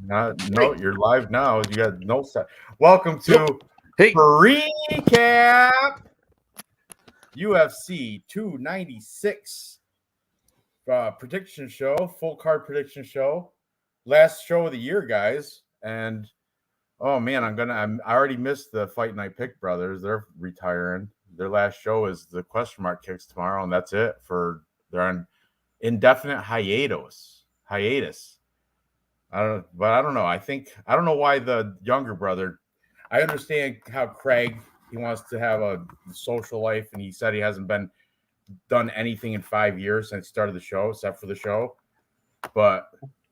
No, you're live now. You got no set. Welcome to Hey. PREECAAAP UFC 296 prediction show, full card prediction show, last show of the year, guys. And oh man, I already missed the Fight Night Pick brothers. They're retiring. Their last show is the question mark kicks tomorrow, and that's it for they're on indefinite hiatus. I don't know. I don't know why the younger brother. I understand how Craig he wants to have a social life, and he said he hasn't done anything in 5 years since he started the show, except for the show. But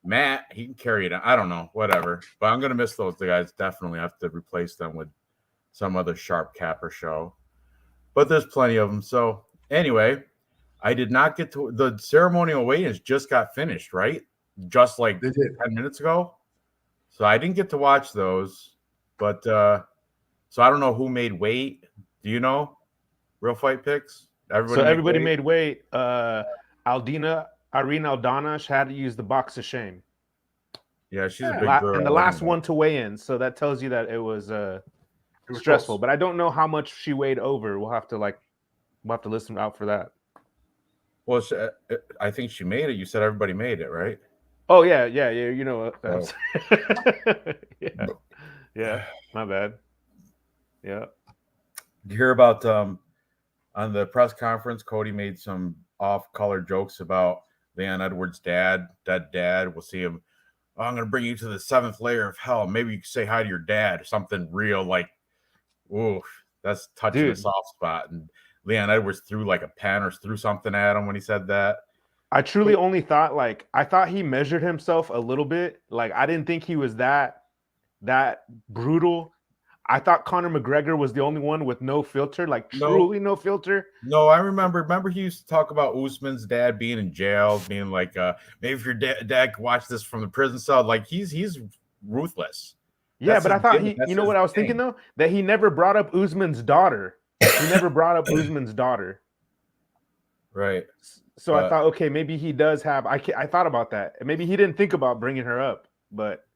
Matt, he can carry it. I don't know, whatever. But I'm gonna miss those guys. Definitely have to replace them with some other sharp capper show. But there's plenty of them. So anyway, I did not get to the ceremonial weigh-ins just got finished, right? Just like 10 minutes ago. So I didn't get to watch those. But so I don't know who made weight. Do you know? Real Fight Picks? Everybody made weight. Irene Aldana had to use the box of shame. Yeah, she's a big girl. And the last one to weigh in. So that tells you that it was stressful. Close. But I don't know how much she weighed over. We'll have to listen out for that. Well, I think she made it. You said everybody made it, right? Oh yeah. You know, yeah. My bad. Yeah. Did you hear about on the press conference? Cody made some off-color jokes about Leon Edwards' dead dad. We'll see him. Oh, I'm going to bring you to the 7th layer of hell. Maybe you can say hi to your dad or something real like, oof, that's touching a soft spot. And Leon Edwards threw like a pen or threw something at him when he said that. I truly only thought I thought he measured himself a little bit. Like I didn't think he was that brutal. I thought Conor McGregor was the only one with no filter, like truly no filter. No, I remember he used to talk about Usman's dad being in jail, being like, maybe if your dad could watch this from the prison cell, like he's ruthless. Yeah, but I thought you know what I was thinking though? That he never brought up Usman's daughter. He never brought up Usman's daughter. Right. So I thought, okay, maybe he does have. I thought about that. Maybe he didn't think about bringing her up, but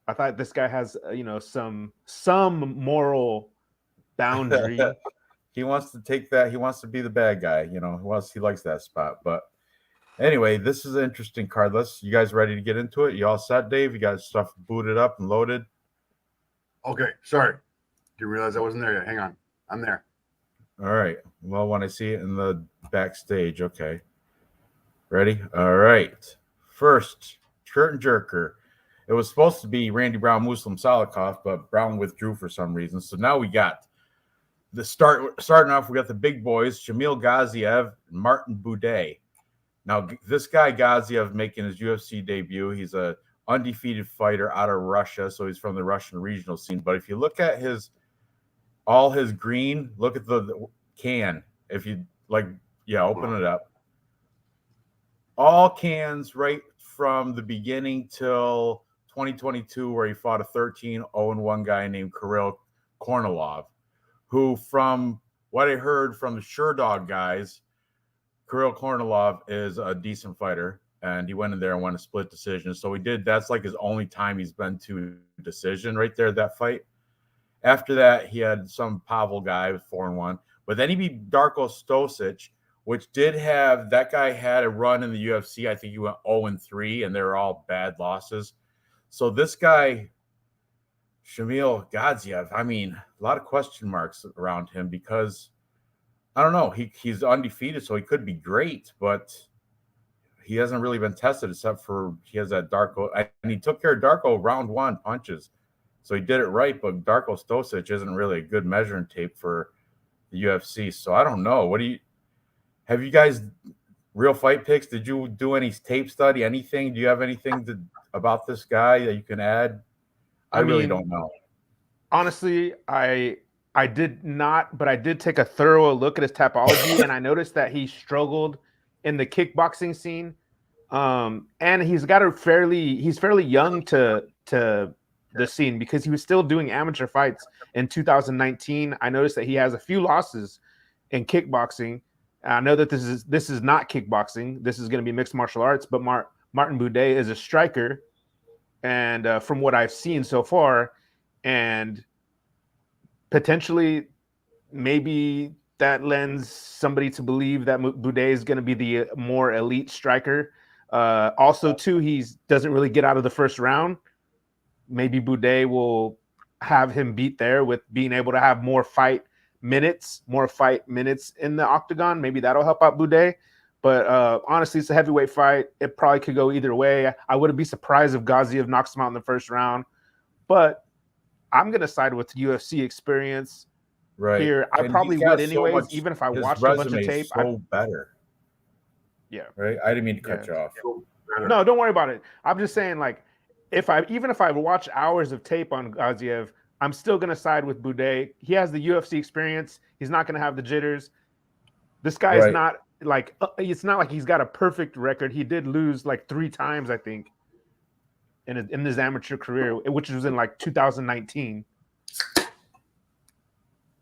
I thought this guy has, some moral boundary. He wants to take that. He wants to be the bad guy. He likes that spot. But anyway, this is an interesting card. You guys ready to get into it? You all set, Dave? You got stuff booted up and loaded? Okay. Sorry. Didn't realize I wasn't there yet. Hang on. I'm there. All right. Well, when I see it in the backstage, okay. Ready? All right. First, curtain jerker. It was supposed to be Randy Brown Muslim Salikov, but Brown withdrew for some reason. So now we got the starting off, we got the big boys, Shamil Gaziev and Martin Buday. Now, this guy Gaziev making his UFC debut. He's a undefeated fighter out of Russia, so he's from the Russian regional scene. But if you look at all his green, look at the can. If you open it up. All cans right from the beginning till 2022, where he fought a 13-0-1 guy named Kirill Kornilov, who, from what I heard from the Sure Dog guys, Kirill Kornilov is a decent fighter, and he went in there and won a split decision. So that's like his only time he's been to decision right there, that fight. After that, he had some Pavel guy with 4-1. But then he beat Darko Stosic, which that guy had a run in the UFC. I think he went 0-3, and they were all bad losses. So this guy, Shamil Gaziev, I mean, a lot of question marks around him because, I don't know, he's undefeated, so he could be great, but he hasn't really been tested except for he has that Darko. And he took care of Darko round 1 punches. So he did it right, but Darko Stosic isn't really a good measuring tape for the UFC. So I don't know. Have you guys Real Fight Picks? Did you do any tape study, anything? Do you have anything about this guy that you can add? I really don't know. Honestly, I did not, but I did take a thorough look at his Tapology, and I noticed that he struggled in the kickboxing scene. And he's fairly young to the scene because he was still doing amateur fights in 2019. I noticed that he has a few losses in kickboxing. I know that this is not kickboxing. This is going to be mixed martial arts, but Martin Buday is a striker. and from what I've seen so far, and potentially maybe that lends somebody to believe that Boudet is going to be the more elite striker. Also, too, he doesn't really get out of the first round. Maybe Boudet will have him beat there with being able to have more fight minutes in the octagon. Maybe that'll help out Boudet. But honestly, it's a heavyweight fight. It probably could go either way. I wouldn't be surprised if Gaziev knocks him out in the first round. But I'm going to side with UFC experience here. I probably would anyways, even if I watched a bunch of tape. Better. Yeah. Right. I didn't mean to cut you off. No, don't worry about it. I'm just saying, like, if I watch hours of tape on Gaziev, I'm still going to side with Boudet. He has the UFC experience. He's not going to have the jitters. This guy is not like, it's not like he's got a perfect record. He did lose like 3 times, I think, in his amateur career, which was in like 2019.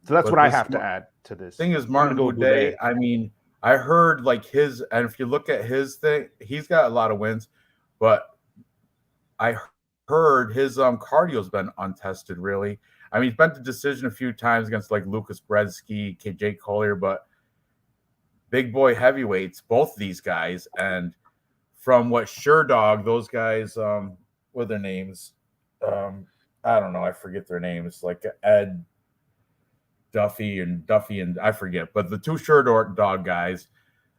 So that's what I have to add to this. Thing is, Martin Boudet, I mean, I heard like his, and if you look at his thing, he's got a lot of wins, but I heard his cardio's been untested, really. I mean, he's been to decision a few times against like Lucas Brzezinski, Jake Collier, but big boy heavyweights, both these guys. And from what Sherdog, those guys, what are their names? I don't know. I forget their names. Like Ed Duffy and I forget. But the 2 Sherdog guys,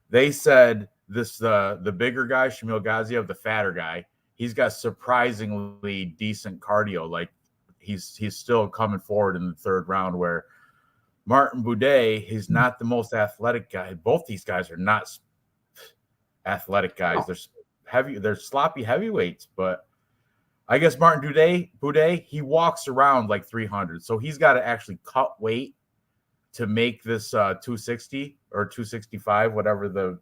they said the bigger guy, Shamil Gaziev, the fatter guy, he's got surprisingly decent cardio. Like he's still coming forward in the 3rd round, where Martin Boudet, he's not the most athletic guy. Both these guys are not athletic guys. They're sloppy heavyweights, but I guess Martin Boudet, he walks around like 300. So he's got to actually cut weight to make this 260 or 265, whatever the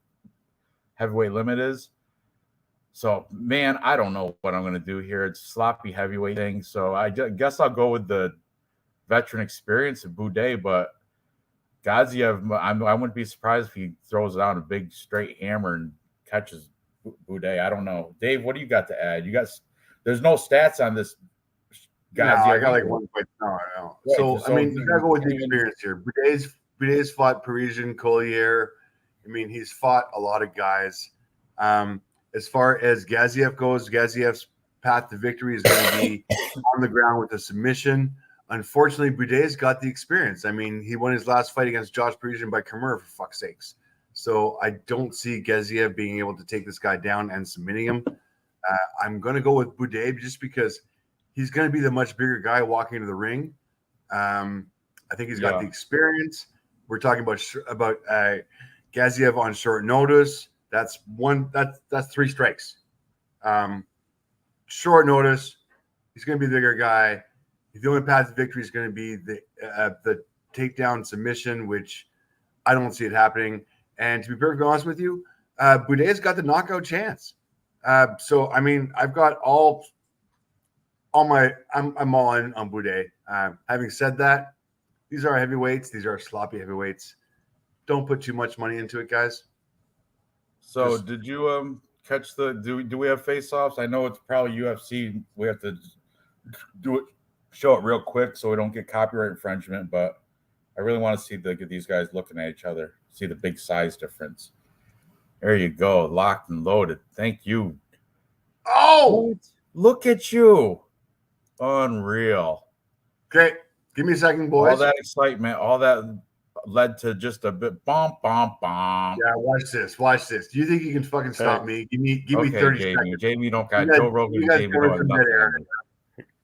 heavyweight limit is. So, man, I don't know what I'm going to do here. It's a sloppy heavyweight thing. So I guess I'll go with the veteran experience of Boudet, but Gaziev, I wouldn't be surprised if he throws down a big straight hammer and catches Boudet. I don't know. Dave, what do you got to add? There's no stats on this. Gaziev. No, I got like 1 point. No. Right, so I mean, you got to go with the experience here. Boudet's fought Parisian, Collier. I mean, he's fought a lot of guys. As far as Gaziev goes, Gaziev's path to victory is going to be on the ground with a submission. Unfortunately, Boudet's got the experience. I mean, he won his last fight against Josh Parisian by Kimura, for fuck's sakes. So I don't see Gaziev being able to take this guy down and submitting him. I'm going to go with Boudet just because he's going to be the much bigger guy walking into the ring. I think he's got the experience. We're talking about Gaziev on short notice. That's 3 strikes. Short notice. He's going to be the bigger guy. The only path to victory is going to be the takedown submission, which I don't see it happening. And to be perfectly honest with you, Boudet's got the knockout chance. So I mean, I've got I'm all in on Boudet. Having said that, these are heavyweights. These are sloppy heavyweights. Don't put too much money into it, guys. So did you catch do we have face-offs? I know it's probably UFC. We have to show it real quick so we don't get copyright infringement, but I really want to see these guys looking at each other, see the big size difference. There you go, locked and loaded. Thank you. Oh, look at you. Unreal. Okay, give me a second, boys. All that excitement, all that led to just a bit bomb. Yeah, watch this. Do you think you can fucking stop me? Give me 30 seconds. Jamie don't got Joe Rogan. Jamie don't have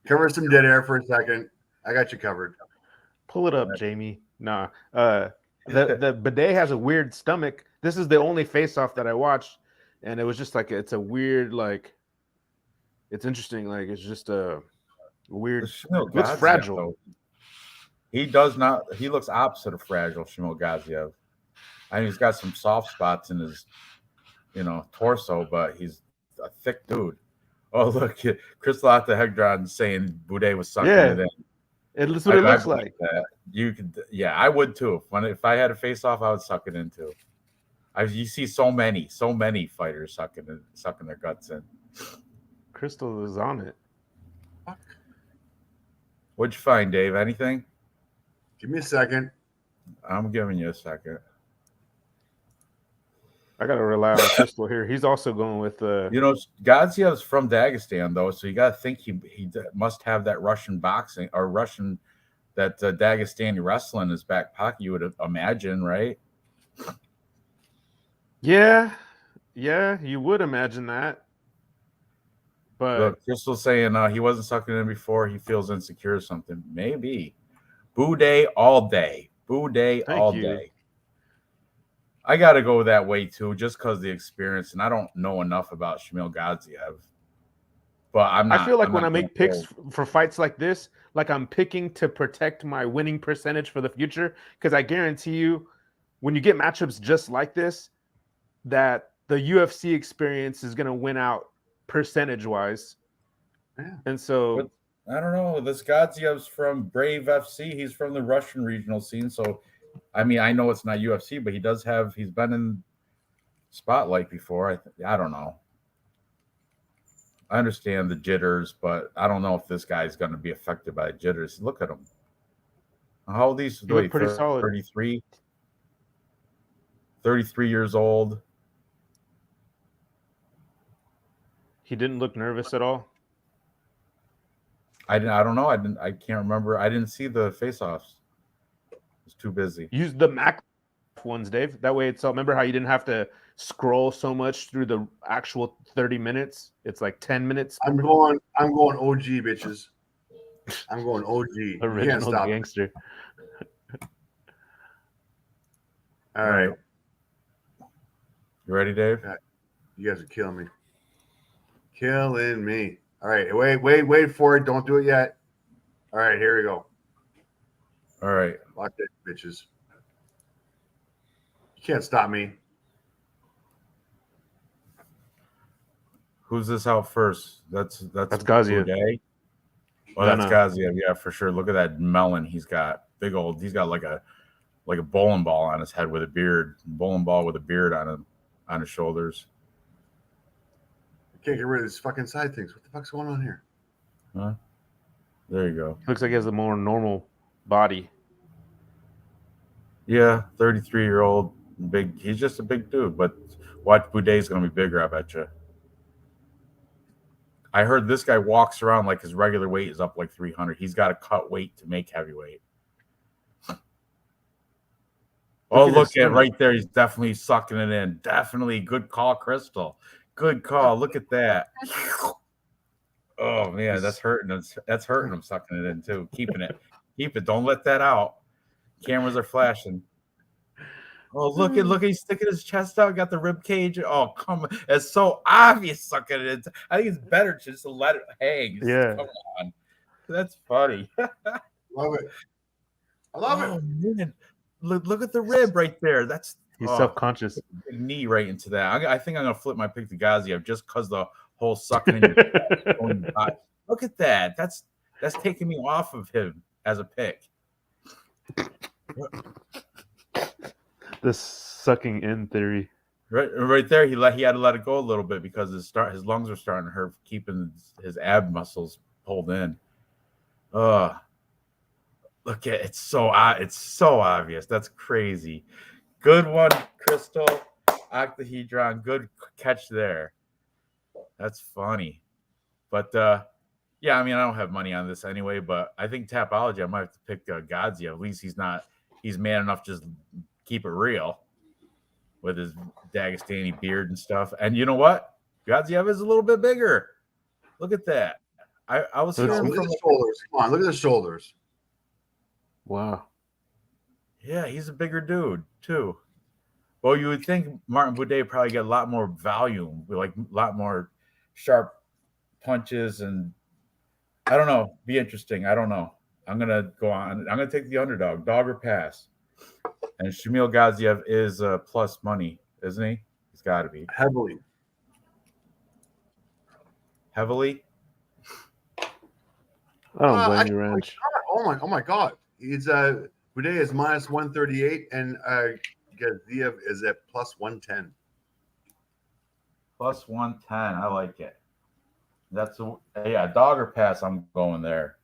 cover some dead air for a second. I got you covered. Pull it up, Jamie. Nah. The Boudet has a weird stomach. This is the only face-off that I watched, and it was just like it's a weird, like it's interesting. Like it's just a weird. Looks fragile. Though. He does not. He looks opposite of fragile, Shamil Gaziev. I mean, he's got some soft spots in his, torso, but he's a thick dude. Oh, look, Chris Lotta Hegdron saying Boudet was sucking it in. That's what it looks like. That. You could, I would too. If I had a face off, I would suck it in too. You see so many fighters sucking their guts in. Crystal is on it. Fuck. What'd you find, Dave? Anything? Give me a second. I'm giving you a second. I gotta rely on Crystal here. He's also going with Gaziev's from Dagestan though, so you got to think he must have that Russian boxing or Russian that Dagestani wrestling in his back pocket. You would imagine, right? Yeah, you would imagine that. But look, Crystal's saying he wasn't sucking in before. He feels insecure or something. Maybe. Boo day all day. Boo day all day. I got to go that way too, just because of the experience, and I don't know enough about Shamil Gaziev. But I feel like when I make picks for fights like this, like I'm picking to protect my winning percentage for the future, because I guarantee you, when you get matchups just like this, that the UFC experience is going to win out percentage-wise. Yeah. And so I don't know. This Gaziev's from Brave FC. He's from the Russian regional scene, so. I mean, I know it's not UFC, but he's been in spotlight before. I don't know. I understand the jitters, but I don't know if this guy's going to be affected by the jitters. Look at him. How old is he? Pretty solid. 33? 33 years old. He didn't look nervous at all. I don't know. I can't remember. I didn't see the face-offs. It's too busy. Use the Mac ones, Dave. That way it's all. Remember how you didn't have to scroll so much through the actual 30 minutes? It's like 10 minutes. I'm going OG, bitches. I'm going OG. Original gangster. All right. You ready, Dave? You guys are killing me. Killing me. All right. Wait for it. Don't do it yet. All right. Here we go. All right. Watch it, bitches. You can't stop me. Who's this out first? That's Gaziev. Oh, that's Gaziev. Yeah, for sure. Look at that melon he's got. Big old. He's got like a bowling ball on his head with a beard. Bowling ball with a beard on his shoulders. I can't get rid of these fucking side things. What the fuck's going on here? Huh? There you go. Looks like he has a more normal body. Yeah, 33-year-old big. He's just a big dude, but watch Boudet's gonna be bigger, I bet you. I heard this guy walks around like his regular weight is up like 300. He's got to cut weight to make heavyweight. Oh, look at right there. He's definitely sucking it in. Definitely. Good call, Crystal. Good call. Look at that. Oh, man, that's hurting him. That's hurting him sucking it in, too. Keeping it. Keep it. Don't let that out. Cameras are flashing. Oh, look, he's sticking his chest out, got the rib cage. Oh, come on. It's so obvious sucking it in. I think it's better just to let it hang. Yeah. Come on. That's funny. Love it. I love it. Man. Look at the rib right there. He's self-conscious. Big knee right into that. I think I'm going to flip my pick to Gaziev just because the whole sucking in your Look at that. That's taking me off of him as a pick. The sucking in theory. Right there, he had to let it go a little bit because his lungs are starting to hurt, keeping his ab muscles pulled in. Look at it's so obvious. That's crazy. Good one, Crystal. Octahedron. Good catch there. That's funny. But yeah, I mean, I don't have money on this anyway. But I think Tapology, I might have to pick Gaziev. At least he's man enough to just keep it real with his Dagestani beard and stuff. And you know what? Gaziev is a little bit bigger. Look at that. I was look at the shoulders. Come on, look at the shoulders. Wow. Yeah, he's a bigger dude too. Well, you would think Martin Boudet probably get a lot more volume, like a lot more sharp punches, and I don't know. Be interesting. I don't know. I'm gonna go on. I'm gonna take the underdog, dog or pass. And Shamil Gaziev is plus money, isn't he? He's got to be heavily. I don't blame you, Ranch. Oh my God! He's Boudet is minus 138, and Gaziev is at plus 110. Plus 110. I like it. That's dog or pass. I'm going there.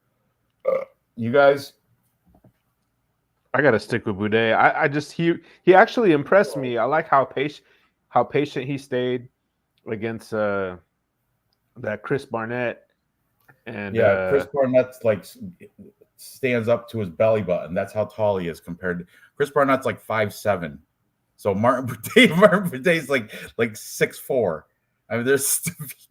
You guys? I gotta stick with Boudet. I just he actually impressed me. I like how patient he stayed against that Chris Barnett. And Chris Barnett's like stands up to his belly button. That's how tall he is compared to Chris Barnett's like 5'7". So Martin Boudet's like 6'4". I mean, there's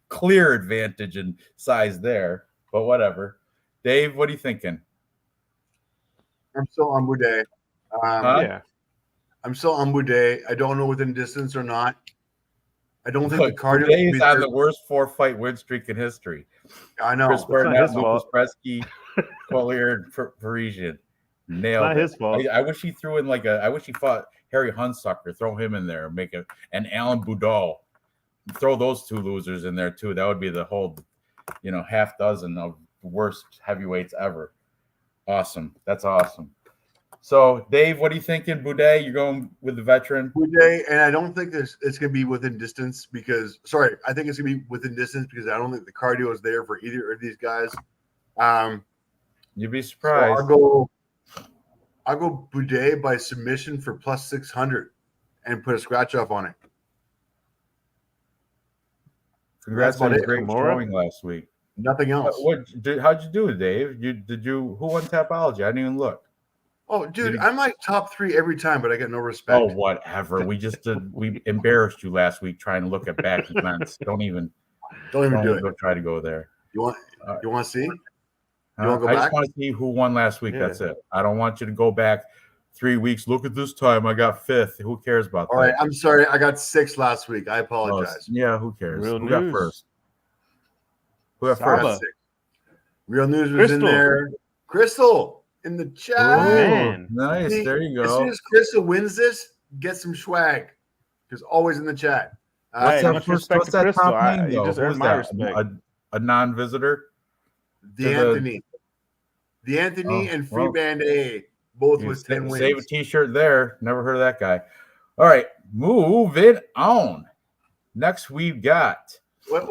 clear advantage in size there, but whatever. Dave, what are you thinking? I'm still on Boudet. Yeah. I'm still on Boudet. I don't know within distance or not. I don't think the cardio. Boudet is on the worst 4-fight win streak in history. I know. Chris Barnett, Lucas Presky, Collier, Parisian. Nailed it. His fault. I wish he threw in I wish he fought Harry Hunsucker. Throw him in there and and Alan Boudreaux. Throw those two losers in there too. That would be the whole, half dozen of worst heavyweights ever. Awesome. That's awesome. So, Dave, what are you thinking? Boudet, you're going with the veteran? Boudet, and I don't think it's going to be within distance because – I think it's going to be within distance because I don't think the cardio is there for either of these guys. You'd be surprised. So I'll go Boudet by submission for plus 600 and put a scratch off on it. Congrats on a great showing last week. Nothing else. How'd you do, Dave? Who won Tapology? I didn't even look. Oh, dude, I'm like top 3 every time, but I get no respect. Oh, whatever. We embarrassed you last week trying to look at back events. Don't even do it. Try to go there. You want to see? I just want to see who won last week. Yeah. That's it. I don't want you to go back 3 weeks. Look at this time. I got 5th. Who cares about that? All right. I'm sorry. I got 6th last week. I apologize. Who cares? Who got first? Who got first? Real News was in there. Crystal in the chat. Oh, man. Nice. There you go. As soon as Crystal wins this, get some swag. Because always in the chat. What's that top name, though? Just earned my respect. A non-visitor? The Anthony and Free Band A, both with 10 wins. Save a t-shirt there. Never heard of that guy. All right, moving on. Next, we've got. Wait.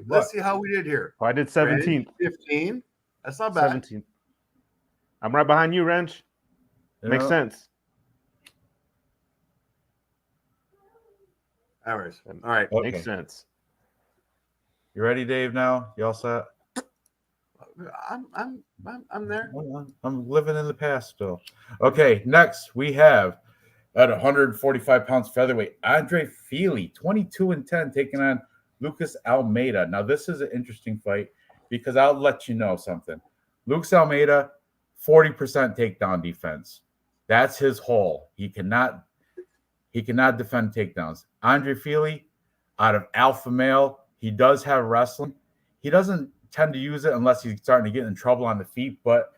Let's see how we did here. I did 17th. 15. That's not bad. 17th. I'm right behind you, Ranj. Makes sense. All right. Okay. Makes sense. You ready, Dave? Now you all set? I'm there. I'm living in the past still. Okay, next we have at 145 pounds featherweight, Andre Fili, 22-10, taking on Lucas Almeida. Now this is an interesting fight because I'll let you know something. Lucas Almeida, 40% takedown defense. That's his hole. He cannot defend takedowns. Andre Fili, out of alpha male, he does have wrestling. He doesn't tend to use it unless he's starting to get in trouble on the feet. But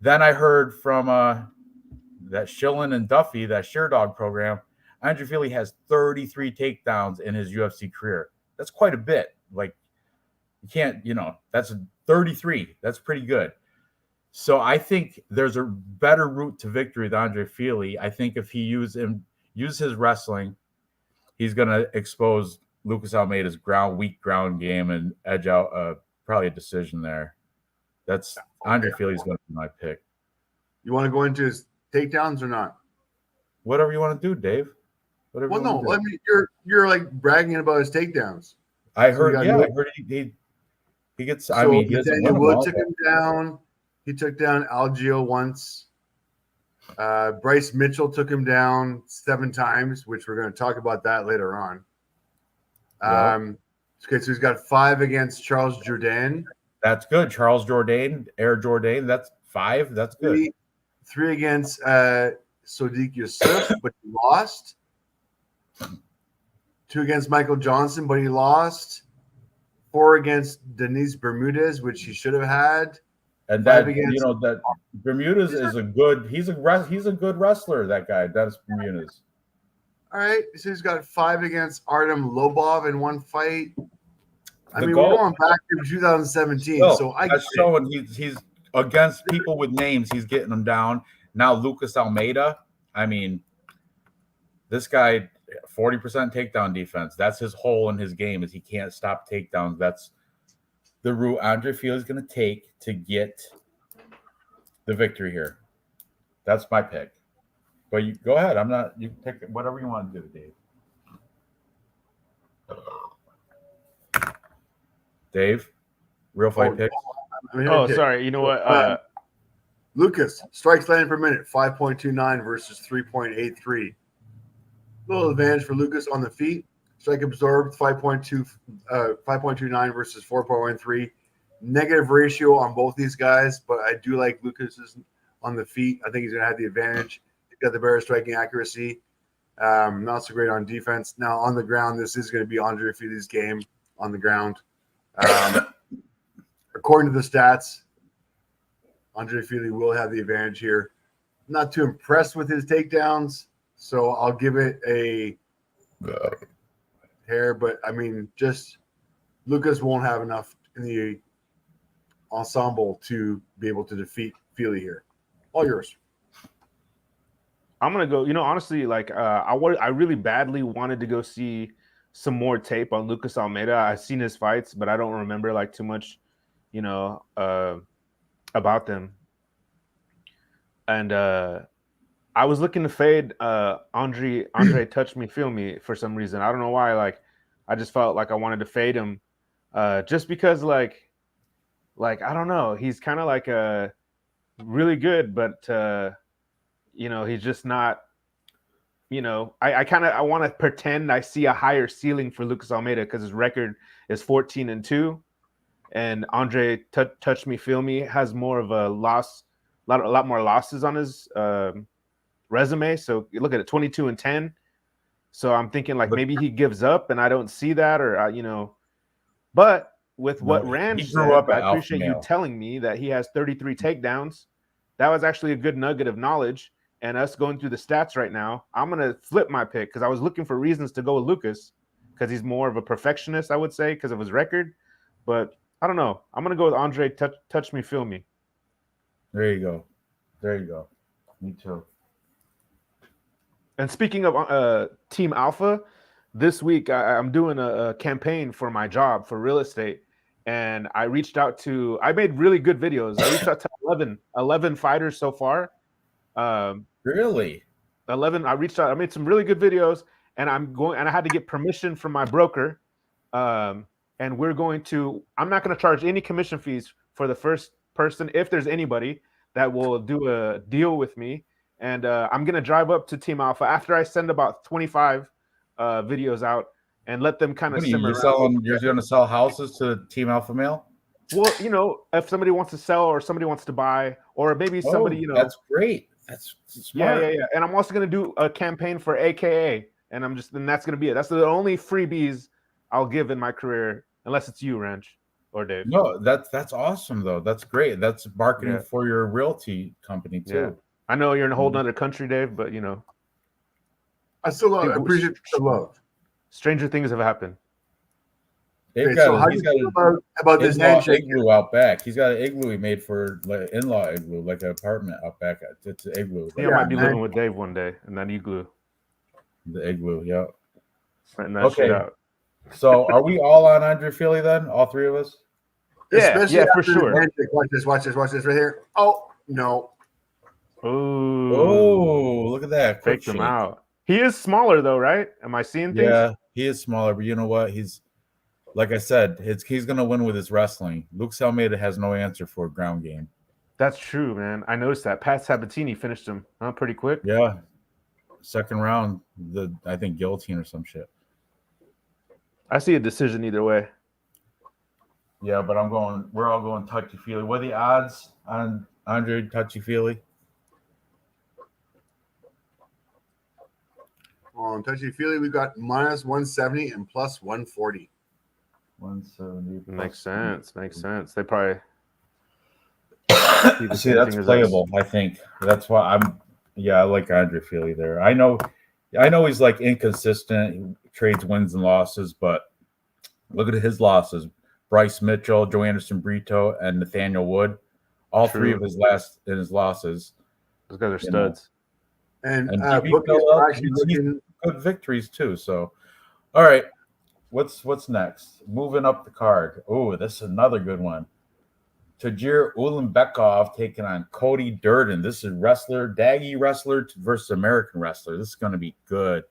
then I heard from that Shillen and Duffy, that Sherdog program, Andre Fili has 33 takedowns in his UFC career. That's quite a bit. Like, you can't, that's 33. That's pretty good. So I think there's a better route to victory with Andre Fili. I think if he use his wrestling, he's going to expose Lucas Almeida's weak ground game and edge out probably a decision there. That's Andre Fili's going to be my pick. You want to go into his takedowns or not? Whatever you want to do, Dave. I mean, you're like bragging about his takedowns. I heard he gets. So he Daniel Wood took him down. He took down Algio once. Bryce Mitchell took him down 7 times, which we're going to talk about that later on. Okay, so he's got 5 against Charles Jourdain. That's good. Charles Jourdain, Air Jourdain. That's 5. That's good. 3 against Sodiq Yusuf, but he lost. 2 against Michael Johnson, but he lost. 4 against Denise Bermudez, which he should have had. And that that Bermudez is a good. He's a good wrestler. That guy, Dennis Bermudez. All right, so he's got 5 against Artem Lobov in 1 fight. We're going back to 2017. So that's showing he's against people with names. He's getting them down. Now Lucas Almeida. I mean, this guy 40% takedown defense. That's his hole in his game is he can't stop takedowns. That's the route Andre Fili is going to take to get the victory here. That's my pick. But you go ahead. I'm not. You pick whatever you want to do, Dave. Dave, real fight pick. Oh, sorry. You know what? Lucas, strikes landed per minute, 5.29 versus 3.83. Little advantage for Lucas on the feet. Strike absorbed, 5.29 versus 4.13. Negative ratio on both these guys, but I do like Lucas's on the feet. I think he's going to have the advantage. He's got the better striking accuracy. Not so great on defense. Now, on the ground, this is going to be Andre Fili's game on the ground. According to the stats, Andre Fili will have the advantage here. Not too impressed with his takedowns, so I'll give it a hair. But, I mean, just Lucas won't have enough in the ensemble to be able to defeat Fili here. All yours. I'm gonna go. Honestly, like I really badly wanted to go see some more tape on Lucas Almeida. I've seen his fights, but I don't remember like too much, about them. And I was looking to fade Andre Touch Me Feel Me for some reason. I don't know why. Like I just felt like I wanted to fade him, just because like I don't know. He's kind of like really good, but he's just not. I want to pretend I see a higher ceiling for Lucas Almeida because his record is 14-2, and Andre Touch Me Feel Me has more of a loss, a lot more losses on his resume. So you look at it, 22-10. So I'm thinking like maybe he gives up, and I don't see that, or But with what Ranj said, I appreciate you telling me that he has 33 takedowns. That was actually a good nugget of knowledge. And us going through the stats right now, I'm going to flip my pick because I was looking for reasons to go with Lucas because he's more of a perfectionist, I would say, because of his record. But I don't know. I'm going to go with Andre Touch Me, Feel Me. There you go. There you go. Me too. And speaking of Team Alpha, this week I'm doing a campaign for my job for real estate. And I made really good videos. I reached out to 11 fighters so far. Really? 11. I reached out. I made some really good videos, and I had to get permission from my broker. And I'm not going to charge any commission fees for the first person if there's anybody that will do a deal with me. And I'm going to drive up to Team Alpha after I send about 25 videos out and let them kind of simmer around. You're going to sell houses to Team Alpha Male? Well, if somebody wants to sell or somebody wants to buy, or maybe somebody, That's great. That's smart. Yeah. And I'm also going to do a campaign for AKA, and that's going to be it. That's the only freebies I'll give in my career, unless it's you, Ranj or Dave. No, that's awesome though. That's great. That's marketing for your realty company too. Yeah. I know you're in a whole nother country, Dave, but I still appreciate the love. Stranger things have happened. He's got about this handshake igloo out back. He's got an igloo he made for like in-law igloo, like an apartment out back. It's an igloo. I might be living with Dave one day in that igloo. The igloo, yeah. Shit out. So are we all on Andre Fili then? All three of us? Yeah, for sure. Watch this right here. Oh no. Oh, look at that. Faked him out. He is smaller though, right? Am I seeing things? Yeah, he is smaller, but you know what? He's like I said, he's going to win with his wrestling. Lucas Almeida has no answer for a ground game. That's true, man. I noticed that. Pat Sabatini finished him pretty quick. Yeah. Second round, I think guillotine or some shit. I see a decision either way. Yeah, but we're all going touchy-feely. What are the odds on Andre touchy-feely? On touchy-feely, we got minus 170 and plus 140. 170. Makes sense. They probably see that's playable. I think that's why I like Andre Fili there. I know he's like inconsistent. He trades wins and losses, but look at his losses: Bryce Mitchell, Joe Anderson Brito, and Nathaniel Wood. All three of his losses. Those guys are studs. And bookies are actually looking good victories too. So, all right, what's next? Moving up the card. Oh, this is another good one. Tajir Ulanbekov taking on Cody Durden. This is Daggy wrestler versus American wrestler. This is going to be good.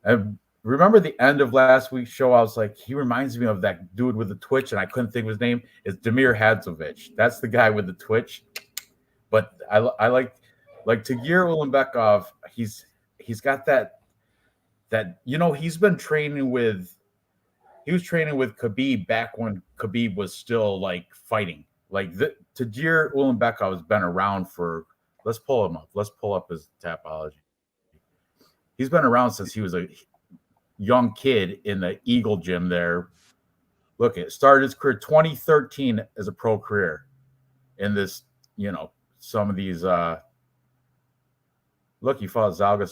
And remember the end of last week's show? I was like, he reminds me of that dude with the Twitch, and I couldn't think of his name. It's Damir Hadzovich. That's the guy with the Twitch. But I like Tagir Ulanbekov. He's got that he's been training with. He was training with Khabib back when Khabib was still like fighting. Like Tagir Ulanbekov has been around for. Let's pull him up. Let's pull up his Tapology. He's been around since he was a young kid in the Eagle Gym there. Look, it started his career 2013 as a pro career in this, some of these. Look, he fought Zalga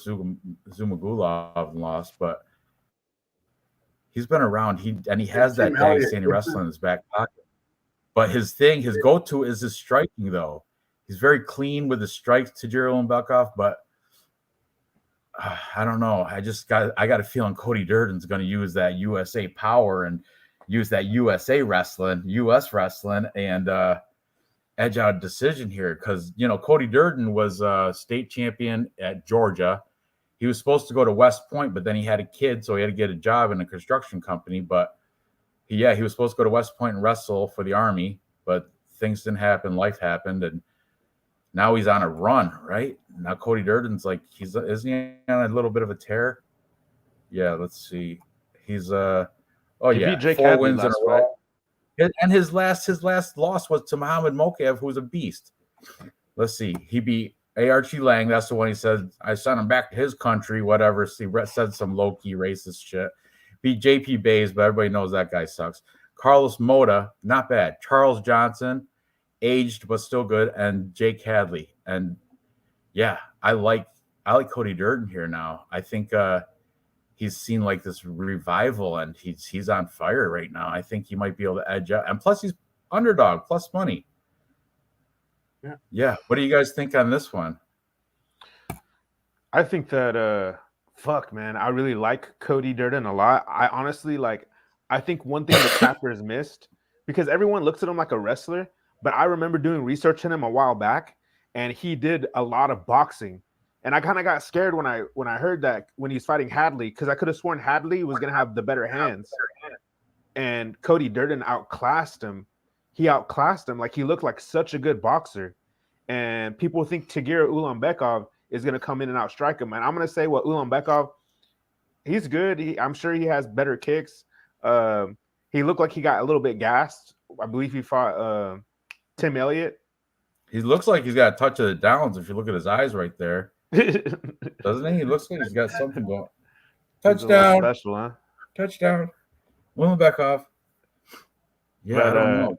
Zumagulov and lost, but he's been around. He has that Dagestani wrestling in his back pocket. But his go-to is his striking, though. He's very clean with his strikes, Tajir Ulanbekov, but I don't know. I got a feeling Cody Durden's going to use that USA power and use that USA wrestling, US wrestling, and edge out a decision here because, Cody Durden was a state champion at Georgia. He was supposed to go to West Point, but then he had a kid, so he had to get a job in a construction company. But he was supposed to go to West Point and wrestle for the Army, but things didn't happen. Life happened, and now he's on a run, right? Now Cody Durden's like, isn't he on a little bit of a tear? Yeah, let's see. He's he beat Jake 4 wins in a row. And his last loss was to Muhammad Mokaev, who's a beast. Let's see. He beat Archie Lang. That's the one he said, I sent him back to his country, whatever. He said some low-key racist shit. Beat JP Bays, but everybody knows that guy sucks. Carlos Mota, not bad. Charles Johnson, aged but still good, and Jake Hadley. And yeah, I like Cody Durden here now. I think he's seen like this revival, and he's on fire right now. I think he might be able to edge out, and plus he's underdog plus money. Yeah. What do you guys think on this one? I think that man, I really like Cody Durden a lot. I honestly I think one thing the chapters missed, because everyone looks at him like a wrestler, but I remember doing research on him a while back, and he did a lot of boxing. And I kind of got scared when I heard that when he's fighting Hadley, because I could have sworn Hadley was going to have the better hands. And Cody Durden outclassed him. He outclassed him. Like, he looked like such a good boxer. And people think Tagir Ulanbekov is going to come in and outstrike him. And I'm going to say, Ulanbekov, he's good. I'm sure he has better kicks. He looked like he got a little bit gassed. I believe he fought Tim Elliott. He looks like he's got a touch of the downs if you look at his eyes right there. Doesn't he? He looks like he's got something going. Touchdown. Special, huh? Touchdown. Ulanbekov. Yeah, but, I don't know.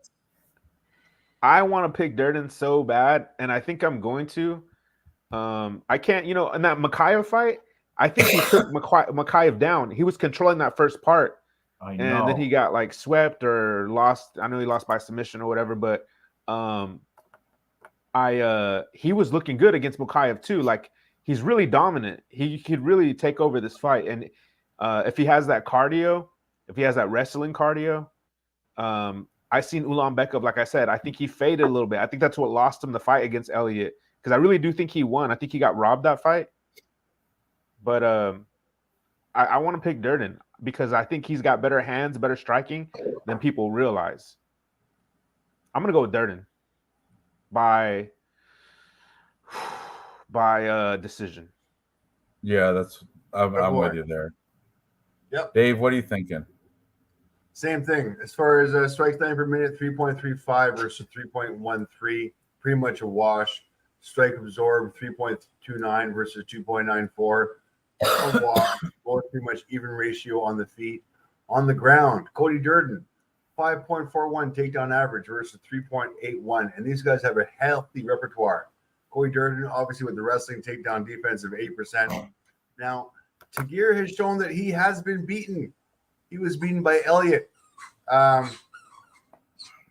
I want to pick Durden so bad, and I think I'm going to. I can't, in that Makayev fight, I think he took Makayev down. He was controlling that first part. And then he got like swept or lost. I know he lost by submission or whatever, but he was looking good against Makayev too. Like, he's really dominant. He could really take over this fight. And if he has that cardio, if he has that wrestling cardio, I seen Ulanbekov, like I said, I think he faded a little bit. I think that's what lost him the fight against Elliott, because I really do think he won. I think he got robbed that fight. But I want to pick Durden because I think he's got better hands, better striking than people realize. I'm going to go with Durden by decision. Yeah, I'm with you there. Yep. Dave, what are you thinking? Same thing. As far as strikes time per minute, 3.35 versus 3.13, pretty much a wash. Strike absorbed, 3.29 versus 2.94. A wash. Both pretty much even ratio on the feet. On the ground, Cody Durden, 5.41 takedown average versus 3.81. And these guys have a healthy repertoire. Cody Durden, obviously, with the wrestling takedown defense of 8%. Now, Tagir has shown that he has been beaten. He was beaten by Elliott.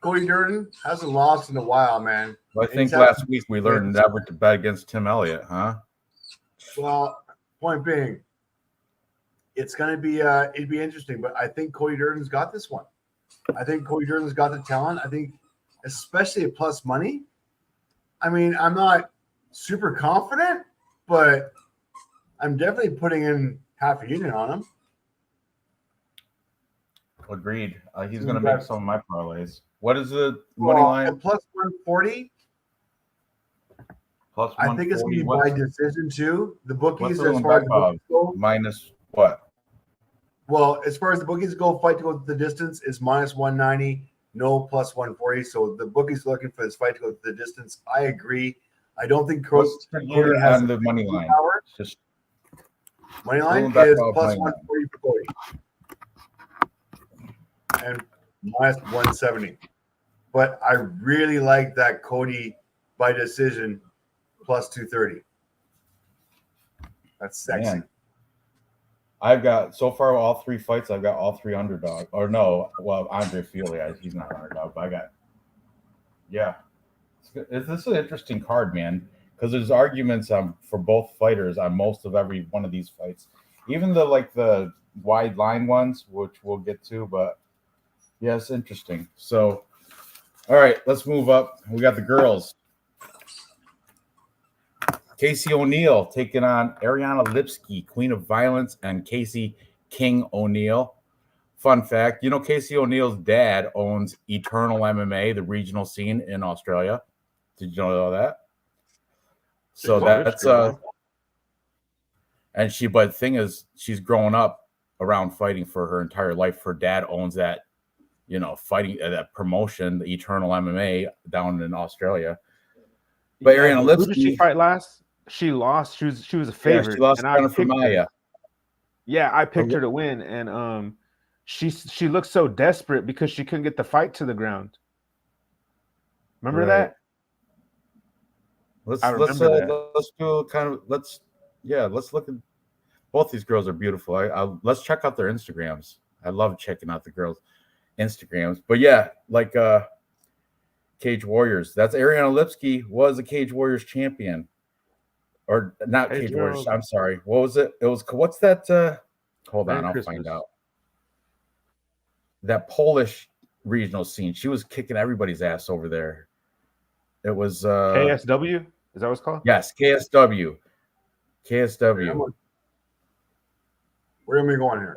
Cody Durden hasn't lost in a while, man. Well, I think last week we learned never to bet against Tim Elliott, huh? Well, point being, it's going to be it'd be interesting. But I think Cody Durden's got this one. I think Cody Durden's got the talent. I think, especially at plus money. I mean, I'm not super confident, but I'm definitely putting in half a unit on him. Agreed. He's going to make some of my parlays. What is the money line? Plus 140. Plus 140. I think it's going to be by decision too. The bookies, as far as the bookies go, minus what? Well, as far as the bookies go, fight to go the distance is minus 190. No, plus 140. So the bookies looking for this fight to go the distance. I agree. I don't think Cody has on the money line. Just money line is plus 140 for Cody. And minus 170. But I really like that Cody by decision plus 230. That's sexy. Man. I've got so far all three fights. I've got all three underdog. Or no, well, Andre Feely, he's not underdog, but I got. Yeah, this is an interesting card, man, because there's arguments for both fighters on most of every one of these fights, even the wide line ones, which we'll get to. But yeah, it's interesting. So, all right, let's move up. We got the girls. Casey O'Neill taking on Ariana Lipski, Queen of Violence, and Casey King O'Neill. Fun fact, Casey O'Neill's dad owns Eternal MMA, the regional scene in Australia. Did you know that? So that's but the thing is, she's grown up around fighting for her entire life. Her dad owns that, fighting that promotion, the Eternal MMA down in Australia. But Ariana Lipski, who did she fight last? She lost. She was a favorite. Yeah, she lost and Maya. Yeah, I picked her to win, and she looked so desperate because she couldn't get the fight to the ground. Remember that? Let's do kind of let's look at both these girls are beautiful. Let's check out their Instagrams. I love checking out the girls' Instagrams. But yeah, Cage Warriors. That's Ariana Lipski was a Cage Warriors champion. Or not Cage Warriors. I'm sorry. What was it? It was what's that? Hold on, I'll find out. That Polish regional scene. She was kicking everybody's ass over there. It was KSW. Is that what it's called? Yes, KSW. KSW. Where am I going here?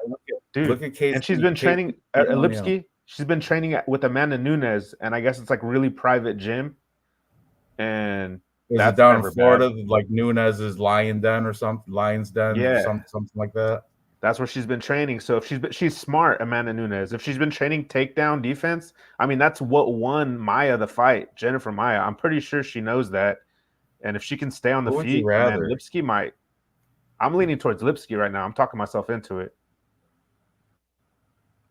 Dude, look at Casey. And she's been training at Lipski. She's been training with Amanda Nunes, and I guess it's really private gym. And that's down in Florida, like Nunez's Lion Den or something, Lion's Den, yeah, something like that. That's where she's been training. So if she's smart, Amanda Nunes. If she's been training takedown defense, I mean that's what won Maya the fight, Jennifer Maya. I'm pretty sure she knows that. And if she can stay on the feet, man, Lipski might. I'm leaning towards Lipski right now. I'm talking myself into it.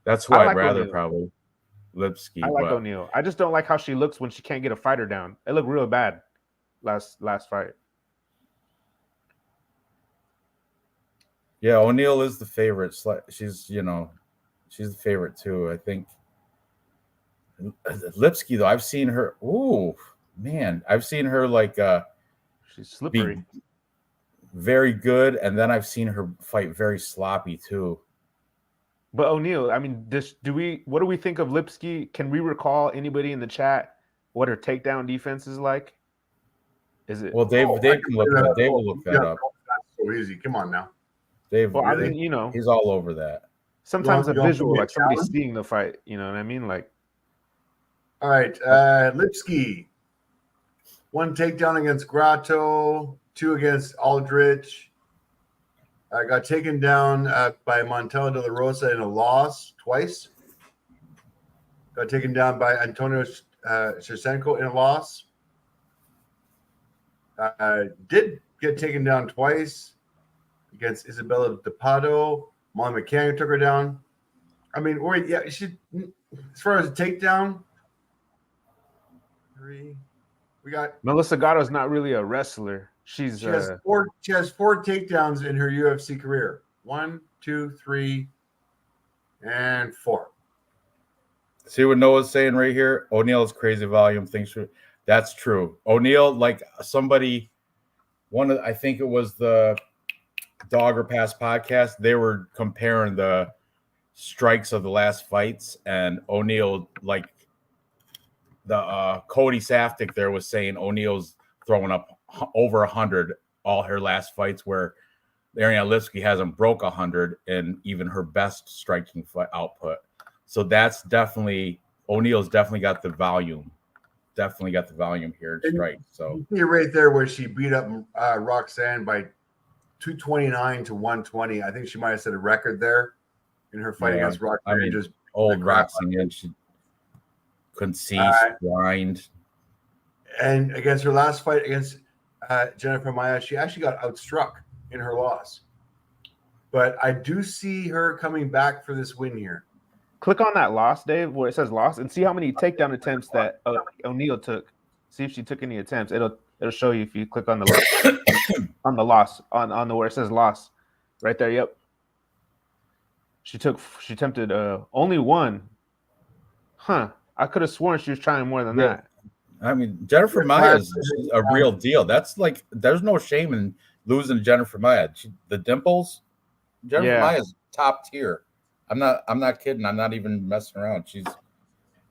That's who I'd rather O'Neal. Probably. Lipski. I like O'Neal. I just don't like how she looks when she can't get a fighter down. It looked real bad last fight. Yeah, O'Neal is the favorite. She's the favorite too. I think Lipski though, I've seen her. Ooh, man, I've seen her she's slippery, very good, and then I've seen her fight very sloppy too. But O'Neal, I mean, what do we think of Lipski? Can we recall anybody in the chat what her takedown defense is like? Is it? Well, Dave will look that up. That's so easy. Come on now. Dave, well, really, I mean, he's all over that. Sometimes a visual, like somebody seeing the fight, you know what I mean? All right, Lipski. 1 takedown against Grotto, 2 against Aldrich. Got taken down by Montella de la Rosa in a loss twice. Got taken down by Antonio Shevchenko in a loss. Did get taken down twice against Isabella DePato. Molly McCann took her down. I mean, as far as a takedown, 3. We got Melissa Gatto's not really a wrestler. She has 4 takedowns in her UFC career. 1, 2, 3, and 4. See what Noah's saying right here? O'Neal's crazy volume thinks that's true. O'Neal, like somebody, I think it was Dog or Pass podcast, they were comparing the strikes of the last fights, and O'Neal, like the Cody Saftik there was saying O'Neal's throwing up over 100 all her last fights, where Ariane Lipsky hasn't broke 100 in even her best striking fight output. So that's definitely O'Neal's definitely got the volume. Definitely got the volume here in strike. So you see right there where she beat up Roxanne by 229 to 120. I think she might have set a record there in her fight against Roxanne. I mean, just old Roxanne, she couldn't see, blind. And against her last fight against Jennifer Maia, she actually got outstruck in her loss. But I do see her coming back for this win here. Click on that loss, Dave, where it says loss, and see how many takedown attempts that O'Neal took. See if she took any attempts. It'll show you if you click on the on the loss on the where it says loss, right there. Yep. She attempted only one. Huh. I could have sworn she was trying more than that. I mean, Jennifer Maia is a real deal. That's like, there's no shame in losing to Jennifer Maia. The dimples, Jennifer Maia is top tier. I'm not kidding. I'm not even messing around. She's,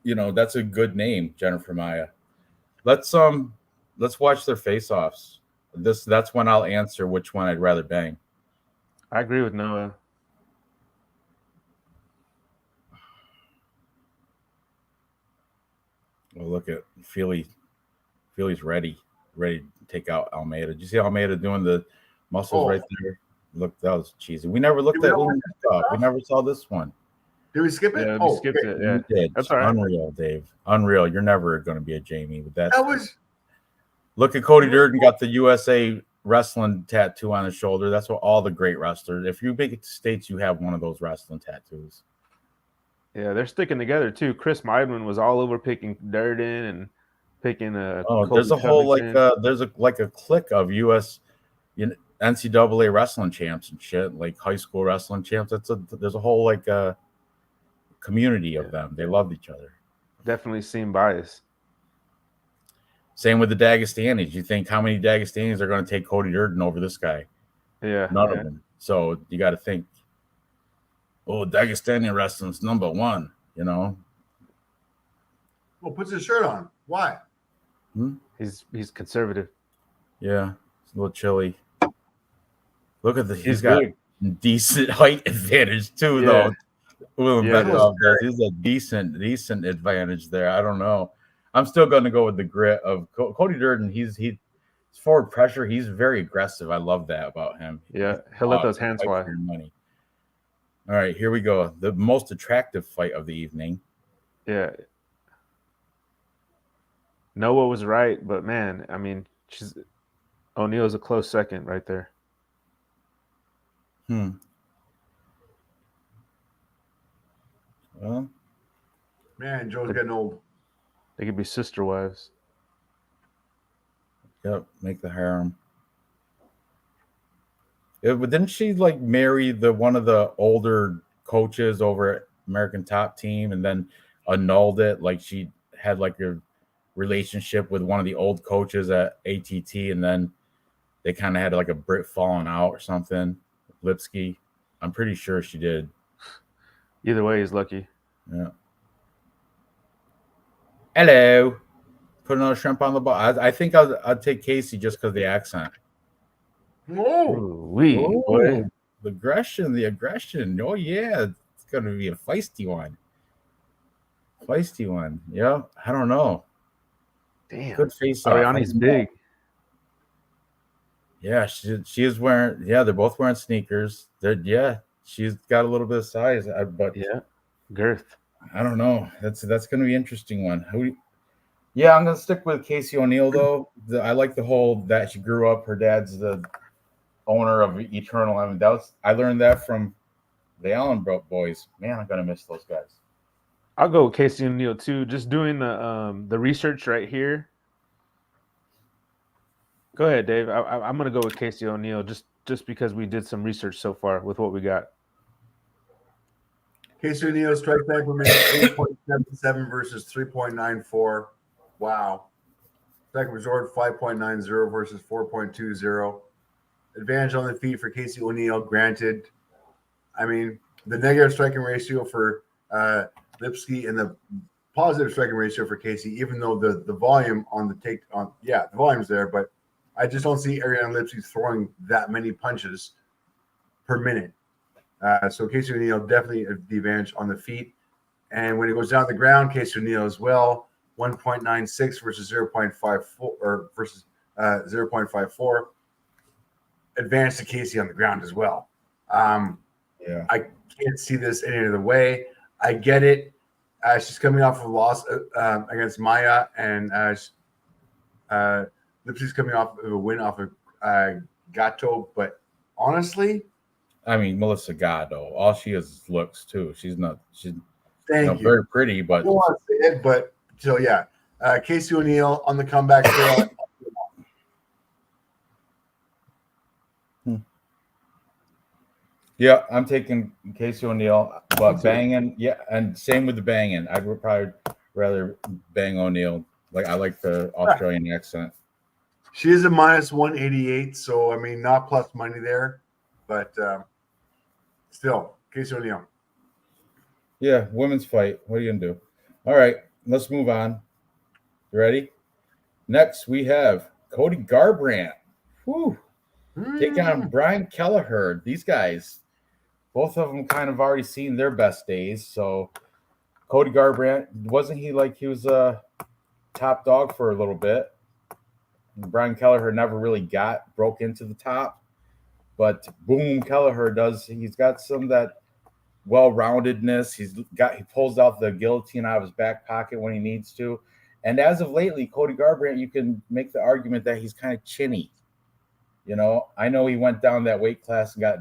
that's a good name, Jennifer Maia. Let's watch their face-offs. That's when I'll answer which one I'd rather bang. I agree with Noah. Well, look at Feely's ready to take out Almeida. Did you see Almeida doing the muscles right there? Look, that was cheesy. We never looked at stuff. We never saw this one. Did we skip it? Yeah, we skipped it. Yeah, we did. That's all right. Unreal, Dave. Unreal. You're never going to be a Jamie with that. That was. Look at Cody Durden, got the USA wrestling tattoo on his shoulder. That's what all the great wrestlers. If you make it to States, you have one of those wrestling tattoos. Yeah, they're sticking together too. Chris Meidman was all over picking Durden and picking there's a whole there's a clique of US NCAA wrestling champs and shit, like high school wrestling champs. There's a whole community of them. They love each other. Definitely seem biased. Same with the Dagestanis. You think how many Dagestanis are going to take Cody Durden over this guy? Yeah, none of them. So you got to think. Oh, Dagestani wrestling's number one. Well, puts his shirt on. Why? He's conservative. Yeah, it's a little chilly. Look at he's got decent height advantage too, though. He's a decent advantage there. I don't know. I'm still going to go with the grit of Cody Durden. He's forward pressure. He's very aggressive. I love that about him. Yeah, he'll let those hands fly. Money. All right, here we go. The most attractive fight of the evening. Yeah. Noah was right, but man, I mean, O'Neal's a close second right there. Well, man, Joe's getting old. They could be sister wives. Yep, make the harem. But didn't she marry one of the older coaches over at American Top Team and then annulled it? Like she had a relationship with one of the old coaches at ATT, and then they kind of had a Brit falling out or something. Lipsky, I'm pretty sure she did. Either way, he's lucky. Yeah. Hello. Put another shrimp on the ball. I think I'd take Casey just because of the accent. Boy. The aggression. Oh yeah, it's gonna be a feisty one. Yeah, I don't know. Damn. Good face. Ariane's big. Yeah, she is wearing. Yeah, they're both wearing sneakers. She's got a little bit of size, but girth. I don't know. That's gonna be an interesting one. I'm gonna stick with Casey O'Neal though. I like the whole that she grew up. Her dad's the owner of Eternal. I mean, I learned that from the Allen boys. Man, I'm gonna miss those guys. I'll go with Casey O'Neal too. Just doing the research right here. Go ahead, Dave. I'm gonna go with Casey O'Neal just because we did some research so far with what we got. Casey O'Neal strike back per minute 8.77 versus 3.94. Wow. Second resort 5.90 versus 4.20. advantage on the feet for Casey O'Neill. Granted, I mean the negative striking ratio for Lipski and the positive striking ratio for Casey, even though the volume on the volume's there, but I just don't see Ariane Lipski throwing that many punches per minute. So Casey O'Neill definitely the advantage on the feet. And when it goes down the ground, Casey O'Neill as well, 1.96 versus 0.54 or versus 0.54. Advantage to Casey on the ground as well. I can't see this any other way. I get it. She's coming off of a loss against Maya, and Lipsy's coming off of a win off of Gato. But honestly, I mean, Melissa Gatto, all she is looks too. She's thank you. Very pretty, but I don't want to say it, but so yeah. Casey O'Neill on the comeback trail. Yeah, I'm taking Casey O'Neill, but banging, yeah, and same with the banging. I would probably rather bang O'Neill. Like I like the Australian accent. She is a minus 188, so I mean not plus money there, but still Casey O'Neill. Yeah, women's fight. What are you gonna do? All right, let's move on. You ready? Next we have Cody Garbrandt. Whew. Taking on Brian Kelleher. These guys, both of them kind of already seen their best days. So Cody Garbrandt, wasn't he like he was a top dog for a little bit? Brian Kelleher never really broke into the top. But boom, Kelleher does. He's got some of that well-roundedness. He pulls out the guillotine out of his back pocket when he needs to. And as of lately, Cody Garbrandt, you can make the argument that he's kind of chinny. You know, I know he went down that weight class and got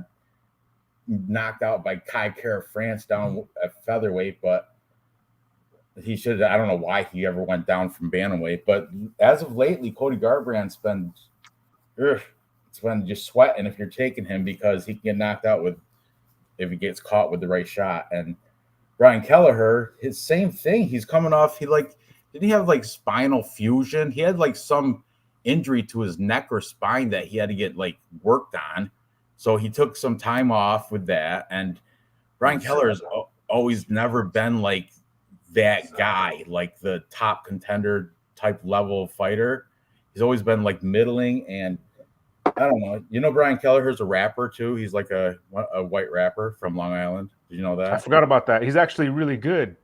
knocked out by Kai Kara France down at featherweight, but he should. I don't know why he ever went down from bantamweight. But as of lately, Cody Garbrandt's been just sweating if you're taking him because he can get knocked out if he gets caught with the right shot. And Brian Kelleher, his same thing. He's coming off. Didn't he have like spinal fusion? He had like some injury to his neck or spine that he had to get like worked on. So he took some time off with that. And Brian Kelleher has always never been like that guy, like the top contender type level fighter. He's always been like middling. And I don't know. You know, Brian Kelleher's a rapper too. He's like a white rapper from Long Island. Did you know that? I forgot about that. He's actually really good.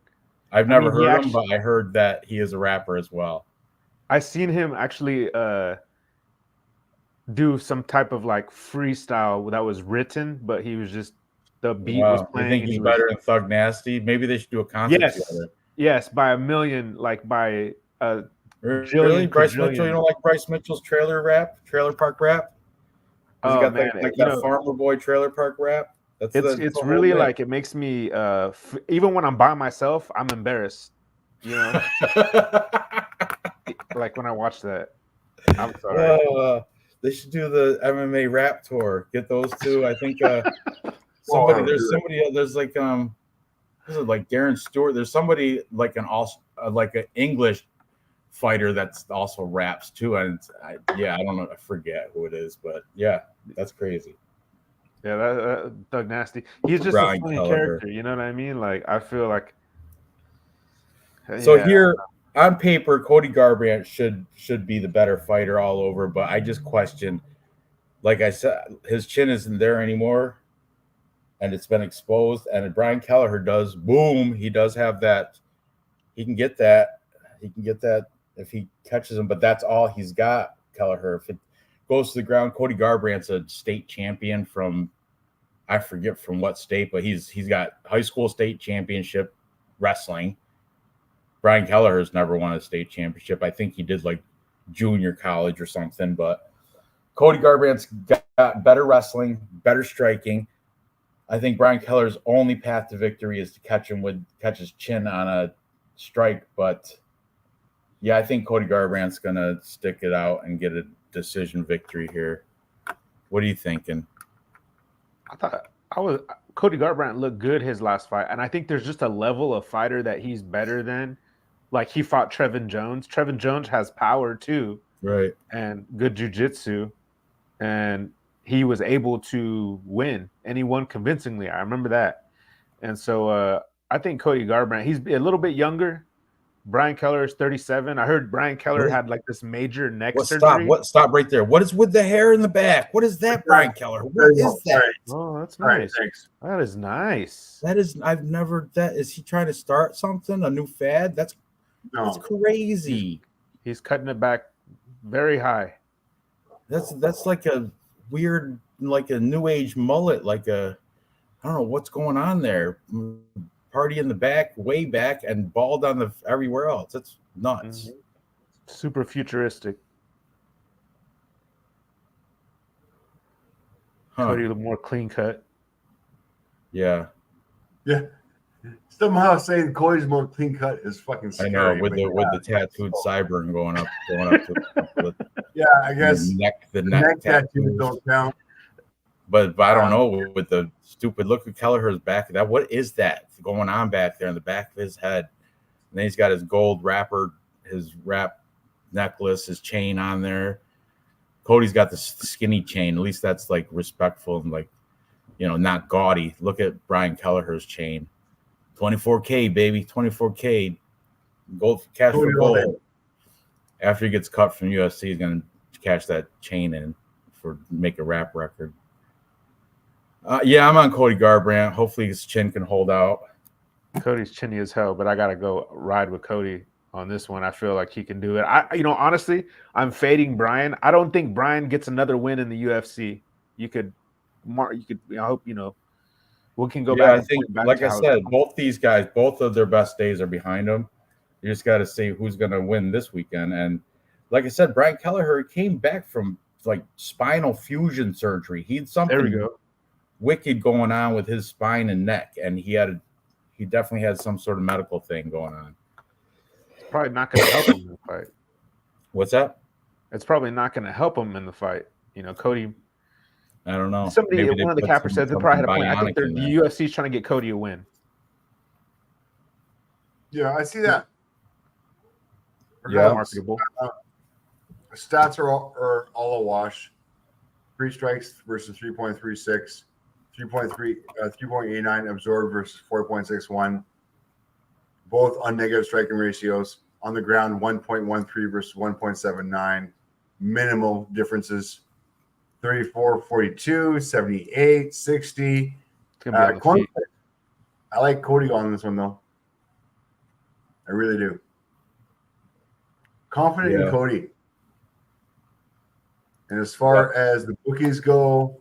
I've never heard him, but I heard that he is a rapper as well. I seen him actually do some type of like freestyle that was written, but he was just the beat was playing. You think he's better than Thug Nasty? Maybe they should do a concert together. Yes, by a million, like by a really? Bryce Mitchell? You don't like Bryce Mitchell's trailer park rap? He's got that farmer boy trailer park rap. It's really like it makes me even when I'm by myself, I'm embarrassed. You know. Like when I watch that, I'm sorry. They should do the MMA rap tour. Get those two. I think there's like is it like Darren Stewart? There's somebody like an English fighter that's also raps too. And I don't know. I forget who it is, but yeah, that's crazy. Yeah, that Thug Nasty. He's just a funny character. You know what I mean? Like I feel like. Here. On paper, Cody Garbrandt should be the better fighter all over, but I just question, like I said, his chin isn't there anymore, and it's been exposed. And Brian Kelleher he does have that. He can get that if he catches him, but that's all he's got, Kelleher. If it goes to the ground, Cody Garbrandt's a state champion from, I forget from what state, but he's got high school state championship wrestling. Brian Kelleher has never won a state championship. I think he did like junior college or something, but Cody Garbrandt's got better wrestling, better striking. I think Brian Kelleher's only path to victory is to catch his chin on a strike. But yeah, I think Cody Garbrandt's going to stick it out and get a decision victory here. What are you thinking? Cody Garbrandt looked good his last fight. And I think there's just a level of fighter that he's better than. Like he fought Trevin Jones. Trevin Jones has power too. Right. And good jiu-jitsu. And he was able to win, and he won convincingly. I remember that. And so I think Cody Garbrandt, he's a little bit younger. Brian Keller is 37. I heard Brian Keller had like this major neck surgery. Stop right there. What is with the hair in the back? What is that, Brian Keller? What is that? Oh, that's nice. That is nice. I've never, is he trying to start something, a new fad? That's crazy. He's cutting it back very high. That's like a weird, like a new age mullet, like I don't know what's going on there. Party in the back, way back, and bald on the everywhere else. That's nuts. Mm-hmm. Super futuristic. Cody, a little more clean cut. Yeah. Somehow saying Cody's more clean cut is fucking scary. I know, with the tattooed sideburn going up to yeah, I guess the neck tattoos don't count. But I don't know, with the stupid look at Kelleher's back, what is that going on back there in the back of his head? And then he's got his gold his wrap necklace, his chain on there. Cody's got the skinny chain. At least that's like respectful and like, not gaudy. Look at Brian Kelleher's chain. 24K, baby, 24K. Gold, cash for gold. After he gets cut from UFC, he's going to cash that chain in make a rap record. Yeah, I'm on Cody Garbrandt. Hopefully his chin can hold out. Cody's chinny as hell, but I gotta go ride with Cody on this one. I feel like he can do it. Honestly, I'm fading Brian. I don't think Brian gets another win in the UFC. I hope we can go back. I think, like I said, both these guys, both of their best days are behind them. You just got to see who's going to win this weekend. And like I said, Brian Kelleher came back from like spinal fusion surgery. He had something wicked going on with his spine and neck, and he definitely had some sort of medical thing going on. It's probably not going to help him in the fight. What's that? It's probably not going to help him in the fight. Cody. I don't know. One of the cappers said they probably had a point. I think the UFC is trying to get Cody a win. Yeah, I see that. Marketable. Stats are all a wash. 3 strikes versus 3.36, 3.89 absorbed versus 4.61. Both on negative striking ratios. On the ground, 1.13 versus 1.79. Minimal differences. 34, 42, 78, 60. I like Cody on this one, though. I really do. Confident in Cody. And as far as the bookies go,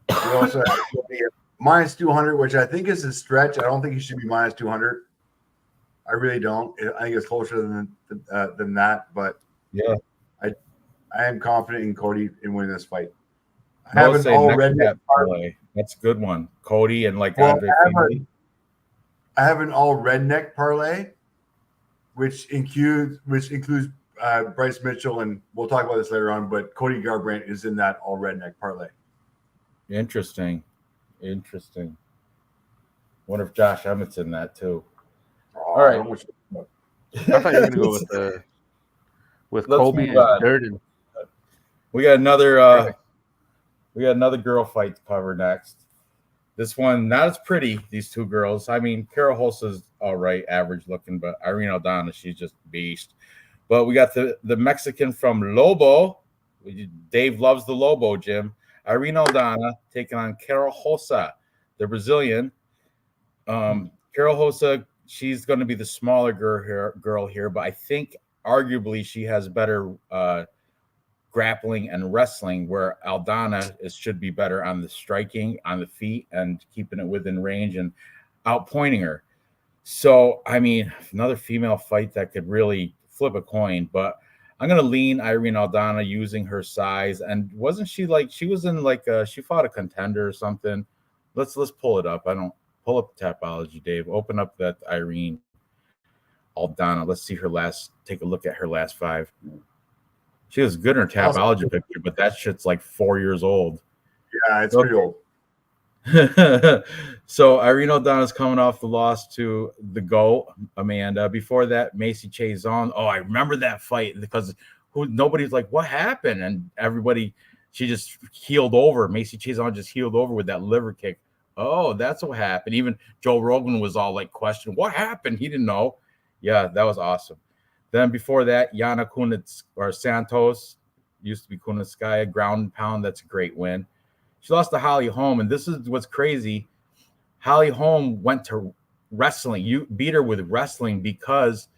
we also have Cody at minus 200, which I think is a stretch. I don't think he should be minus 200. I really don't. I think it's closer than that. But yeah, I am confident in Cody in winning this fight. I have an all redneck parlay. That's a good one. Cody and I have an all redneck parlay, which includes Bryce Mitchell, and we'll talk about this later on, but Cody Garbrandt is in that all redneck parlay. Interesting. Wonder if Josh Emmett's in that too. All right. I thought you were going to go with Colby and Durden. We got another girl fight to cover next. This one, not as pretty, these two girls. I mean, Carol Hulsa's all right, average looking, but Irene Aldana, she's just beast. But we got the Mexican from Lobo. Dave loves the Lobo, Jim. Irene Aldana taking on Carol Hulsa, the Brazilian. Carol Hulsa, she's going to be the smaller girl here, but I think arguably she has better grappling and wrestling, where Aldana should be better on the striking, on the feet, and keeping it within range and outpointing her. So, I mean, another female fight that could really flip a coin, but I'm going to lean Irene Aldana using her size. And wasn't she she was in she fought a Contender or something. Let's pull it up. Pull up the Tapology, Dave. Open up that Irene Aldana. Let's see take a look at her last 5. She was good in her Tapology picture, but that shit's like 4 years old. Yeah, it's pretty old. So Irene Aldana's coming off the loss to the GOAT, Amanda. Before that, Macy Chiasson. Oh, I remember that fight because nobody's like, what happened? And everybody she just healed over. Macy Chiasson just healed over with that liver kick. Oh, that's what happened. Even Joe Rogan was all like, questioning what happened. He didn't know. Yeah, that was awesome. Then before that, Yana Kunitz or Santos, used to be Kunitskaya, ground and pound. That's a great win. She lost to Holly Holm, and this is what's crazy. Holly Holm went to wrestling. You beat her with wrestling because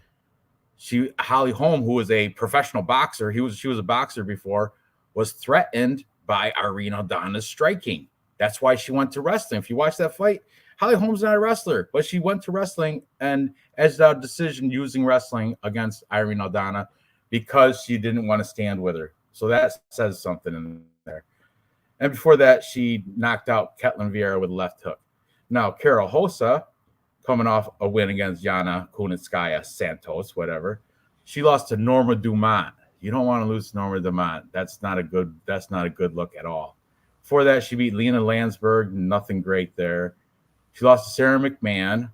Holly Holm, who was a professional boxer, she was a boxer before, was threatened by Irene Aldana's striking. That's why she went to wrestling. If you watch that fight, Holly Holm's not a wrestler, but she went to wrestling and edged out a decision using wrestling against Irene Aldana because she didn't want to stand with her. So that says something in there. And before that, she knocked out Ketlin Vieira with a left hook. Now, Carol Hossa, coming off a win against Yana Kunitskaya, Santos, whatever, she lost to Norma Dumont. You don't want to lose to Norma Dumont. That's not a good look at all. Before that, she beat Lena Landsberg. Nothing great there. She lost to Sarah McMahon.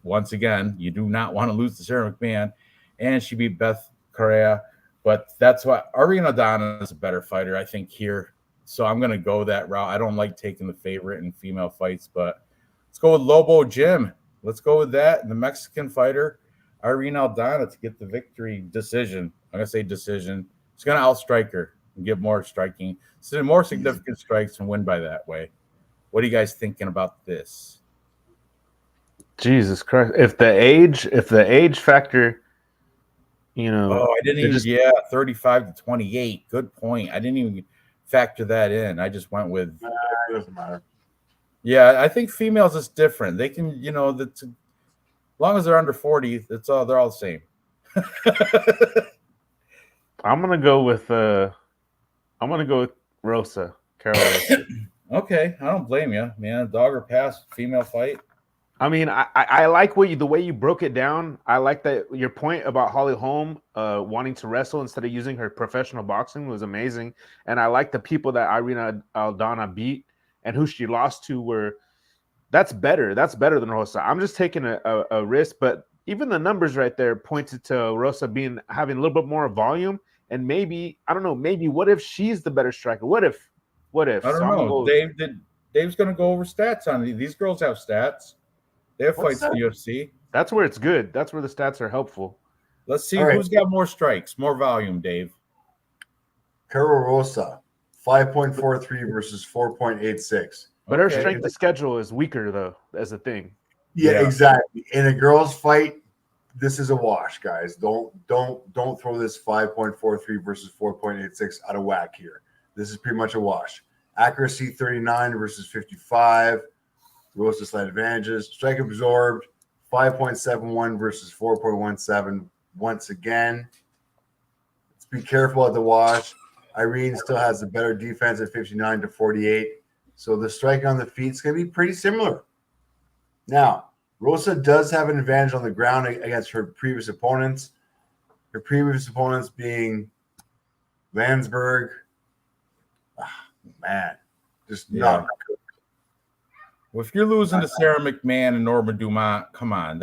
Once again, you do not want to lose to Sarah McMahon. And she beat Beth Correa. But that's why Irene Aldana is a better fighter, I think, here. So I'm going to go that route. I don't like taking the favorite in female fights, but let's go with Lobo Jim. Let's go with that. The Mexican fighter, Irene Aldana, to get the victory decision. I'm going to say decision. She's going to outstrike her and get more striking. So more significant strikes and win by that way. What are you guys thinking about this? Jesus Christ. If the age factor, you know. Oh, I didn't even, 35 to 28. Good point. I didn't even factor that in. I just went with. It doesn't matter. Yeah, I think females is different. They can, as long as they're under 40, they're all the same. I'm gonna go with Rosa, Carol Rosa. Okay, I don't blame you, man. Dog or pass, female fight. I mean, I like the way you broke it down. I like that your point about Holly Holm wanting to wrestle instead of using her professional boxing was amazing. And I like the people that Irene Aldana beat and who she lost to that's better. That's better than Rosa. I'm just taking a risk, but even the numbers right there pointed to Rosa having a little bit more volume. And maybe, I don't know, what if she's the better striker? What if? I don't know. Dave's going to go over stats on these. These girls have stats. They have fights in the UFC. That's where it's good. That's where the stats are helpful. Let's see who's got more strikes, more volume, Dave. Carol Rosa, 5.43 versus 4.86. But her strength of schedule is weaker, though, as a thing. Yeah, exactly. In a girls' fight, this is a wash, guys. Don't throw this 5.43 versus 4.86 out of whack here. This is pretty much a wash. Accuracy 39 versus 55. Rosa slight advantages. Strike absorbed 5.71 versus 4.17. Once again, let's be careful at the wash. Irene still has a better defense at 59 to 48. So the strike on the feet is going to be pretty similar. Now, Rosa does have an advantage on the ground against her previous opponents. Her previous opponents being Landsberg. Man, just not good. Well, if you're losing to Sarah McMahon and Norma Dumont, come on,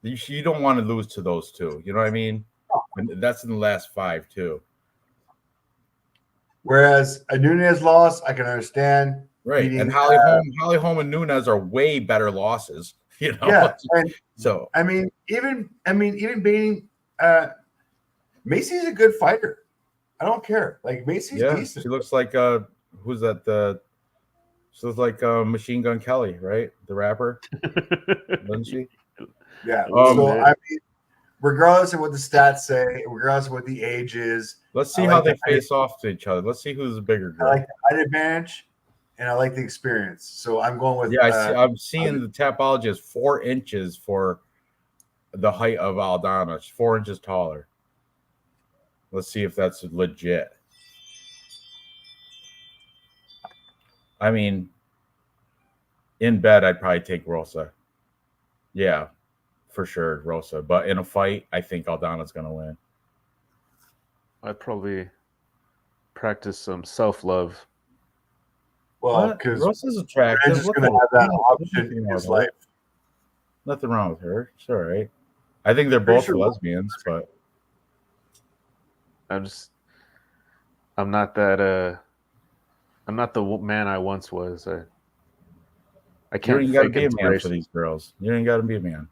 you don't want to lose to those two. You know what I mean? And that's in the last 5 too. Whereas a Nunez loss, I can understand. Right, and Holly Holm and Nunez are way better losses. Yeah, so even beating Macy's a good fighter. I don't care. Like Macy's decent. She looks like who's that? She looks like Machine Gun Kelly, right? The rapper, doesn't she? Yeah. So regardless of what the stats say, regardless of what the age is, let's see how they face off to each other. Let's see who's the bigger girl. I like the height advantage, and I like the experience. So I'm going with. I'm seeing the Tapology is 4 inches for the height of Aldana. She's 4 inches taller. Let's see if that's legit. I mean, in bed, I'd probably take Rosa. Yeah, for sure, Rosa. But in a fight, I think Aldana's going to win. I'd probably practice some self-love. Well, because Rosa's attractive. Ranj is going to have that option in his life. Nothing wrong with her. It's all right. I think they're both lesbians, but I'm not that I'm not the man I once was. I You can't ain't got to fake be a man for inspiration. these girls. You ain't got to be a man.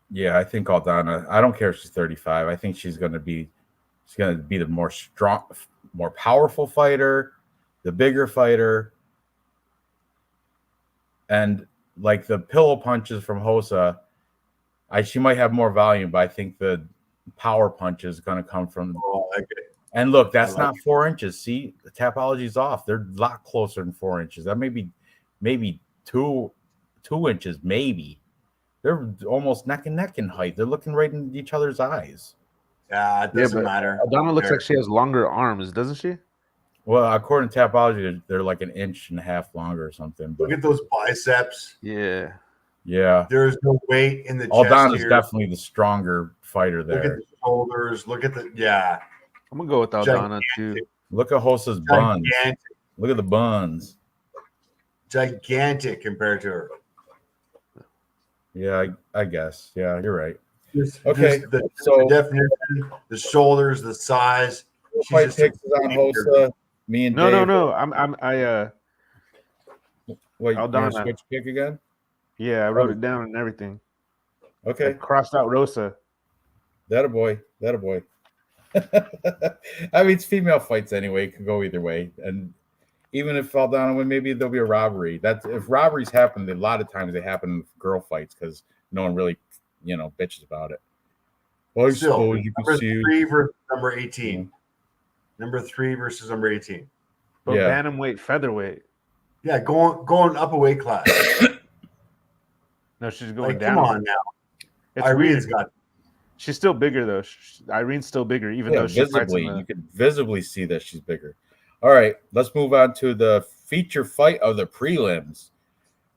Yeah, I think Aldana. I don't care if she's 35. I think she's going to be the more strong, more powerful fighter, the bigger fighter, and like the pillow punches from Hosa. She might have more volume, but I think the power punch is going to come from. Oh, I like it. And look, that's not 4 inches. See, the Tapology's off. They're a lot closer than 4 inches. That may be maybe 2 inches, maybe. They're almost neck and neck in height. They're looking right in each other's eyes. Yeah, it doesn't matter. Aldana looks like she has longer arms, doesn't she? Well, according to Tapology, they're like an inch and a half longer or something. But look at those biceps. Yeah. There's no weight in the chest. Aldana's definitely the stronger fighter there. Look at the shoulders. Look at the I'm gonna go with Aldana too. Look at Hosa's buns. Look at the buns. Gigantic compared to her. Yeah, I guess. Yeah, you're right. Okay, the definition, the shoulders, the size. Fight picks is on Hosa. Me and Dave. No. Wait, Aldana. Switch pick again? Yeah, I wrote it down and everything. Okay. I crossed out Rosa. That a boy. I mean, it's female fights anyway. It could go either way. And even if Aldana win, maybe there'll be a robbery. That's if robberies happen, a lot of times they happen in girl fights because no one really, bitches about it. Well, still, number 3 versus number 18. Mm-hmm. Number 3 versus number 18. But bantamweight, featherweight. Yeah, going up a weight class. No, she's going down. Come on now. Irene's got. She's still bigger though. Irene's still bigger, even though she visibly you can visibly see that she's bigger. All right, let's move on to the feature fight of the prelims.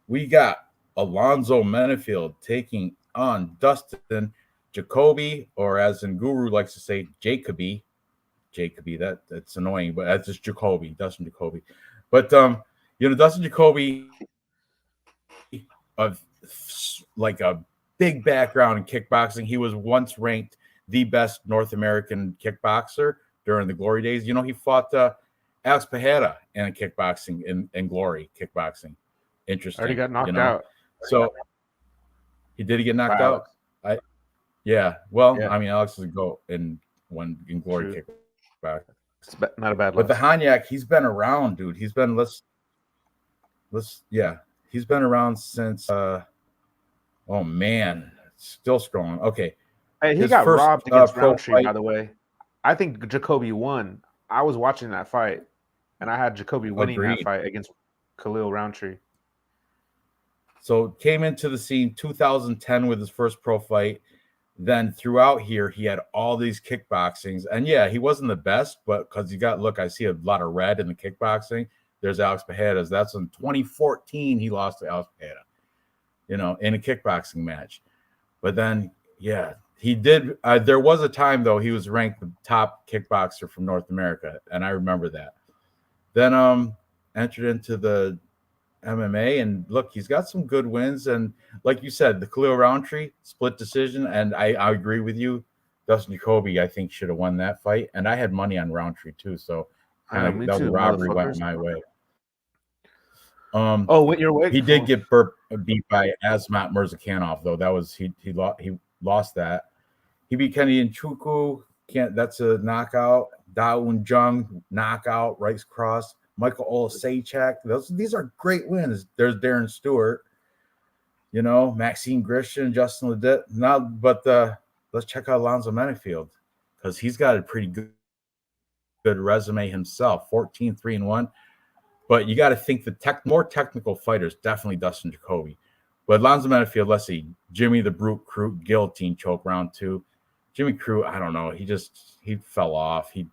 We got Alonzo Menefield taking on Dustin Jacoby, or as in Guru likes to say, Jacoby. That's annoying, but that's just Jacoby, Dustin Jacoby. But Dustin Jacoby of like a big background in kickboxing. He was once ranked the best North American kickboxer during the glory days. He fought Alex Pereira in kickboxing in glory kickboxing. Interesting. Already got knocked out. So he did get knocked out. I mean, Alex is a GOAT in glory kickboxing. It's not a bad loss. But the Hanyak, he's been around, dude. He's been he's been around since oh man, still scrolling. Okay. Hey, he got robbed against Roundtree, by the way. I think Jacoby won. I was watching that fight, and I had Jacoby winning that fight against Khalil Roundtree. So came into the scene 2010 with his first pro fight. Then throughout here, he had all these kickboxings. And yeah, he wasn't the best, but because I see a lot of red in the kickboxing. There's Alex Pereira. That's in 2014. He lost to Alex Pereira, in a kickboxing match. But then, he did. There was a time, though, he was ranked the top kickboxer from North America. And I remember that. Then entered into the MMA, and look, he's got some good wins. And like you said, the Khalil Roundtree split decision. And I agree with you. Dustin Jacoby, I think, should have won that fight. And I had money on Roundtree, too. So the robbery went my way. Went your way. He did get beat by Asmat Mirzakhanov, though. That was he lost that. He beat Kenny Nchuku. That's a knockout. Dawoon Jung knockout. Right cross. Michael Olasechek. These are great wins. There's Darren Stewart. Maxine Grisham, Justin Ledet. Now, but let's check out Alonzo Menefield because he's got a pretty good resume himself. 14-3-1. But you got to think the more technical fighters, definitely Dustin Jacoby. But Alonzo Menefield, let's see, Jimmy the Brute Crute guillotine choke round 2. Jimmy Crute, I don't know, he fell off. He's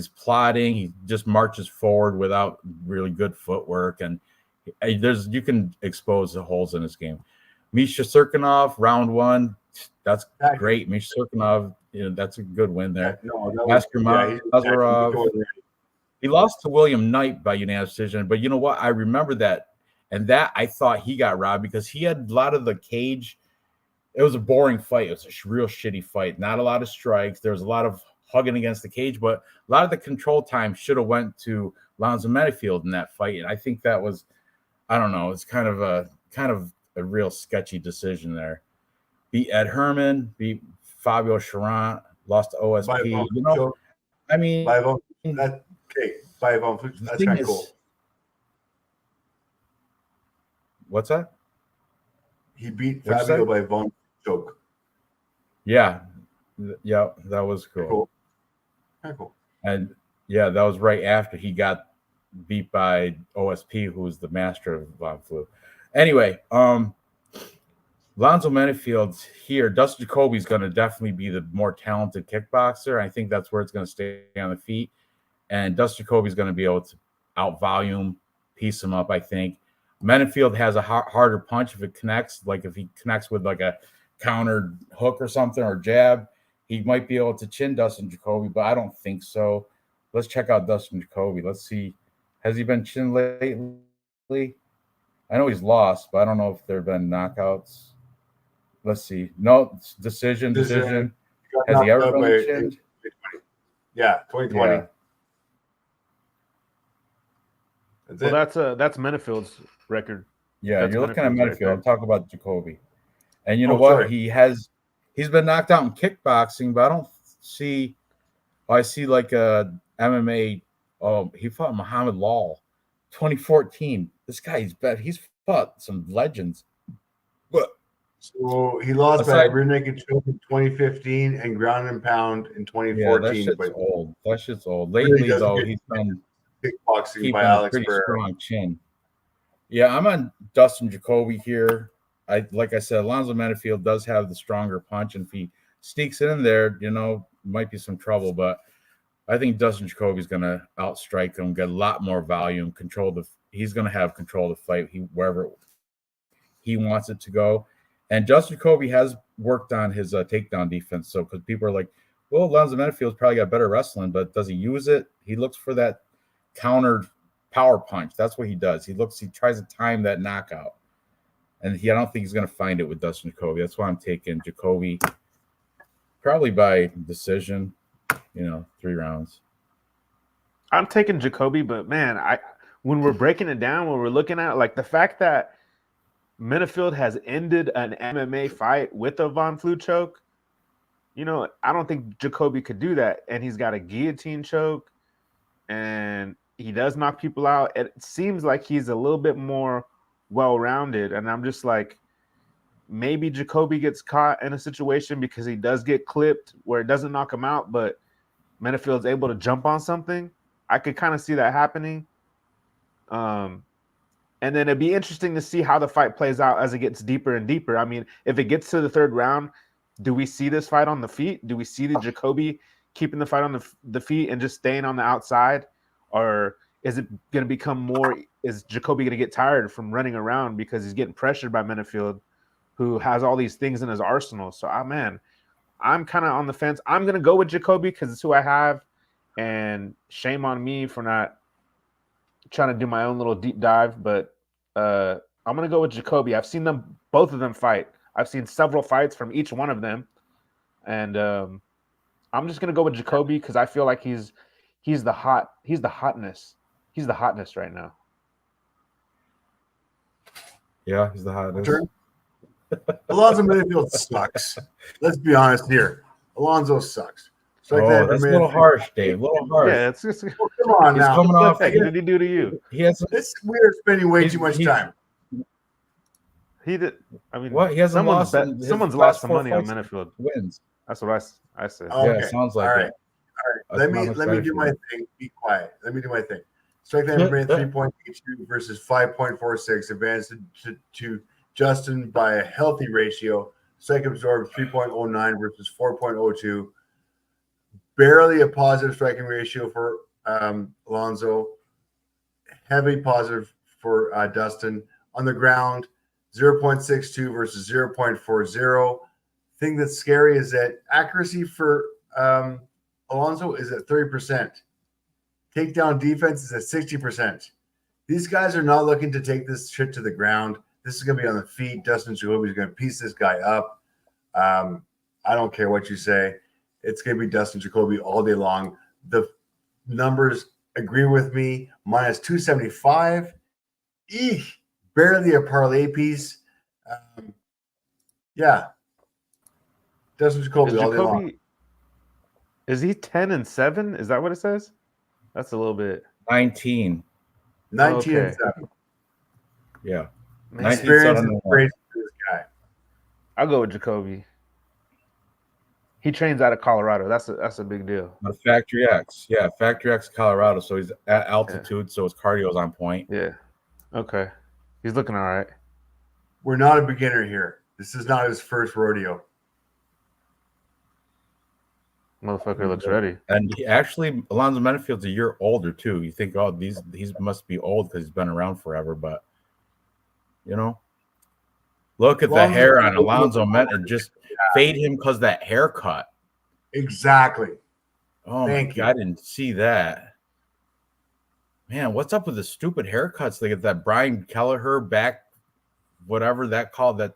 plotting. He just marches forward without really good footwork, and you can expose the holes in his game. Misha Serkinov, round 1, that's great. Misha Serkinov, that's a good win there. Askar Mazarov. He lost to William Knight by unanimous decision, but you know what? I remember that, and that I thought he got robbed because he had a lot of the cage it was a boring fight. It was a real shitty fight. Not a lot of strikes. There was a lot of hugging against the cage, but a lot of the control time should have went to Lonzo Menifield in that fight. And I think that was, I don't know, it's kind of a real sketchy decision there. Beat Ed Herman, beat Fabio Charant, lost to OSP. You know, I mean, that's kind of cool. What's that? He beat Fabio by von choke. Yeah, that was cool. Cool. And yeah, that was right after he got beat by OSP, who was the master of Von Flue. Anyway, Lonzo Menifield here. Dustin Jacoby's going to definitely be the more talented kickboxer. I think that's where it's going to stay on the feet. And Dustin Jacoby's going to be able to out-volume, piece him up, I think. Menifield has a harder punch if it connects. Like if he connects with like a countered hook or something or jab, he might be able to chin Dustin Jacoby, but I don't think so. Let's check out Dustin Jacoby. Let's see. Has he been chinned lately? I know he's lost, but I don't know if there have been knockouts. Let's see. No, decision. Has he ever been chinned? Yeah, 2020. Yeah. That's Menifield's record. Yeah, That's you're looking at Menifield's Menifield. I'm talking about Jacoby. And you know what? Sorry. He's been knocked out in kickboxing, but I don't see. I see like a MMA. Oh, he fought Muhammad Lawal, 2014. This guy, he's fought some legends. But so he lost by rear naked choke in 2015 and ground and pound in 2014. Yeah, that shit's old. That shit's old. Lately, though, he's been kickboxing by Alex pretty Pereira. Strong chin. Yeah, I'm on Dustin Jacoby here. Like I said, Alonzo Menifield does have the stronger punch, and if he sneaks in there, might be some trouble. But I think Dustin Jacoby's going to outstrike him, get a lot more volume, he's going to have control of the fight wherever he wants it to go. And Dustin Jacoby has worked on his takedown defense. So because people are like, well, Alonzo Menifield's probably got better wrestling, but does he use it? He looks for that countered power punch. That's what he does. He tries to time that knockout. And I don't think he's going to find it with Dustin Jacoby. That's why I'm taking Jacoby probably by decision, 3 rounds. I'm taking Jacoby, but man, when we're breaking it down, when we're looking at it, like the fact that Menifield has ended an MMA fight with a Von Flue choke, I don't think Jacoby could do that. And he's got a guillotine choke, and he does knock people out. It seems like he's a little bit more well-rounded, and I'm just like, maybe Jacoby gets caught in a situation because he does get clipped where it doesn't knock him out, but Menifield's able to jump on something. I could kind of see that happening. And then it'd be interesting to see how the fight plays out as it gets deeper and deeper. I mean, if it gets to the 3rd round, do we see this fight on the feet? Do we see the Jacoby keeping the fight on the feet and just staying on the outside? Or is it going to become more, is Jacoby going to get tired from running around because he's getting pressured by Menifield, who has all these things in his arsenal? So, I'm kind of on the fence. I'm going to go with Jacoby because it's who I have. And shame on me for not trying to do my own little deep dive. But I'm going to go with Jacoby. I've seen both of them fight. I've seen several fights from each one of them. And I'm just going to go with Jacoby because I feel like he's the hotness. He's the hotness right now. Yeah, he's the hotness. Alonzo Menifield sucks. Let's be honest here. Alonzo sucks. That's a little harsh, Dave. A little harsh. Yeah, it's just come on he's now. Coming off. What did he do to you? We're spending way too much time. He did. I mean, what? He hasn't lost. Someone's lost some money on Menifield. Wins. That's what I said. Okay. Yeah, it sounds like all it. All right. Let me do my thing. Be quiet. Let me do my thing. Strike time 3.82 versus 5.46. Advanced to Justin by a healthy ratio. Strike absorbed 3.09 versus 4.02. Barely a positive striking ratio for Alonzo. Heavy positive for Dustin. On the ground, 0.62 versus 0.40. Thing that's scary is that accuracy for Alonzo is at 30%. Takedown defense is at 60%. These guys are not looking to take this shit to the ground. This is going to be on the feet. Dustin Jacoby is going to piece this guy up. I don't care what you say. It's going to be Dustin Jacoby all day long. The numbers agree with me. Minus 275. Eek, barely a parlay piece. Yeah. Dustin Jacoby all day long. Is he 10-7? Is that what it says? That's a little bit. 19. 19 and 7. Yeah. Experience is crazy for this guy. I'll go with Jacoby. He trains out of Colorado. That's a big deal. Factory X. Yeah, Factory X Colorado. So he's at altitude, so his cardio is on point. Yeah. Okay. He's looking all right. We're not a beginner here. This is not his first rodeo. Motherfucker looks ready. And Alonzo Menifield's a year older too. You think, oh, these must be old because he's been around forever, but look at the hair on Alonzo Menifeld. Just fade him because that haircut. Exactly. Oh, Thank you. I didn't see that. Man, what's up with the stupid haircuts? They get that Brian Kelleher back, whatever that called, that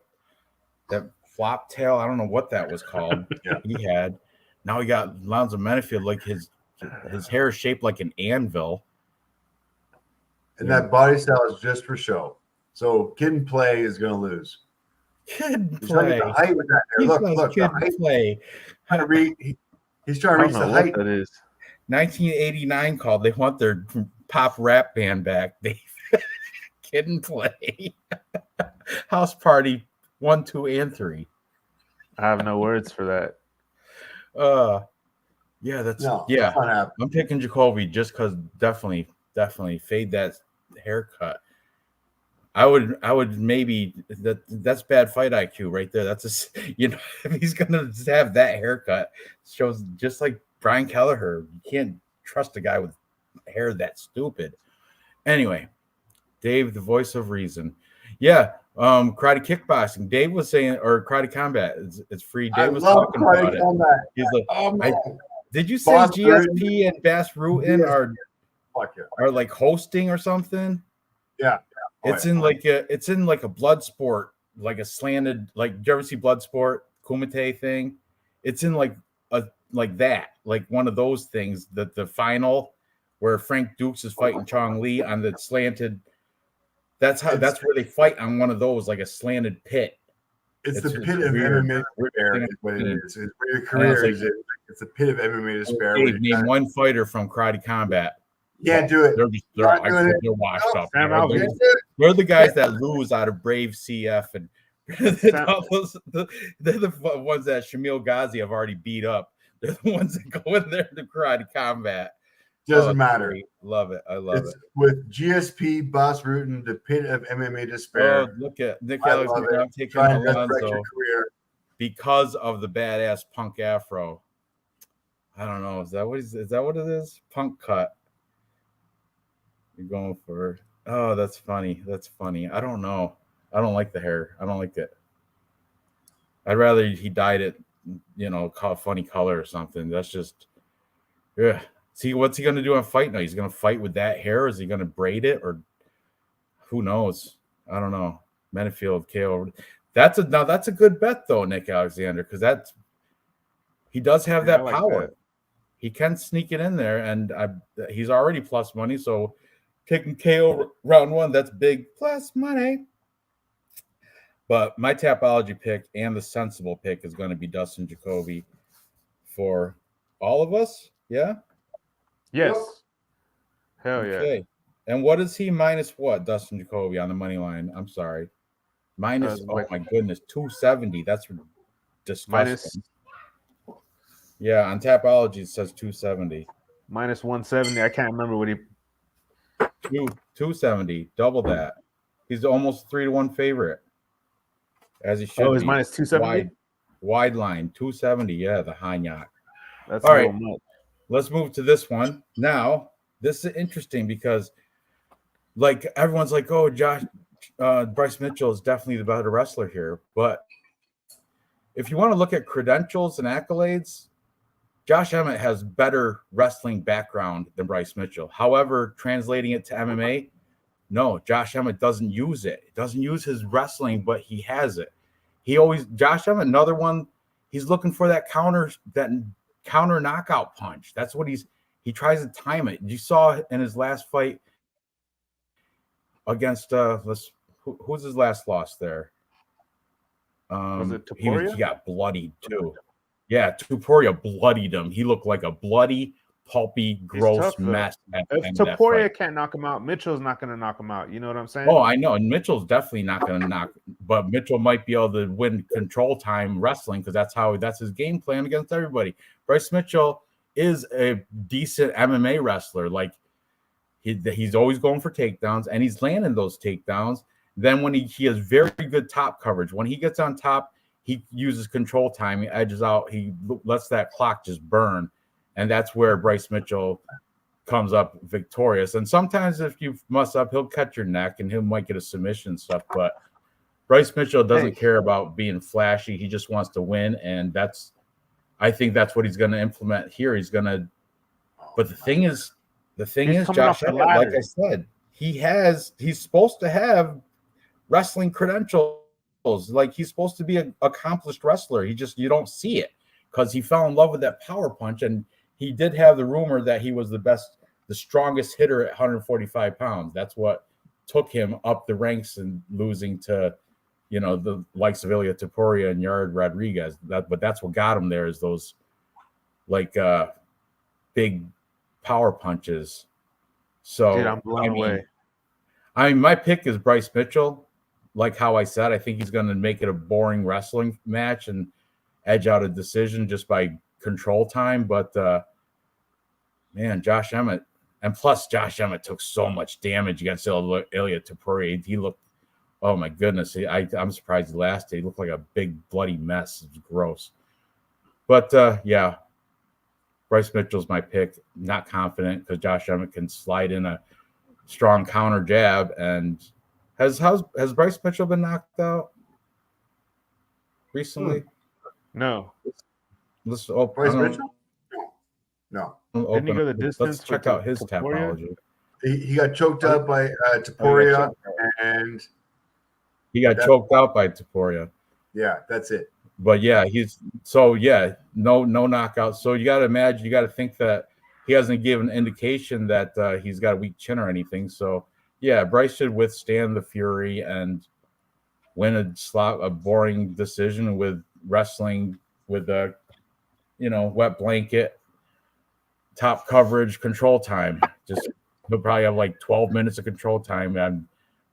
flop tail. I don't know what that was called. Yeah. He had. Now he got Alonzo Menifeld, like his hair is shaped like an anvil. And that body style is just for show. So Kid and Play is going to lose. Kid Play. The height with that hair. Look, Kid Play. He's trying to reach the height. That is 1989 called. They want their pop rap band back. Kid and Play. House Party 1, 2, and 3. I have no words for that. That's I'm picking Jacoby just because definitely fade that haircut. I would maybe that's bad fight IQ right there. That's if he's gonna have that haircut, shows just like Brian Kelleher. You can't trust a guy with hair that stupid. Anyway, Dave, the voice of reason. Yeah, karate kickboxing. Dave was saying, or karate combat. It's free. Dave was talking about it. He's like, did you say Boss GSP and Bass Rutten are like hosting or something? Yeah. It's in like a blood sport, like a slanted, like, did you ever see Bloodsport, Kumite thing? It's in like one of those things, that the final where Frank Dukes is fighting Chong Li on the slanted. That's where they fight on one of those, like a slanted pit. It's the pit of MMA despair. Is what it is. It's where your career is. It's a pit of MMA despair. Name one fighter from Karate Combat. Can't do it. They're washed up. They're the guys that lose out of Brave CF, and they're the ones that Shamil Ghazi have already beat up. They're the ones that go in there to Karate Combat. Doesn't matter. Great. Love it. I love it. With GSP, Boss Rutten, the pit of MMA despair. Oh, look at Nick Alexander taking Alonzo because of the badass punk afro. I don't know. Is that what it is? Punk cut. You're going for. Oh, that's funny. I don't know. I don't like the hair. I don't like it. I'd rather he dyed it, funny color or something. That's just. Yeah. See, what's he going to do on Fight Night? He's going to fight with that hair? Is he going to braid it? Or who knows? I don't know. Menifeld, KO. That's a good bet, though, Nick Alexander, because he does have that power. That. He can sneak it in there, and he's already plus money, so taking KO round 1, that's big plus money. But my Tapology pick and the sensible pick is going to be Dustin Jacoby for all of us. Yeah? Yes. Hell yeah. Okay. And what is he minus what, Dustin Jacoby, on the money line? I'm sorry. Minus, oh my goodness, 270. That's disgusting. Yeah, on Tapology it says 270. Minus 170. I can't remember what he. 270. Double that. He's almost 3-1 favorite. As he should. Oh, he's minus 270. Wide line 270. Yeah, the Hanyak. That's all right. Let's move to this one. Now, this is interesting because, like, everyone's like, oh, Bryce Mitchell is definitely the better wrestler here. But if you want to look at credentials and accolades, Josh Emmett has better wrestling background than Bryce Mitchell. However, translating it to MMA, no, Josh Emmett doesn't use it. He doesn't use his wrestling, but he has it. Josh Emmett, another one he's looking for that counter knockout punch. That's what he tries to time it. You saw in his last fight against who's his last loss there? Was it Topuria? He got bloodied too. Yeah, Topuria bloodied him. He looked like a bloody, pulpy, gross mess. If Topuria can't knock him out, Mitchell's not going to knock him out. You know what I'm saying? Oh, I know. And Mitchell's definitely not going to knock, but Mitchell might be able to win control time wrestling because that's his game plan against everybody. Bryce Mitchell is a decent MMA wrestler. Like he's always going for takedowns, and he's landing those takedowns. Then when he has very good top coverage. When he gets on top, he uses control time. He edges out. He lets that clock just burn. And that's where Bryce Mitchell comes up victorious. And sometimes if you mess up, he'll cut your neck and he might get a submission and stuff. But Bryce Mitchell doesn't care about being flashy. He just wants to win. And I think that's what he's going to implement here. But the thing is, Josh, like I said, he's supposed to have wrestling credentials. Like he's supposed to be an accomplished wrestler. You don't see it because he fell in love with that power punch. And he did have the rumor that he was the strongest hitter at 145 pounds. That's what took him up the ranks and losing to, the likes of Ilia Topuria and Yared Rodriguez. But that's what got him there is those big power punches. So dude, I'm blown away. My pick is Bryce Mitchell. Like how I said, I think he's going to make it a boring wrestling match and edge out a decision just by control time. But man, Josh Emmett, and plus Josh Emmett took so much damage against Ilia Topuria. He looked, oh my goodness, I'm surprised he lasted. He looked like a big bloody mess. It was gross. But yeah, Bryce Mitchell's my pick. Not confident because Josh Emmett can slide in a strong counter jab. And has Bryce Mitchell been knocked out recently? No. Bryce Mitchell? No. Didn't he go the distance? Let's check out his Tapology. He got choked out by Topuria, and he got choked out by Topuria. Yeah, that's it. But yeah, no knockout. So you got to think that he hasn't given indication that he's got a weak chin or anything. So yeah, Bryce should withstand the fury and win a boring decision with wrestling with a wet blanket, top coverage, control time. He'll probably have like 12 minutes of control time and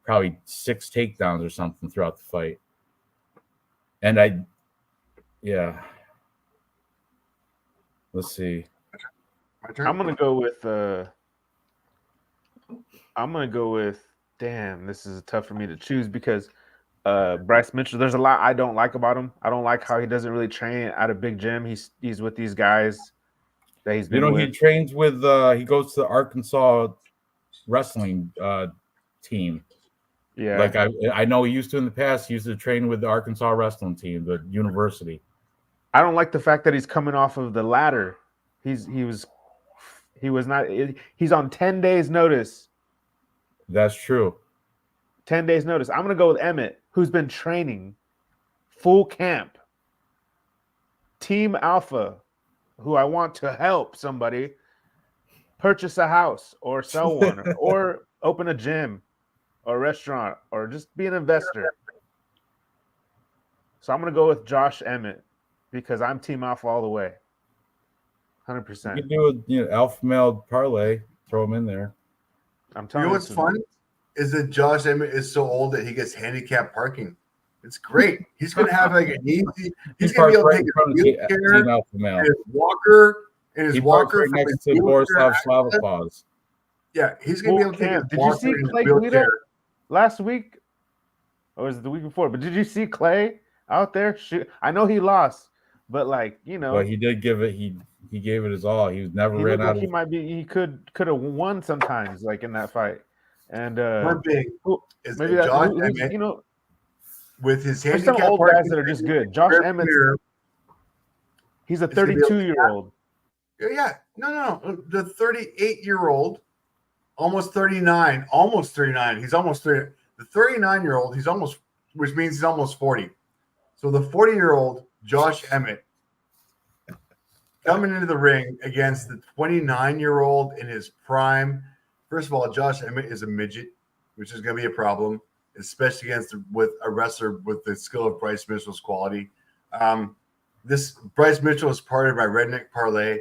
probably 6 takedowns or something throughout the fight. And let's see. I'm gonna go with damn, this is tough for me to choose because Bryce Mitchell, there's a lot I don't like about him. I don't like how he doesn't really train at a big gym. He's with these guys that he's been with. He trains with he goes to the Arkansas wrestling team. Yeah. Like I know he used to in the past, he used to train with the Arkansas wrestling team, the university. I don't like the fact that he's coming off of the ladder. He's on 10 days notice. That's true. 10 days notice. I'm going to go with Emmett, who's been training full camp. Team Alpha, who I want to help somebody purchase a house or sell one or open a gym or a restaurant or just be an investor. So I'm going to go with Josh Emmett because I'm Team Alpha all the way. 100%. You can do a alpha male parlay, throw him in there. I'm telling you. What's fun is that Josh Emmett is so old that he gets handicapped parking. It's great. He's going to have like an easy. He's going to be able to take his wheelchair, and his walker, right next to Borislav Slavopav's. Yeah, he's going to be able to take his Did walker you see Clay Guida last week, or was it the week before? But did you see Clay out there? I know he lost, but But he did give it. He gave it his all. He was never ran out. He could have won sometimes, like in that fight. And one thing is maybe Josh Emmett, with his there's some old guys that are just good. Josh Emmett, he's a 32-year-old. Yeah, no. The 38-year-old, almost 39. He's almost 30. The 39-year-old, which means he's almost 40. So the 40-year-old Josh Emmett coming into the ring against the 29-year-old in his prime. First of all, Josh Emmett is a midget, which is going to be a problem, especially with a wrestler with the skill of Bryce Mitchell's quality. This Bryce Mitchell is part of my redneck parlay.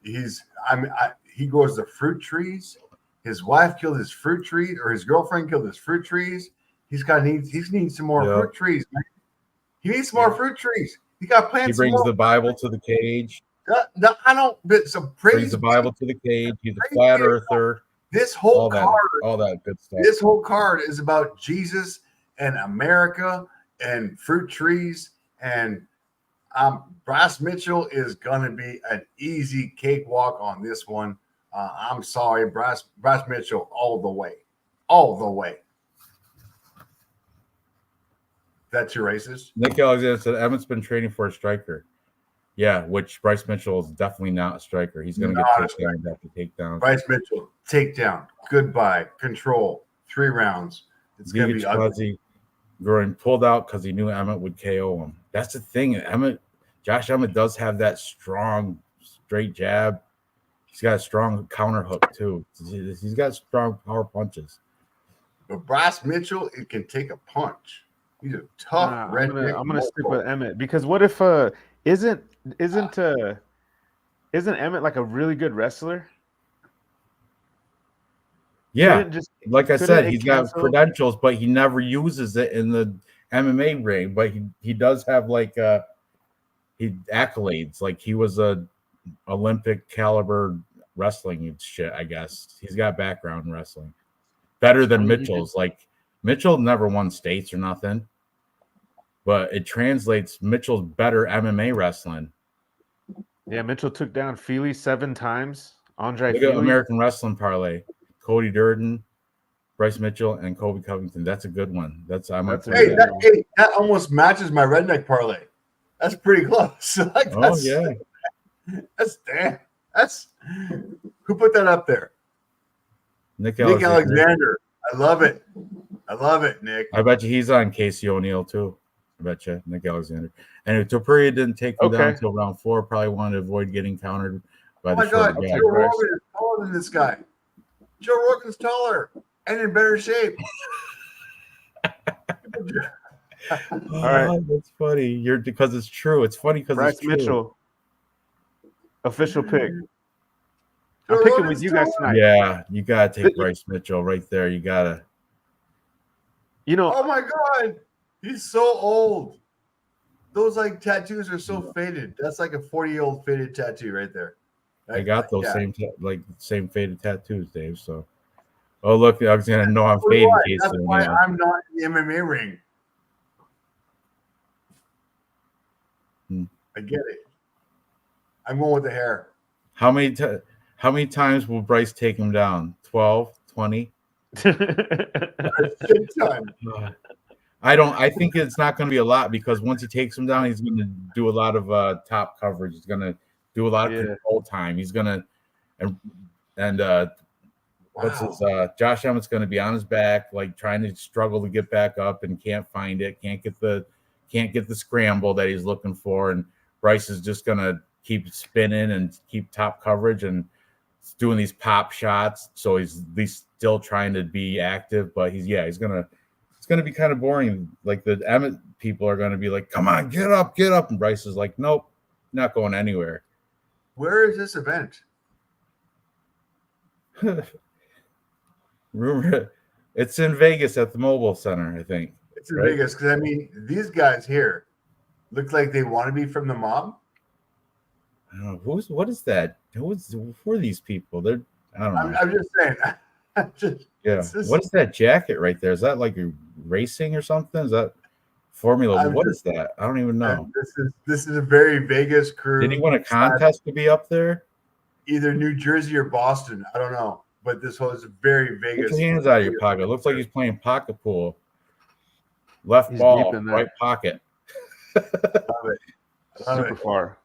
He grows the fruit trees. His wife killed his fruit tree, or his girlfriend killed his fruit trees. He needs some more fruit trees, man. He needs some more fruit trees. He got plants. He brings the Bible to the cage. I don't. So brings the Bible to the cage. He's a flat earther. This whole all that good stuff. This whole card is about Jesus and America and fruit trees. And Bryce Mitchell is going to be an easy cakewalk on this one. I'm sorry, Bryce Mitchell, all the way. That's your racist? Nick Alexander said Emmett's been training for a striker. Yeah, which Bryce Mitchell is definitely not a striker. He's going to get takedowns after takedowns. Bryce Mitchell, takedown, goodbye, control, 3 rounds. It's going to be ugly. Growing pulled out because he knew Emmett would KO him. That's the thing. Josh Emmett does have that strong straight jab. He's got a strong counter hook too. He's got strong power punches. But Bryce Mitchell, it can take a punch. He's a tough redneck. I'm gonna stick with Emmett because what if isn't Emmett like a really good wrestler? Yeah, like I said, he's got credentials, but he never uses it in the MMA ring. But he does have accolades. Like he was a Olympic caliber wrestling and shit. I guess he's got background in wrestling, better than Mitchell's. Like Mitchell never won states or nothing, but it translates. Mitchell's better MMA wrestling. Yeah, Mitchell took down Feely 7 times. Andre Look Feely. at American Wrestling Parlay. Cody Durden, Bryce Mitchell, and Kobe Covington. That's a good one. That almost matches my redneck parlay. That's pretty close. Yeah. That's who put that up there? Nick Alexander. I love it, Nick. I bet you he's on Casey O'Neill too. I bet you, Nick Alexander. And if Topuria didn't take him down until round 4, probably wanted to avoid getting countered by the shorter guy. Joe Rogan is taller than this guy. Joe Rogan's taller and in better shape. All right, that's funny. Because it's true. It's funny because Bryce it's true. Mitchell, official pick. I'm picking with you guys tonight. Yeah, you gotta take Bryce Mitchell right there. You gotta. Oh my God, he's so old. Those tattoos are so faded. That's like a 40-year-old faded tattoo right there. I got those same faded tattoos, Dave. So, look, Alexander, no, I'm faded. That's why I'm not in the MMA ring. I get it. I'm going with the hair. How many times will Bryce take him down? 12, 20? I think it's not going to be a lot because once he takes him down, he's going to do a lot of top coverage. He's going to do a lot of control time. He's going to Josh Emmett's going to be on his back, like trying to struggle to get back up and can't find it, can't get the scramble that he's looking for, and Bryce is just going to keep spinning and keep top coverage and doing these pop shots. So he's at least still trying to be active, but it's going to be kind of boring. Like the Emmett people are going to be like, come on, get up. And Bryce is like, nope, not going anywhere. Where is this event? Rumor it's in Vegas at the Mobile Center, I think. It's in Vegas because these guys here look like they want to be from the mob. I don't know what is that? Who are these people? I don't know. I'm just saying. What is that jacket right there? Is that like racing or something? Is that Formula? What is that? I don't even know. This is a very Vegas crew. Did he win a contest to be up there? Either New Jersey or Boston. I don't know. But this whole is very Vegas. Get your hands out of your pocket. It looks like he's playing pocket pool. Left ball, right pocket. Love it. Super far.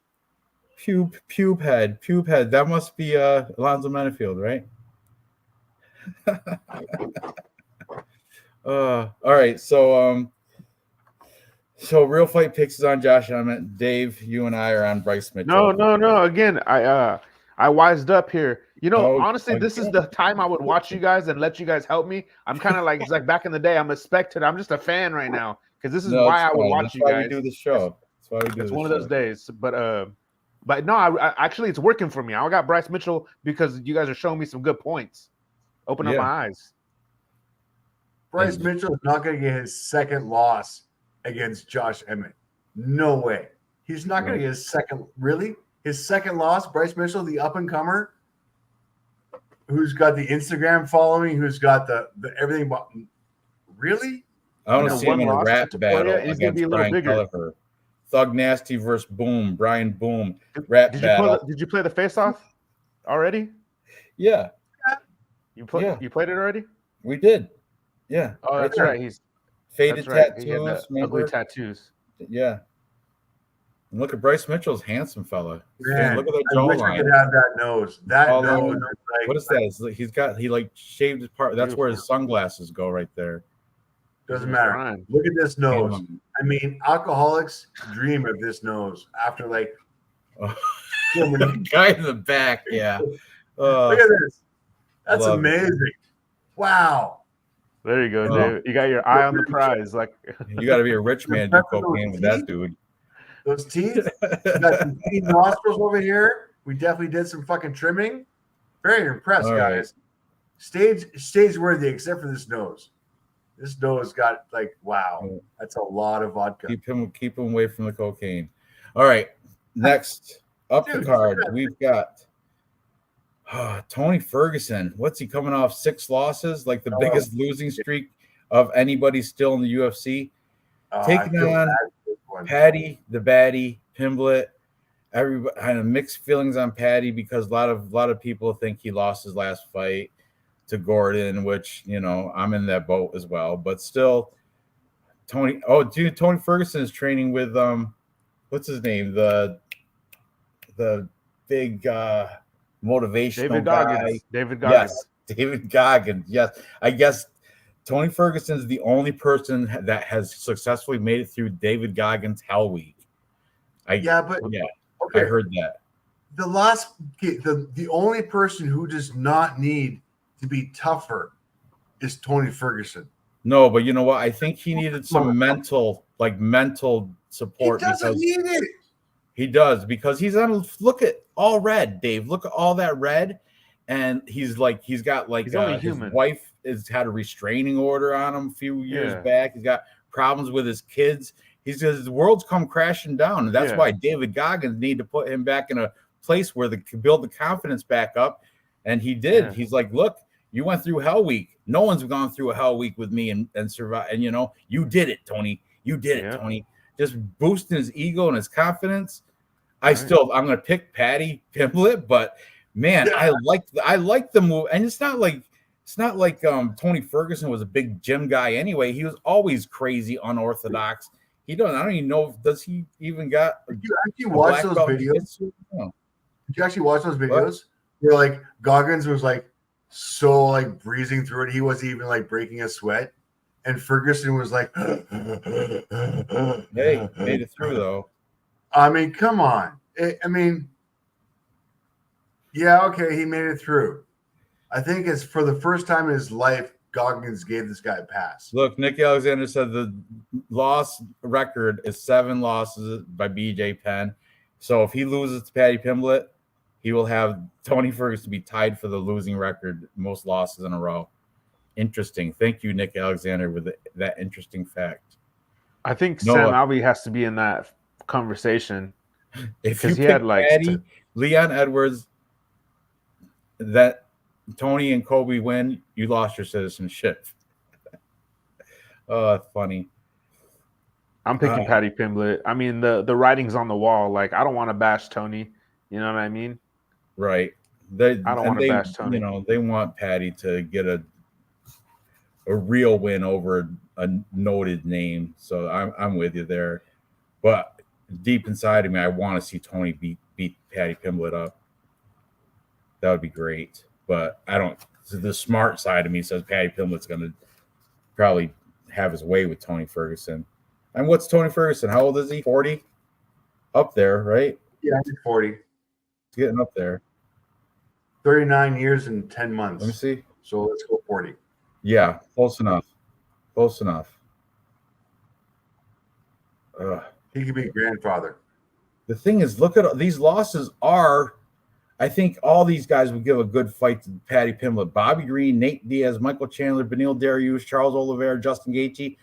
Pube head. That must be Alonzo Menifield, right? All right. So So Real Fight Picks is on Josh Emmett. Dave, you and I are on Bryce Mitchell. No. Again, I wised up here. Honestly, this is again. the time I would watch you guys and let you guys help me. I'm kind of like, it's like back in the day. I'm a spectator. I'm just a fan right now because this is why I would watch That's you why guys. we do the show. That's why we do. It's one of those days. But no, I actually it's working for me. I got Bryce Mitchell because you guys are showing me some good points. Open up my eyes. Bryce Mitchell is not going to get his second loss against Josh Emmett. No way. He's not going to get his second. Really? His second loss, Bryce Mitchell, the up and comer, who's got the Instagram following, who's got the everything. Really? I want to see him in a rap battle against Brian Kelleher. Thug Nasty versus Boom, Brian Boom, rap battle. Did you play the face-off already? Yeah. You played it already? We did. Yeah. Oh, that's right. He's faded tattoos. He had the ugly tattoos. Yeah. And look at Bryce Mitchell's handsome fella. Man, look at that jawline. I wish I could have that nose. That nose. What is that? He like shaved his part. That's where his sunglasses go right there. Doesn't matter. Look at this nose. I mean, alcoholics dream of this nose after like the guy in the back. Yeah. Look at this. That's amazing. Wow. There you go, David. You got your eye on the prize. Like you got to be a rich man to do cocaine with that dude. Those teeth. You got some teeth nostrils over here. We definitely did some fucking trimming. Very impressed, guys. Stage worthy, except for this nose. This nose got like, wow, that's a lot of vodka. Keep him away from the cocaine. All right, next up the card, we've got Tony Ferguson. What's he coming off? 6 losses, like the biggest losing streak of anybody still in the UFC. Taking on Paddy the Baddie Pimblett. Everybody kind of mixed feelings on Paddy because a lot of people think he lost his last fight to Gordon, which I'm in that boat as well. But still, Tony Ferguson is training with what's his name? The big motivational guy. David Goggins. Yes, David Goggins. Yes, I guess Tony Ferguson is the only person that has successfully made it through David Goggins' Hell Week. I heard that. The only person who does not need to be tougher is Tony Ferguson. No, but you know what? I think he needed some mental support. He doesn't need it. He does, because he's on. Look at all red, Dave. Look at all that red, and he's got his wife has had a restraining order on him a few years back. He's got problems with his kids. His world's come crashing down, and that's why David Goggins need to put him back in a place where they can build the confidence back up, and he did. Yeah. He's like, look, you went through Hell Week. No one's gone through a Hell Week with me and survive. And you did it, Tony. You did it, Tony. Just boosting his ego and his confidence. I'm going to pick Paddy Pimblett, but man, I like the move. And it's not like Tony Ferguson was a big gym guy anyway. He was always crazy, unorthodox. I don't even know. Does he even got? Did you actually watch those videos? No. Did you actually watch those videos? Where like Goggins was like so like breezing through it, he wasn't even like breaking a sweat, and Ferguson was like, "Hey, made it through though." I mean, come on. He made it through. I think it's for the first time in his life, Goggins gave this guy a pass. Look, Nick Alexander said the loss record is 7 losses by BJ Penn. So if he loses to Paddy Pimblett, he will have Tony Ferguson be tied for the losing record, most losses in a row. Interesting. Thank you, Nick Alexander, with that interesting fact. I think Sam Alvey has to be in that conversation. If you pick Paddy, Leon Edwards, that Tony and Kobe win, you lost your citizenship. Oh, funny. I'm picking Paddy Pimblett. I mean, the writing's on the wall. Like, I don't want to bash Tony. You know what I mean? Right. I don't want to bash Tony. They want Paddy to get a real win over a noted name. So I'm with you there. But deep inside of me, I want to see Tony beat Paddy Pimblett up. That would be great. But I don't. So the smart side of me says Paddy Pimblett's going to probably have his way with Tony Ferguson. And what's Tony Ferguson? How old is he? 40? Up there, right? Yeah, he's 40. He's getting up there. 39 years and 10 months. Let me see. So let's go 40. Yeah, close enough. Close enough. He could be grandfather. The thing is, look at these losses are. I think all these guys would give a good fight to Paddy Pimblett, Bobby Green, Nate Diaz, Michael Chandler, Beneil Dariush, Charles Oliveira, Justin Gaethje.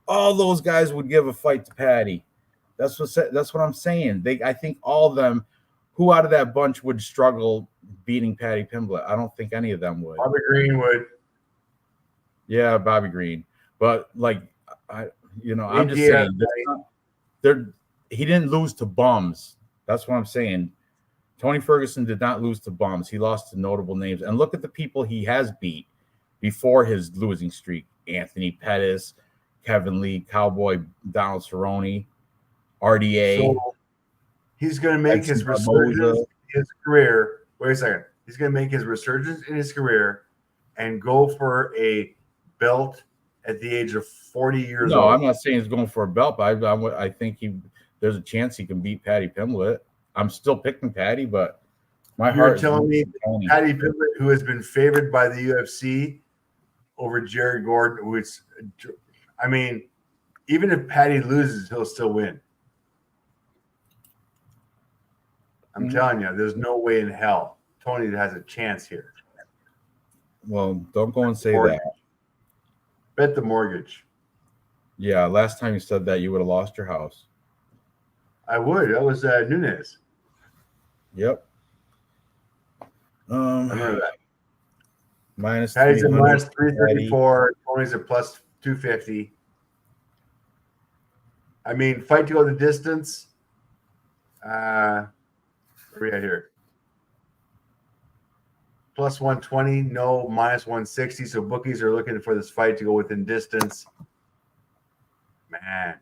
All those guys would give a fight to Paddy. That's what I'm saying. I think all of them, who out of that bunch would struggle beating Paddy Pimblett? I don't think any of them would. Bobby Green would. Yeah, Bobby Green. But I'm just saying he didn't lose to bums. That's what I'm saying. Tony Ferguson did not lose to bums. He lost to notable names. And look at the people he has beat before his losing streak. Anthony Pettis, Kevin Lee, Cowboy Donald Cerrone, RDA. So he's going to make his resurgence in his career. Wait a second. He's going to make his resurgence in his career and go for a belt at the age of 40 years old. No, I'm not saying he's going for a belt, but I think there's a chance he can beat Paddy Pimblett. I'm still picking Paddy, but my heart is telling me Paddy Pimblett, who has been favored by the UFC over Jared Gordon, which, I mean, even if Paddy loses, he'll still win. I'm telling you, there's no way in hell Tony has a chance here. Well, don't go and say that. Bet the mortgage. Yeah, last time you said that, you would have lost your house. I would. That was Nunes. Yep. I remember that. Minus Paddy's a minus 334. Tony's a plus 250. I mean, fight to go the distance. Where are we at here? Plus 120, no, minus 160. So bookies are looking for this fight to go within distance. Man,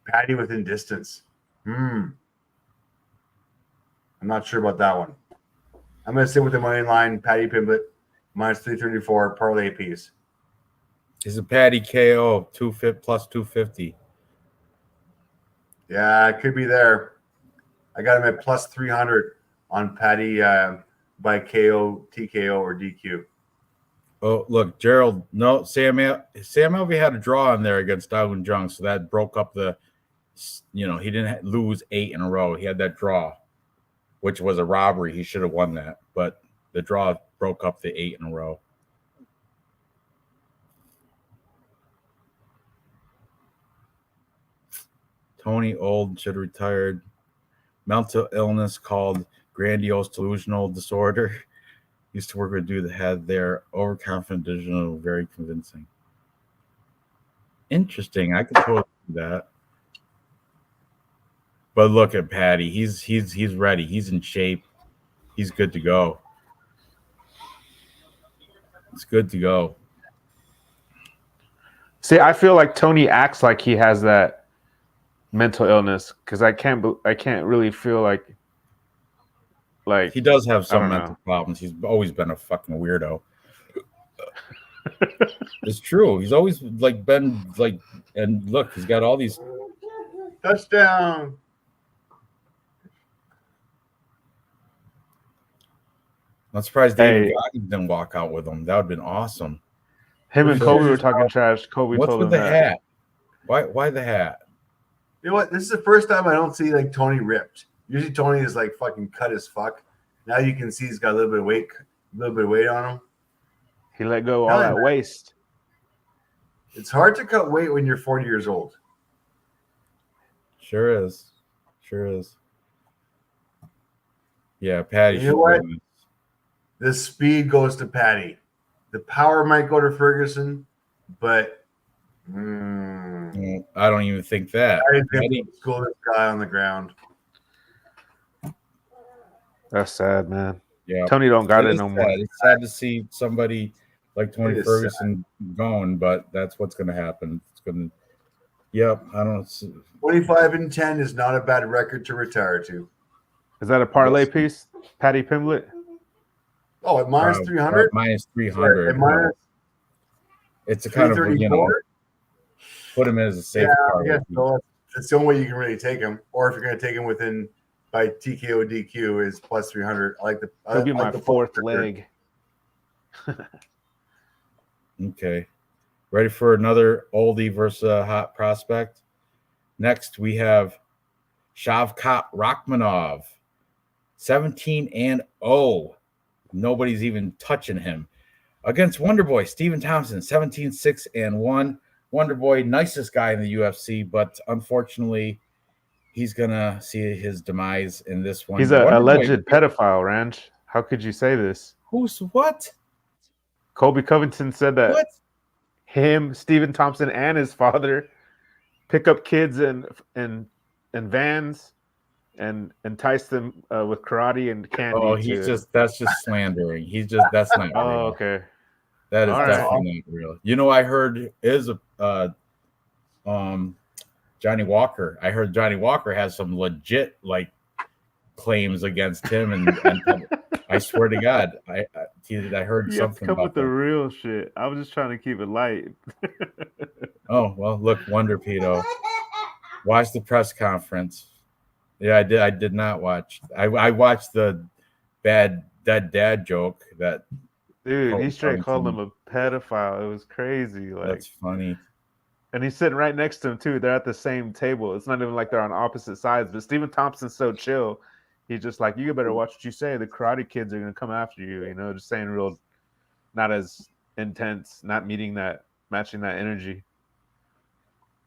Paddy within distance. I'm not sure about that one. I'm going to sit with the money line. Paddy Pimblett, minus 334, parlay piece. He's a Paddy KO, plus 250. Yeah, it could be there. I got him at plus 300 on Paddy by KO, TKO, or DQ. Oh, look, Gerald. No, Sam Alvey had a draw in there against Dawoon Jung, so that broke up the. He didn't lose 8 in a row. He had that draw, which was a robbery. He should have won that, but the draw broke up the 8 in a row. Tony old, should have retired. Mental illness called grandiose delusional disorder. Used to work with a dude that had their overconfident delusional, very convincing. Interesting. I could totally do that. But look at Paddy. He's ready. He's in shape. He's good to go. It's good to go. See, I feel like Tony acts like he has that mental illness because I can't really feel like he does have some mental problems. He's always been a fucking weirdo. It's true. He's always been and look, he's got all these touchdown. I'm surprised David Goggins didn't walk out with him. That would have been awesome. Him and Kobe were talking trash. Kobe What's told with him the hat? Why the hat? You know what? This is the first time I don't see Tony ripped. Usually Tony is fucking cut as fuck. Now you can see he's got a little bit of weight on him. He let go all that waste. It's hard to cut weight when you're 40 years old. Sure is. Yeah, Paddy. You know what? The speed goes to Paddy. The power might go to Ferguson, but I don't even think that. Paddy school this guy on the ground. That's sad, man. Yeah, Tony don't got it no more. It's sad to see somebody like Tony Ferguson going, but that's what's going to happen. It's going to. Yep, I don't. 25-10 is not a bad record to retire to. Is that a parlay piece, Paddy Pimblett? Oh, at minus 300. Minus 300. Minus it's a kind of put him in as a safe card. Yeah, so that's the only way you can really take him. Or if you're going to take him within by TKO DQ is plus 300. I like the. He'll be my the fourth leg. Okay. Ready for another oldie versus a hot prospect? Next, we have Shavkat Rachmanov, 17-0. Nobody's even touching him. Against Wonderboy, Stephen Thompson, 17-6-1. Wonderboy, nicest guy in the UFC, but unfortunately, he's going to see his demise in this one. He's an alleged pedophile, Ranj. How could you say this? Who's what? Colby Covington said that What? him, Stephen Thompson, and his father pick up kids in vans and entice them with karate and candy. Oh, that's just slandering. That's not real. Oh, okay. That is definitely not real. You know, I heard is Johnny Walker. I heard Johnny Walker has some legit like claims against him, and I swear to God, I heard you something have to come about with the real shit. I was just trying to keep it light. Oh well, look, Wonder Pedo. Watch the press conference. Yeah, I did not watch. I watched the bad dead dad joke that. Dude, he straight called him a pedophile. It was crazy. Like, that's funny. And he's sitting right next to him too. They're at the same table. It's not even like they're on opposite sides. But Stephen Thompson's so chill. He's just like, you better watch what you say. The karate kids are gonna come after you. You know, just saying real, not as intense, not matching that energy.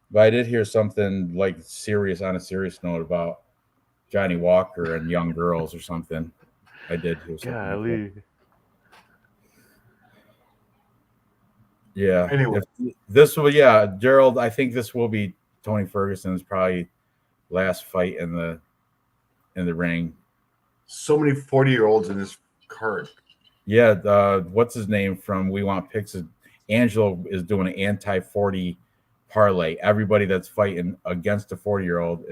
But I did hear something like on a serious note about Johnny Walker and young girls or something. I did hear something. Golly. Like yeah. Anyway, Gerald, I think this will be Tony Ferguson's probably last fight in the ring. So many 40-year-olds in this card. Yeah, what's his name from We Want Picks? Angelo is doing an anti-40 parlay. Everybody that's fighting against a 40-year-old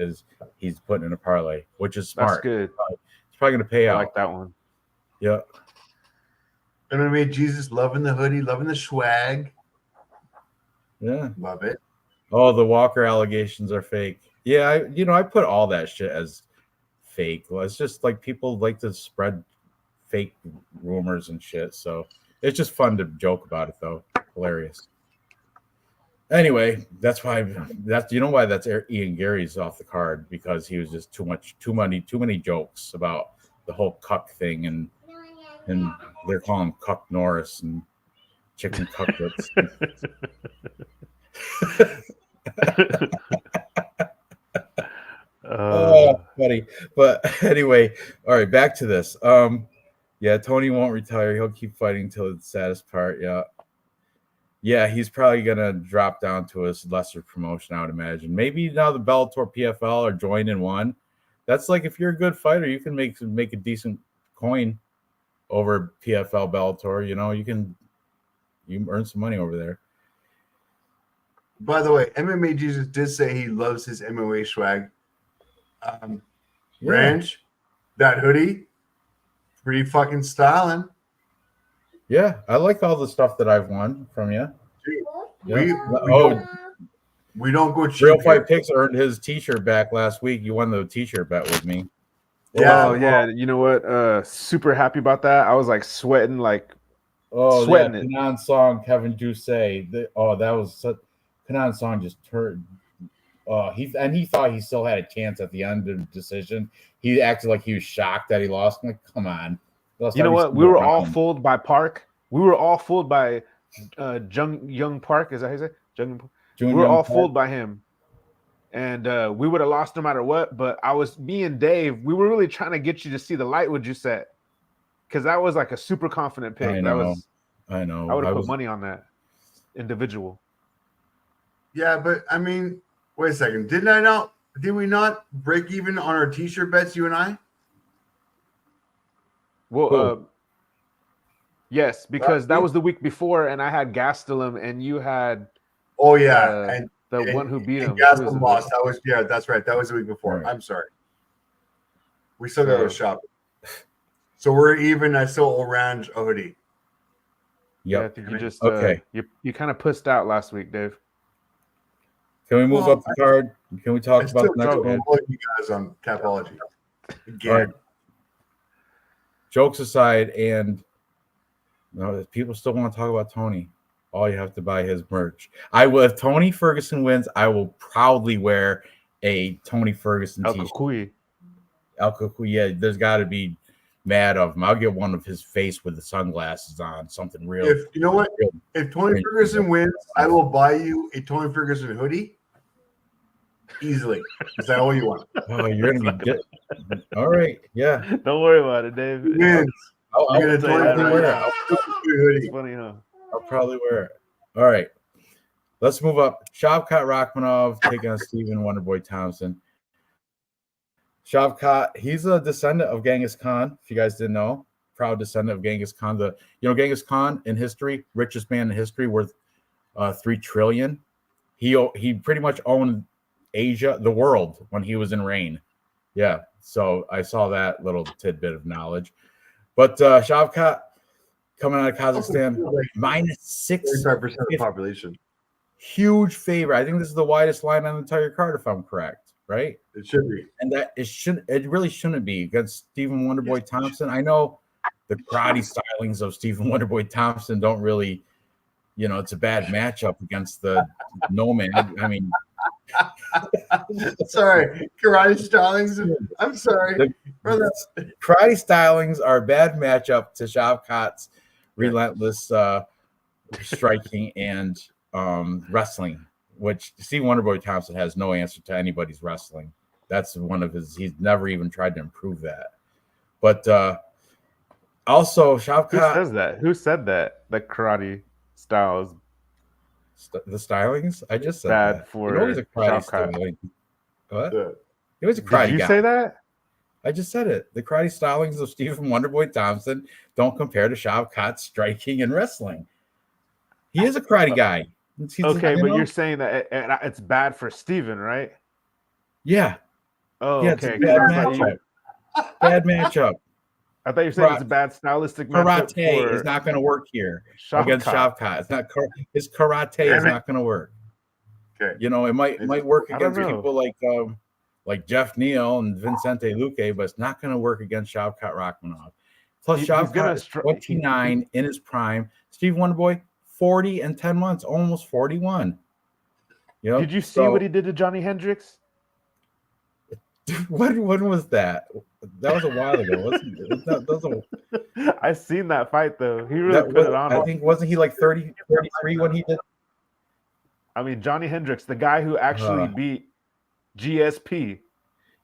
he's putting in a parlay, which is smart. That's good. It's probably going to pay out. I like that one. Yeah. MMA Jesus, loving the hoodie, loving the swag. Yeah. Love it. Oh, the Walker allegations are fake. Yeah, I put all that shit as fake. Well, it's just like people like to spread fake rumors and shit. So it's just fun to joke about it, though. Hilarious. Anyway, that's why that's Ian Gary's off the card, because he was just too many jokes about the whole cuck thing, and they're calling him Cuck Norris and chicken cutlets. Oh, funny. But anyway, all right, back to this. Yeah, Tony won't retire. He'll keep fighting till the saddest part. Yeah, he's probably gonna drop down to a lesser promotion, I would imagine. Maybe now the Bellator PFL are joined in one. That's like, if you're a good fighter, you can make a decent coin over PFL Bellator. You earn some money over there. By the way, MMA Jesus did say he loves his MMA swag. Ranj, that hoodie, pretty fucking styling. Yeah, I like all the stuff that I've won from you. Dude, yeah. We don't go cheap. Real Fight Picks earned his T-shirt back last week. You won the T-shirt bet with me. Yeah. You know what? Super happy about that. I was like sweating it. Kanan Song, Kevin Doucet. That was such. Kanan Song just turned. He thought he still had a chance at the end of the decision. He acted like he was shocked that he lost. I'm like, come on. You know what? We were all fooled by Park. We were all fooled by Young Park. Is that how you say? We were all fooled by him. And we would have lost no matter what. But me and Dave, we were really trying to get you to see the light would you set. Because that was like a super confident pick. I know. I would have put money on that individual. Yeah, but I mean, wait a second. Did we not break even on our T-shirt bets, you and I? Well, yes, because that was the week before, and I had Gastelum, and you had. Oh yeah, and one who beat him. Gastelum lost. That's right. That was the week before. Right. I'm sorry. We still got to shop. So we're even. I still owe Ranj a hoodie. Yeah, I think you just you kind of pussed out last week, Dave. Can we move up the card? Can we talk about the next one? You guys on Capology again. Right. Jokes aside, and people still want to talk about Tony. All you have to buy his merch. I will. If Tony Ferguson wins, I will proudly wear a Tony Ferguson t-shirt. El Cucuy, yeah, there's got to be mad of him. I'll get one of his face with the sunglasses on, something real. If you know what, if Tony Ferguson wins, I will buy you a Tony Ferguson hoodie easily. Is that all you want? Oh, you're gonna be good. All right, yeah. Don't worry about it, Dave. I'll probably wear it. All right, let's move up. Shavkat Rakhmonov taking on Stephen Wonderboy Thompson. Shavkat, he's a descendant of Genghis Khan. If you guys didn't know, proud descendant of Genghis Khan. Genghis Khan in history, richest man in history, worth $3 trillion. He pretty much owned Asia, the world, when he was in reign. Yeah, so I saw that little tidbit of knowledge. But Shavkat coming out of Kazakhstan, minus 6% of the population. Huge favor. I think this is the widest line on the entire card, if I'm correct. Right? It should be. And that it really shouldn't be against Stephen Wonderboy Thompson. I know the karate stylings of Stephen Wonderboy Thompson don't really, it's a bad matchup against the Nomad. I mean, sorry, karate stylings. I'm sorry. Karate stylings are a bad matchup to Shavkat's relentless striking and wrestling, which Steve Wonderboy Thompson has no answer to anybody's wrestling. That's one of his. He's never even tried to improve that. But also, Shavkat. Who says that? Who said that? The karate styles. The stylings? I just said bad that. For he's a karate styling. What? Yeah. He was a karate guy. Did you say that? I just said it. The karate stylings of Stephen Wonderboy Thompson don't compare to Shavkat's striking and wrestling. He is a karate guy. Okay, but you're saying that it's bad for Steven, right? Yeah. Oh, yeah, okay. Bad matchup. I thought you were saying it's a bad stylistic matchup. Karate is not going to work here against Shavkat. It's not his karate is not going to work. Okay. It might work against people like Jeff Neal and Vincente Luque, but it's not going to work against Shavkat Rakhmonov. Plus, Shavkat is 29 in his prime. Steve Wonderboy, 40 and 10 months, almost 41. Did you see what he did to Johnny Hendricks? When was that? That was a while ago, wasn't it? I seen that fight though. He really put it on. I think wasn't he like 33 when he did? I mean, Johnny Hendricks, the guy who actually beat GSP.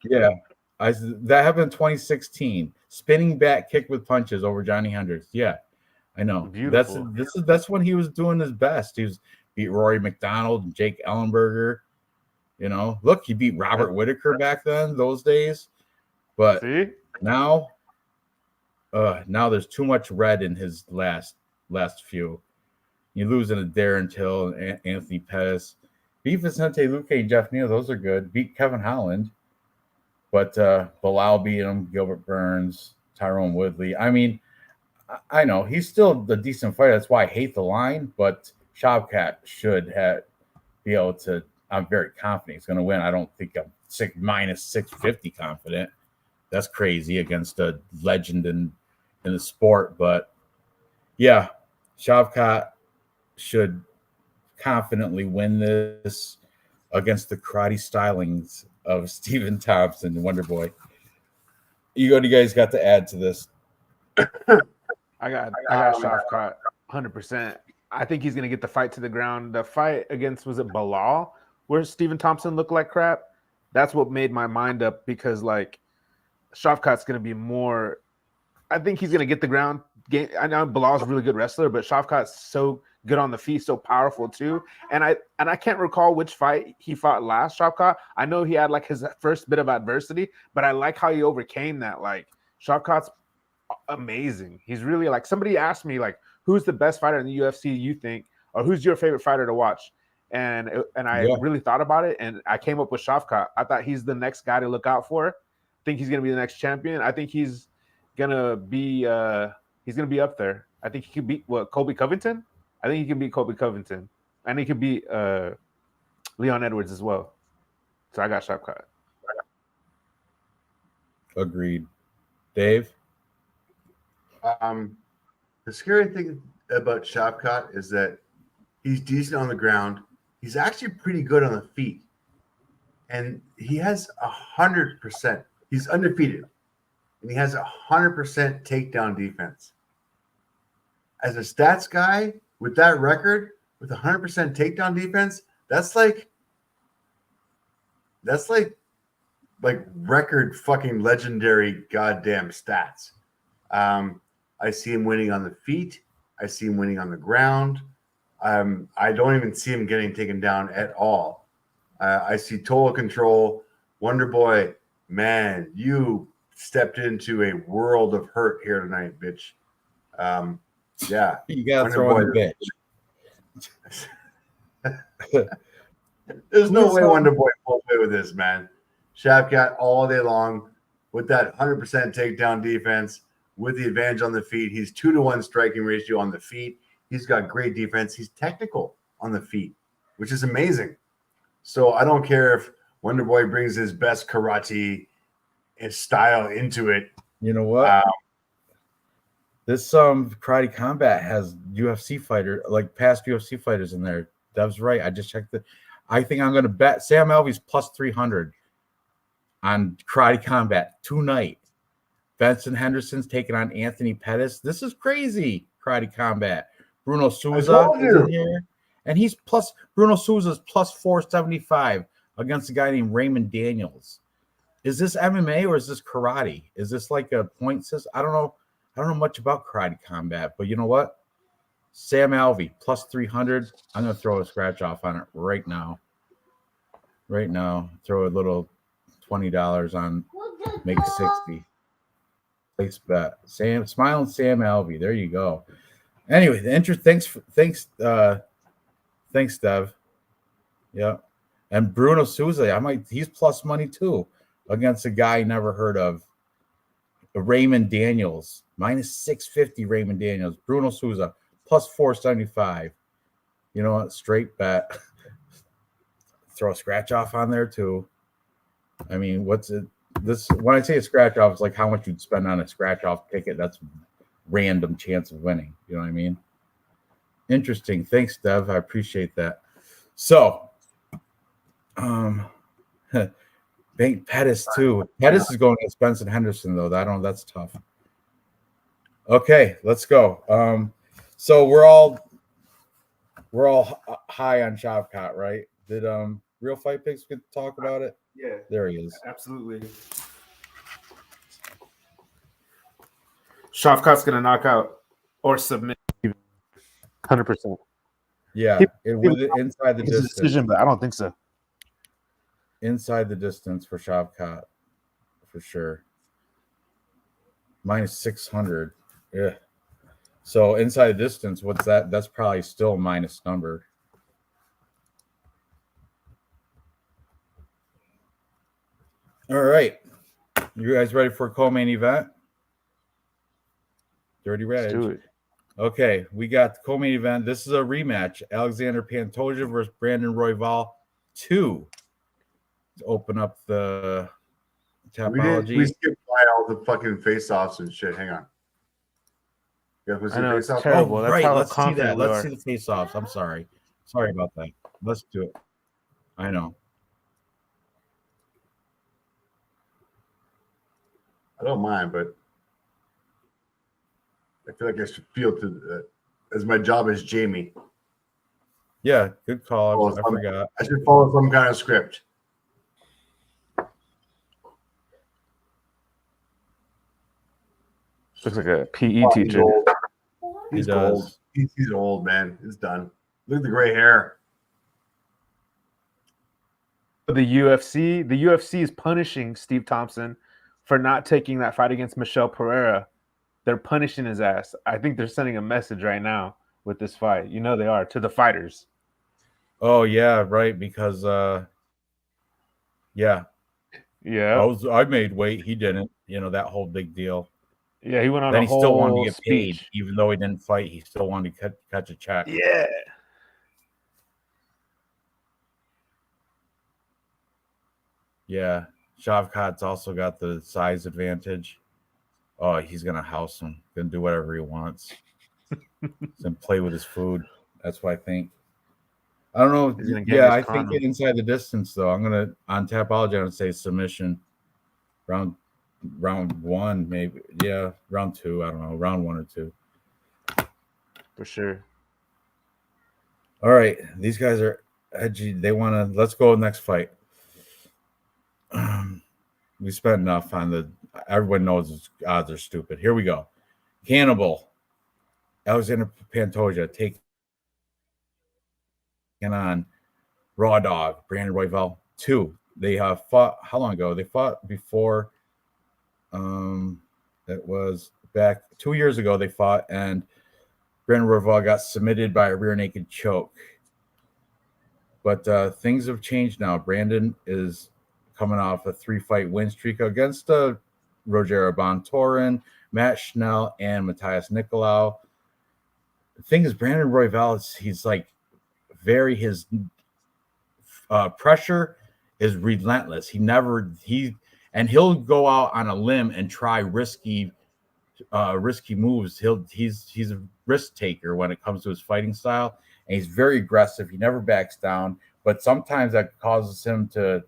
Yeah, that happened in 2016. Spinning back kick with punches over Johnny Hendricks. Yeah, I know. Beautiful. That's when he was doing his best. He was beat Rory McDonald and Jake Ellenberger. Look, he beat Robert Whitaker back then, those days. But now there's too much red in his last few. You losing to Darren Till and Anthony Pettis. Beat Vicente Luque and Jeff Neal, those are good. Beat Kevin Holland. But Bilal beat him, Gilbert Burns, Tyrone Woodley. I mean, I know he's still a decent fighter. That's why I hate the line, but Shavkat should be able to. I'm very confident he's going to win. I don't think I'm minus 650 confident. That's crazy against a legend in the sport. But yeah, Shavkat should confidently win this against the karate stylings of Stephen Thompson, Wonderboy. You guys got to add to this. I got Shavkat 100%. I think he's going to get the fight to the ground. The fight against, was it Bilal, where Stephen Thompson looked like crap? That's what made my mind up, because Shavkat's going to be more. I think he's going to get the ground game. I know Bilal's a really good wrestler, but Shavkat's so good on the feet, so powerful too. And I can't recall which fight he fought last, Shavkat. I know he had his first bit of adversity, but I like how he overcame that. Shavkat's amazing. He's really somebody asked me who's the best fighter in the UFC you think, or who's your favorite fighter to watch? And I really thought about it, and I came up with Shavkat. I thought he's the next guy to look out for. I think he's going to be the next champion. I think he's going to be up there. I think he could beat Colby Covington. I think he can beat Colby Covington, and he could beat Leon Edwards as well. So I got Shavkat. Agreed. Dave? The scary thing about Shavkat is that he's decent on the ground. He's actually pretty good on the feet. And he has 100%. He's undefeated. And he has 100% takedown defense. As a stats guy with that record, with 100% takedown defense, that's like record fucking legendary goddamn stats. I see him winning on the feet. I see him winning on the ground. I don't even see him getting taken down at all. I see total control. Wonder Boy, man, you stepped into a world of hurt here tonight, bitch. Yeah. You got to throw in the bitch. There's no way Wonder Boy will play with this, man. Shavkat all day long with that 100% takedown defense, with the advantage on the feet. He's 2-to-1 striking ratio on the feet. He's got great defense. He's technical on the feet, which is amazing. So I don't care if Wonder Boy brings his best karate and style into it. You know what? This Karate Combat has UFC fighter, like past UFC fighters in there. Dev's right. I just checked it. I think I'm going to bet Sam Alvey's plus 300 on Karate Combat tonight. Benson Henderson's taking on Anthony Pettis. This is crazy. Karate Combat. Bruno Souza is in here. And he's Bruno Souza's plus 475 against a guy named Raymond Daniels. Is this MMA or is this karate? Is this like a point system? I don't know much about Karate Combat, but you know what? Sam Alvey plus 300. I'm going to throw a scratch off on it right now. Right now. Throw a little $20 on make 60. Place bet. Smiling Sam Alvey. There you go. Anyway, the interest. Thanks, Dev. Yeah. And Bruno Souza, he's plus money too against a guy I never heard of. Raymond Daniels, minus 650 Raymond Daniels. Bruno Souza, plus 475. You know what? Straight bet. Throw a scratch off on there too. I mean, what's it? This when I say a scratch off, it's like how much you'd spend on a scratch off ticket. That's random chance of winning. You know what I mean? Interesting. Thanks, Dev. I appreciate that. So, Bank Pettis too. Pettis is going against Benson Henderson though. That's tough. Okay, let's go. So we're all high on Shavkat, right? Did Real Fight Picks get to talk about it? Yeah, there he is. Absolutely. Shavkat's gonna knock out or submit 100%. Yeah, inside the distance. Decision, but I don't think so. Inside the distance for Shavkat, for sure. Minus 600. Yeah. So inside the distance, what's that? That's probably still a minus number. All right. You guys ready for a co-main event? Dirty Red. Let's do it. Okay, we got the co-main event. This is a rematch. Alexander Pantoja versus Brandon Royval 2. To open up the Tapology. We skipped by all the fucking face-offs and shit. Hang on. I know, it's terrible. Oh, That's right. how Let's see that. confident Let's see the face-offs. I'm sorry. Sorry about that. Let's do it. I know. I don't mind, but I feel like I should feel as my job as Jamie. Yeah, good call. I forgot. I should follow some kind of script. Looks like a PE teacher. He's old. He's old, man. It's done. Look at the gray hair. The UFC is punishing Steve Thompson for not taking that fight against Michelle Pereira. They're punishing his ass. I think they're sending a message right now with this fight. You know they are, to the fighters. Oh yeah, right. Because yeah. I made weight. He didn't. You know, that whole big deal. Yeah, he went on. Then he still wanted to get speech. paid, even though he didn't fight. He still wanted to catch a check. Yeah. Yeah, Shavkat's also got the size advantage. Oh, he's gonna house him. Gonna do whatever he wants. He's gonna play with his food. That's what I think. I don't He's know. gonna Yeah, Genghis I think Khan him. inside the distance though. I'm gonna on Tapology. I'm gonna say submission round round one maybe. Yeah, round two. I don't know. Round one or two. For sure. All right, these guys are edgy. They want to. Let's go next fight. We spent enough on the. Everyone knows odds are stupid. Here we go. Cannibal Alexander Pantoja taking on Raw Dog Brandon Royval 2. They have fought. How long ago? They fought before. It was back 2 years ago. They fought, and Brandon Royval got submitted by a rear naked choke. But things have changed now. Brandon is coming off a 3-fight win streak against Roger Bontorin, Matt Schnell, and Matthias Nicolau. The thing is, Brandon Royval, he's like his pressure is relentless. He'll go out on a limb and try risky moves. He's a risk taker when it comes to his fighting style, and he's very aggressive. He never backs down, but sometimes that causes him to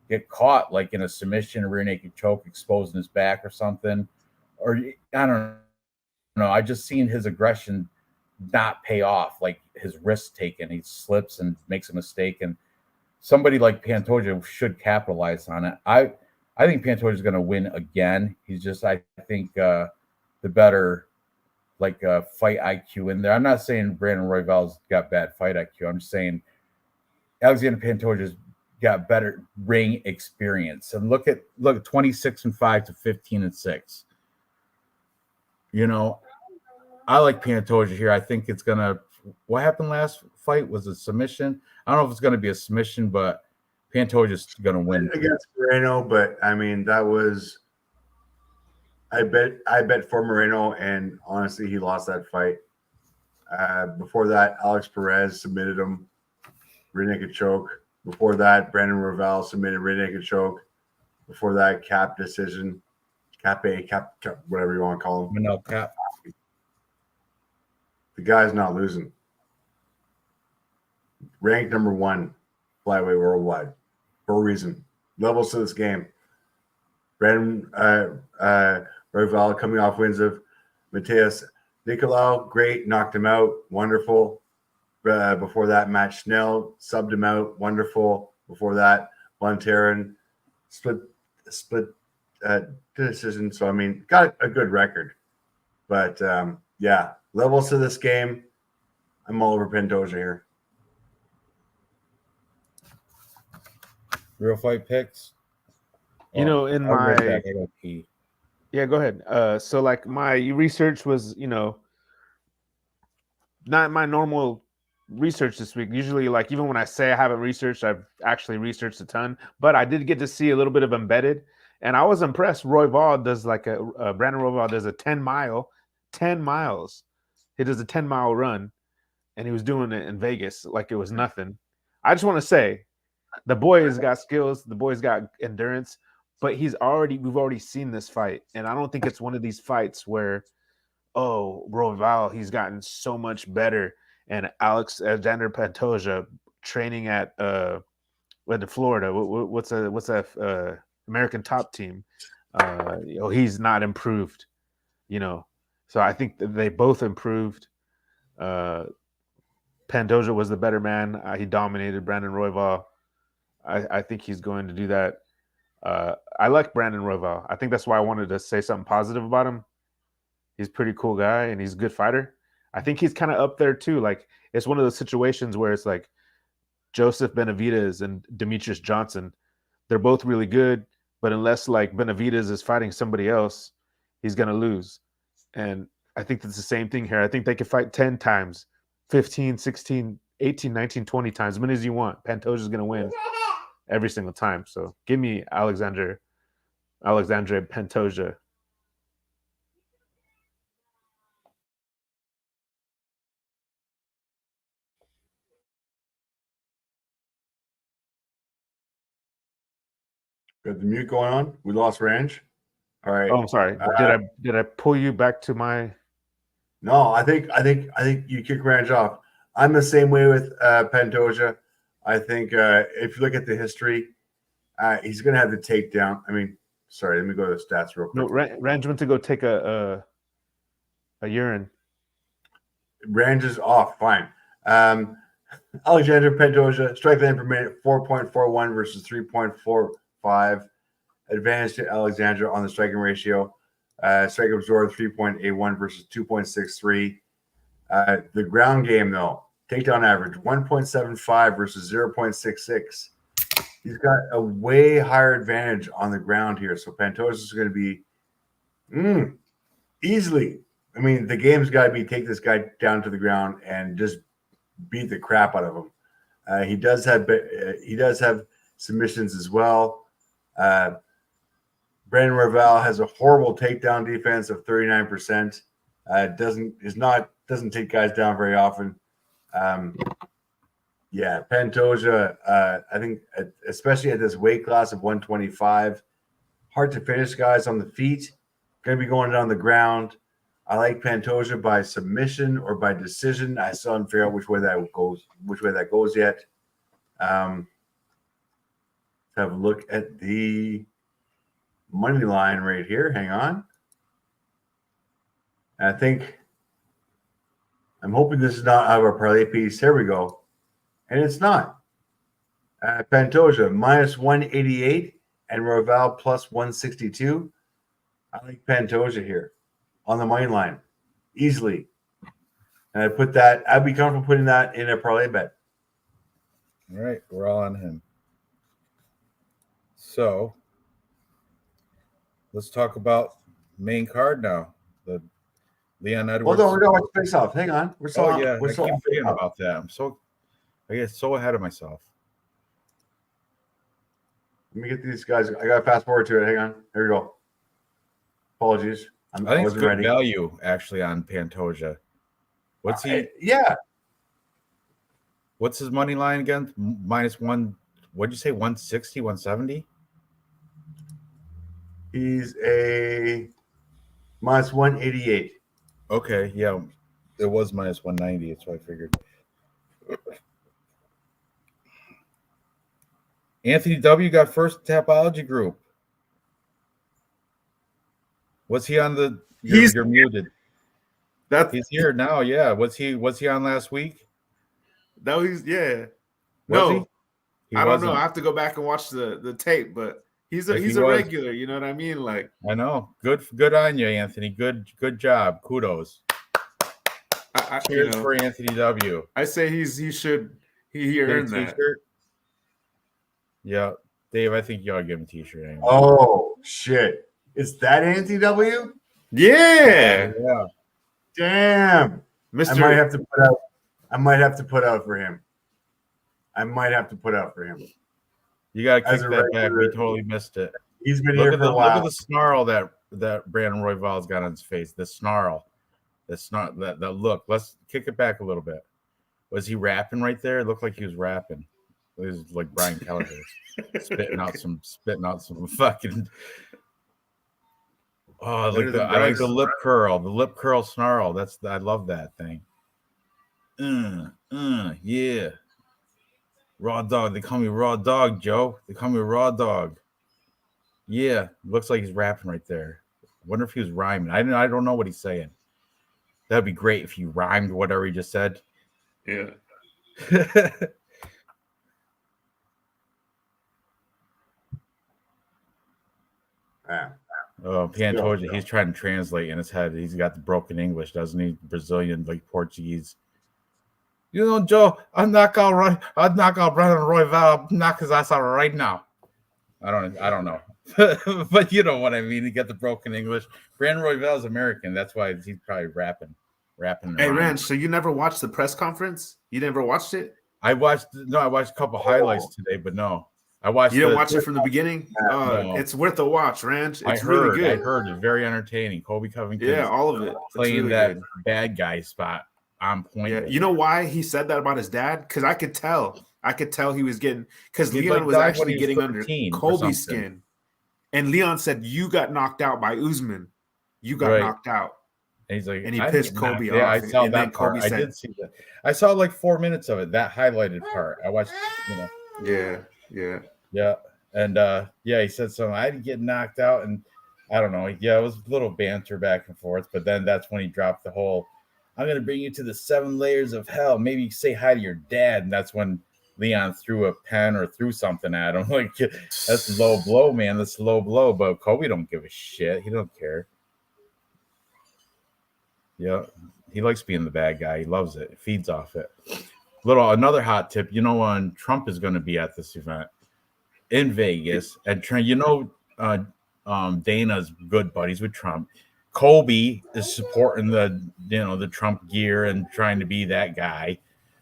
get caught, like in a submission, a rear naked choke, exposing his back or something. Or I don't know. I just seen his aggression not pay off, like his risk taken. He slips and makes a mistake, and somebody like Pantoja should capitalize on it. I think Pantoja is going to win again. He's just, I think, the better fight IQ in there. I'm not saying Brandon Royval's got bad fight IQ. I'm just saying Alexander Pantoja's got better ring experience. And look at 26-5 to 15-6. You know, I like Pantoja here. I think it's gonna. What happened last fight was a submission. I don't know if it's gonna be a submission, but Pantoja's gonna win against Moreno. But I mean, that was. I bet for Moreno, and honestly, he lost that fight. Before that, Alex Perez submitted him, rear naked choke. Before that, Brandon Royval submitted rear naked choke. Before that, cap decision, cap, whatever you want to call him. No cap. The guy's not losing. Ranked number 1 flyweight worldwide for a reason. Levels to this game. Brandon Royval coming off wins of Matthias Nicolau, great, knocked him out, wonderful. Before that, Matt Schnell subbed him out, wonderful. Before that, Bontarin split decision. So I mean, got a good record, but yeah, levels to this game. I'm all over Pantoja here. Real fight picks. You know, in my yeah, go ahead. So like my research was, not my normal research this week. Usually, like even when I say I haven't researched, I've actually researched a ton. But I did get to see a little bit of embedded, and I was impressed. Royval does Brandon Royval does a 10 miles. He does a 10-mile run, and he was doing it in Vegas like it was nothing. I just want to say, the boy has got skills. The boy's got endurance. But we've already seen this fight, and I don't think it's one of these fights where, oh, Royval, he's gotten so much better, and Alexander Pantoja training at Florida. What's that American Top Team? He's not improved, So I think that they both improved. Pantoja was the better man. He dominated Brandon Royval. I think he's going to do that. I like Brandon Royval. I think that's why I wanted to say something positive about him. He's a pretty cool guy, and he's a good fighter. I think he's kind of up there too. Like, it's one of those situations where it's like Joseph Benavidez and Demetrius Johnson. They're both really good, but unless like Benavidez is fighting somebody else, he's going to lose. And I think that's the same thing here. I think they could fight 10 times, 15, 16, 18, 19, 20 times, as many as you want. Pantoja's going to win every single time. So give me Alexandre Pantoja. Got the mute going on. We lost Ranj. All right. Oh, I'm sorry. Did I pull you back to my? No, I think you kick Ranj off. I'm the same way with Pantoja. I think if you look at the history, he's going to have the takedown. I mean, sorry, let me go to the stats real quick. No, Ranj went to go take a urine. Ranj is off. Fine. Alexander Pantoja, strike length per minute 4.41 versus 3.45. Advantage to Alexander on the striking ratio. Strike absorbed 3.81 versus 2.63. The ground game, though, takedown average 1.75 versus 0.66. He's got a way higher advantage on the ground here. So Pantoja is going to be easily. I mean, the game's got to be take this guy down to the ground and just beat the crap out of him. He does have submissions as well. Brandon Royval has a horrible takedown defense of 39%. Doesn't take guys down very often. Pantoja, I think, especially at this weight class of 125, hard to finish guys on the feet. Going to be going down the ground. I like Pantoja by submission or by decision. I still haven't figured out which way that goes yet. Have a look at the money line right here. Hang on. And I think I'm hoping this is not out of our parlay piece. Here we go. And it's not. Pantoja minus 188 and Royval plus 162. I like Pantoja here on the money line easily. And I'd be comfortable putting that in a parlay bet. All right, we're all on him. So let's talk about main card now. The Leon Edwards. Hold on, we're going to face off. Hang on. We're still I keep forgetting about that. I get so ahead of myself. Let me get these guys. I got to fast forward to it. Hang on. Here we go. Apologies. I think it's good value actually on Pantoja. What's he? What's his money line again? Minus one. What'd you say? 160, 170? He's a minus 188. Okay, yeah. It was minus 190, so I figured. Anthony W. got first Tapology group. Was he on the? You're muted. He's here now. Yeah. Was he on last week? No, he's Was no. he I don't wasn't. know. I have to go back and watch the tape, but he's a regular. You know what I mean? Like I know. Good on you, Anthony. Good job. Kudos. Cheers for Anthony W. I say he earned that. T-shirt? Yeah, Dave. I think you ought to give him a T-shirt. Anyway. Oh shit! Is that Anthony W? Yeah. Yeah. Damn. Mr. I might have to put out for him. You gotta kick that back. We totally missed it. He's been here for a while. Look at the snarl that Brandon Royval's got on his face. The snarl. That look. Let's kick it back a little bit. Was he rapping right there? It looked like he was rapping. It was like Brian Kelleher spitting out some fucking. Oh, I like the lip curl. The lip curl snarl. I love that thing. Yeah. Raw dog. They call me Raw Dog, Joe. They call me Raw Dog. Yeah, looks like he's rapping right there. Wonder if he was rhyming. I don't know what he's saying. That'd be great if you rhymed whatever he just said. Yeah. Oh, Pantoja, he's trying to translate in his head. He's got the broken English, doesn't he? Brazilian, like Portuguese. You know, Joe, I'll knock out Brandon Royval. I'll knock his ass out right now. I don't know. But you know what I mean. You get the broken English. Brandon Royval is American. That's why he's probably rapping. Hey, Ranj, so you never watched the press conference? You never watched it? I watched a couple highlights today, but no. You didn't watch it from the beginning? No. It's worth a watch, Ranj. It's really good. I heard it. Very entertaining. Colby Covington. Yeah, all of it. Playing really that good. bad guy spot on point. Yeah. You know why he said that about his dad? Because I could tell he was getting – because Leon was actually getting under Colby's skin. And Leon said, "You got knocked out by Usman. You got knocked out." And he's like, and he I pissed didn't get Kobe knocked. Yeah, off. I saw and that then part. Kobe I said, did see that. I saw like 4 minutes of it. That highlighted part. I watched. Yeah. Yeah, and yeah, he said something. I didn't get knocked out, and I don't know. Yeah, it was a little banter back and forth, but then that's when he dropped the whole, "I'm gonna bring you to the 7 layers of hell. Maybe say hi to your dad." And that's when Leon threw a pen or threw something at him. Like, that's low blow, man. That's low blow. But Kobe don't give a shit. He don't care. Yeah, he likes being the bad guy. He loves it. He feeds off it. Another hot tip. You know, when Trump is going to be at this event in Vegas, and Dana's good buddies with Trump. Kobe is supporting the Trump gear and trying to be that guy.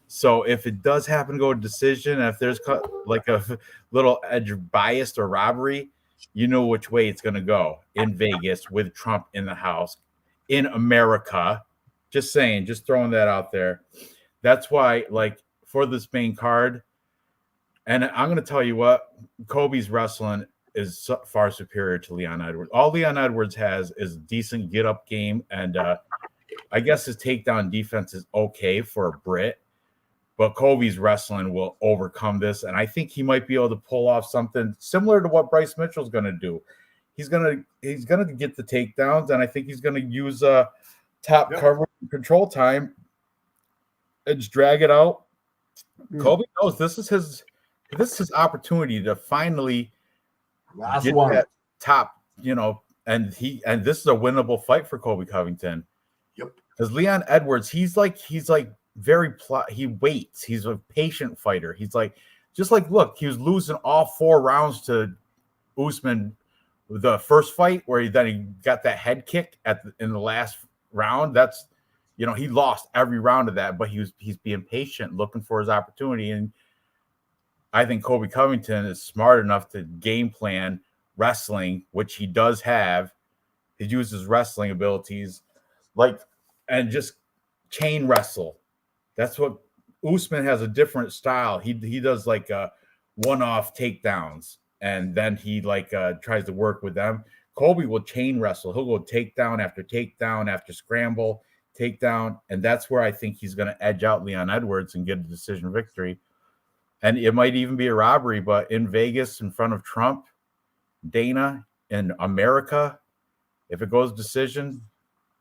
So if it does happen to go to decision, if there's like a little edge of bias or robbery, you know which way it's going to go in Vegas with Trump in the house in America. Just saying, just throwing that out there. That's why, like, for this main card, and I'm going to tell you what, Kobe's wrestling is far superior to Leon Edwards. All Leon Edwards has is decent get-up game, and I guess his takedown defense is okay for a Brit, but Kobe's wrestling will overcome this, and I think he might be able to pull off something similar to what Bryce Mitchell's going to do. He's gonna get the takedowns, and I think he's going to use top coverage and control time and just drag it out. Kobe knows this is his opportunity to finally get that top, and this is a winnable fight for Kobe Covington. Yep. Because Leon Edwards, he's like very he waits. He's a patient fighter. He's like, look, he was losing all 4 rounds to Usman the first fight, where he got that head kick in the last round. That's, he lost every round of that, but he's being patient, looking for his opportunity. And I think Kobe Covington is smart enough to game plan wrestling, which he does have. He uses wrestling abilities, and just chain wrestle. That's what Usman has, a different style. He does like one-off takedowns, and then he tries to work with them. Kobe will chain wrestle. He'll go takedown after takedown after scramble, takedown, and that's where I think he's going to edge out Leon Edwards and get a decision victory. And it might even be a robbery, but in Vegas, in front of Trump, Dana, in America, if it goes decision,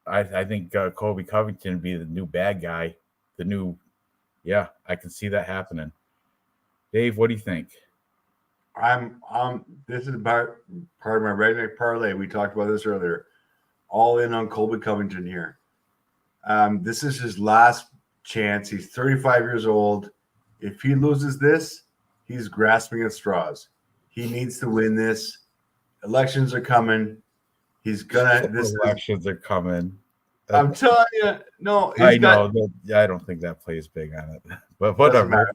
I think Kobe Covington would be the new bad guy. I can see that happening. Dave, what do you think? This is part of my redneck parlay. We talked about this earlier. All in on Kobe Covington here. This is his last chance. He's 35 years old. If he loses this, he's grasping at straws. He needs to win this. Elections are coming. Elections are coming. I'm telling you, no. I know. I don't think that plays big on it, but whatever.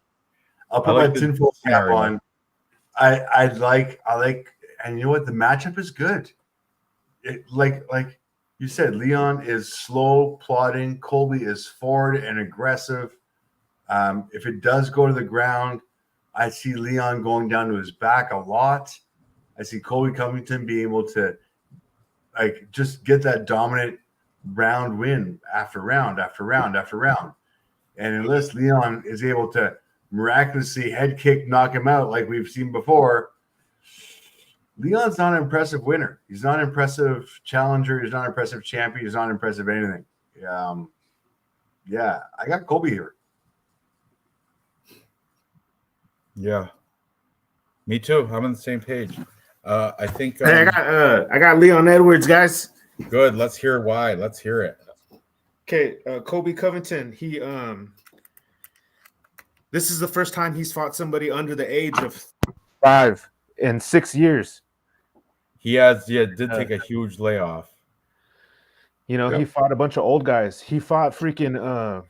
I'll put my tinfoil cap on. I like, and you know what? The matchup is good. Like you said, Leon is slow, plodding. Colby is forward and aggressive. If it does go to the ground, I see Leon going down to his back a lot. I see Colby Covington being able to just get that dominant round win after round after round after round. And unless Leon is able to miraculously head kick, knock him out like we've seen before, Leon's not an impressive winner. He's not an impressive challenger. He's not an impressive champion. He's not impressive anything. I got Colby here. Yeah, me too. I'm on the same page. I think. Hey, I got Leon Edwards, guys. Good. Let's hear why. Let's hear it. Okay, Kobe Covington. He this is the first time he's fought somebody under the age of 5 in 6 years. He did take a huge layoff. He fought a bunch of old guys. He fought freaking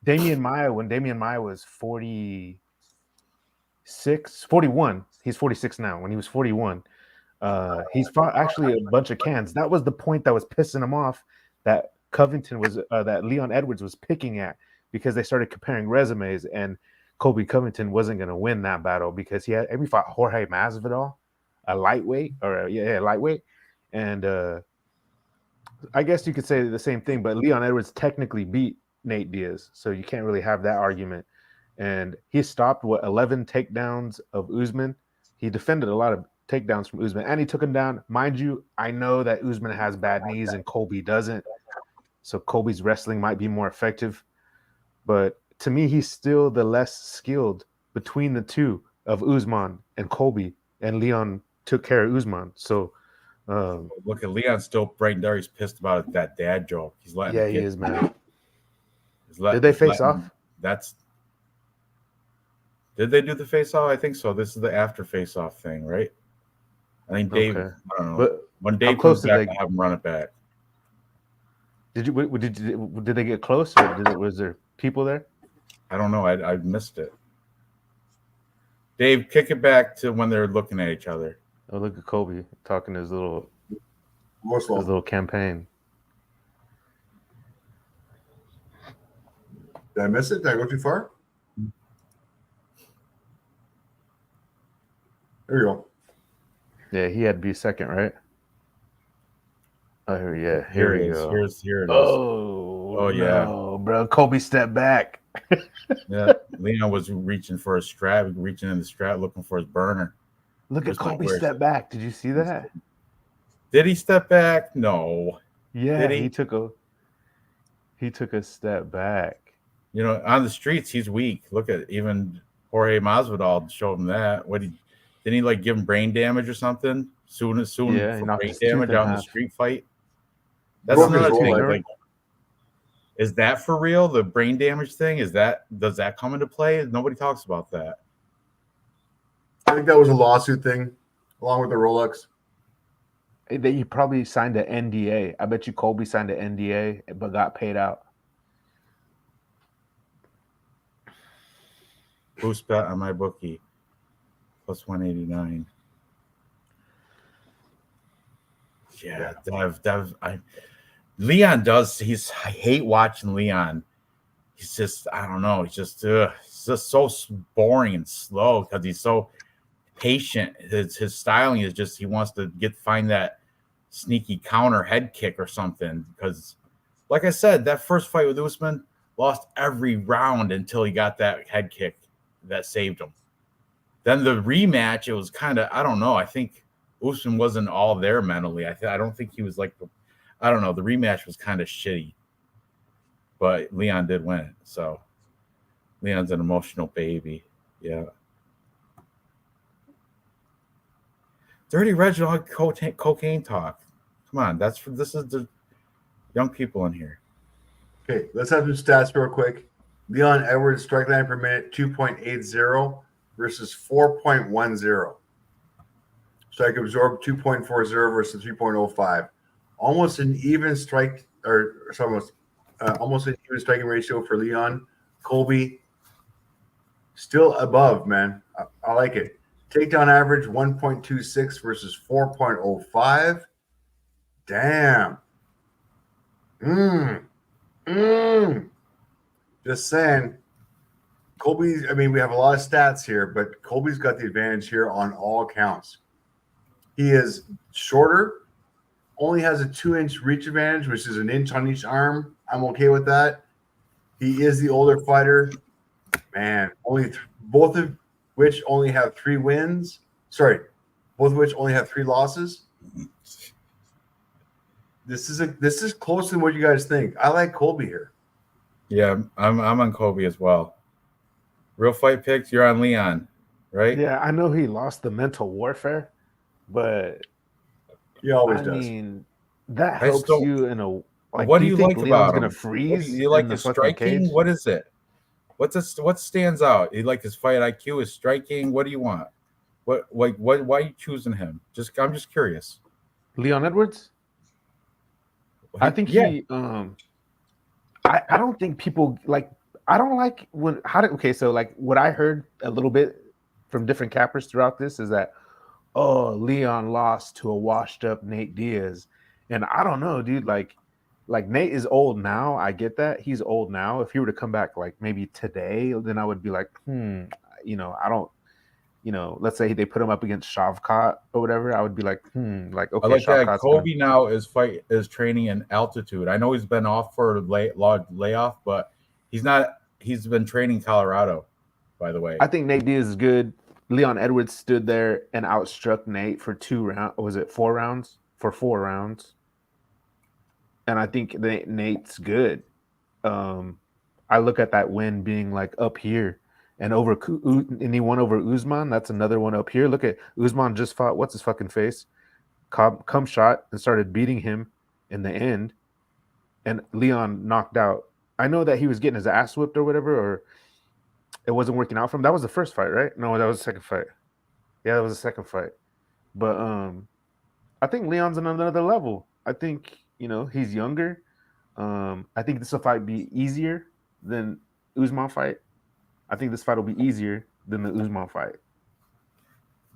Damian Maia when Damian Maia was 41. He's 46 now. When he was 41, he's fought actually a bunch of cans. That was the point that was pissing him off, that Covington was that Leon Edwards was picking at, because they started comparing resumes, and Kobe Covington wasn't going to win that battle because he fought Jorge Masvidal lightweight or lightweight, and I guess you could say the same thing. But Leon Edwards technically beat Nate Diaz, so you can't really have that argument. And he stopped 11 takedowns of Usman. He defended a lot of takedowns from Usman, and he took him down. Mind you, I know that Usman has bad knees and Colby doesn't, so Colby's wrestling might be more effective. But to me, he's still the less skilled between the two of Usman and Colby, and Leon took care of Usman. So look at Leon still right there. He's pissed about that dad joke. He's letting he is, man. Did they face off? Did they do the face off? I think so. This is the after face off thing, right? I think Dave. Okay. I don't know. But when Dave comes back, I'll have him run it back. Did they get close, or was there people there? I don't know. I missed it. Dave, kick it back to when they're looking at each other. Oh, look at Colby talking his little campaign. Did I miss it? Did I go too far? There you go. Yeah, he had to be second, right? Oh, yeah. Here it we is. go. Here it is. Oh yeah. No, bro. Colby stepped back. Yeah, Leon was reaching in the strap, looking for his burner. Look at Colby step back. Did you see that? Did he step back? No. Yeah, he took a step back. You know, on the streets, he's weak. Look at even Jorge Masvidal showed him that. Didn't he like give him brain damage or something? Soon for brain damage out in the street fight. That's another thing. Like, is that for real? The brain damage thing? Does that come into play? Nobody talks about that. I think that was a lawsuit thing, along with the Rolex. He probably signed an NDA. I bet you Colby signed an NDA but got paid out. Boost bet on my bookie. Plus 189. Yeah, Dev. Leon does. I hate watching Leon. He's just, I don't know. He's just so boring and slow because he's so patient. His styling is just, he wants to find that sneaky counter head kick or something. Because, like I said, that first fight with Usman lost every round until he got that head kick that saved him. Then the rematch, it was kind of, I don't know. I think Usman wasn't all there mentally. I don't think he was like, I don't know. The rematch was kind of shitty, but Leon did win it. So Leon's an emotional baby. Yeah. Dirty Reginald cocaine talk. Come on. This is the young people in here. Okay, let's have some stats real quick. Leon Edwards strike line per minute 2.80 versus 4.10. Strike absorbed 2.40 versus 3.05. Almost an even strike, almost an even striking ratio for Leon. Colby still above, man. I like it. Takedown average 1.26 versus 4.05. Damn. Just saying. Colby's, I mean, we have a lot of stats here, but Colby's got the advantage here on all counts. He is shorter, only has a 2-inch reach advantage, which is an inch on each arm. I'm okay with that. He is the older fighter. Man, both of which only have 3 wins. Sorry, both of which only have 3 losses. This is closer than what you guys think. I like Colby here. Yeah, I'm on Colby as well. Real fight picks, you're on Leon, right? Yeah, I know he lost the mental warfare, but he always does. I mean, that helps you in a. Like, what do you like Leon's about him? Gonna freeze? Do you like his striking? Cage? What is it? What stands out? You like his fight IQ, his striking? What do you want? Why are you choosing him? I'm just curious. Leon Edwards? I think he I don't think people like. I don't like when so like what I heard a little bit from different cappers throughout this is that Leon lost to a washed up Nate Diaz, and I don't know, dude. Like Nate is old now. I get that he's old now. If he were to come back like maybe today, then I would be like, I don't. let's say they put him up against Shavkat or whatever, I would be like, like, okay, I like that. Shavkat's Kobe now is training in altitude. I know he's been off for a layoff, but he's not. He's been training Colorado, by the way. I think Nate Diaz is good. Leon Edwards stood there and outstruck Nate for 2 rounds. Was it 4 rounds? For 4 rounds. And I think Nate's good. I look at that win being like up here and he won over Usman. That's another one up here. Look at Usman just fought what's his fucking face, come shot and started beating him in the end, and Leon knocked out. I know that he was getting his ass whipped or whatever, or it wasn't working out for him. That was the first fight, right? No, that was the second fight. Yeah, that was the second fight. But I think Leon's on another level. I think he's younger. I think this will fight be easier than Usman fight. I think this fight will be easier than the Usman fight.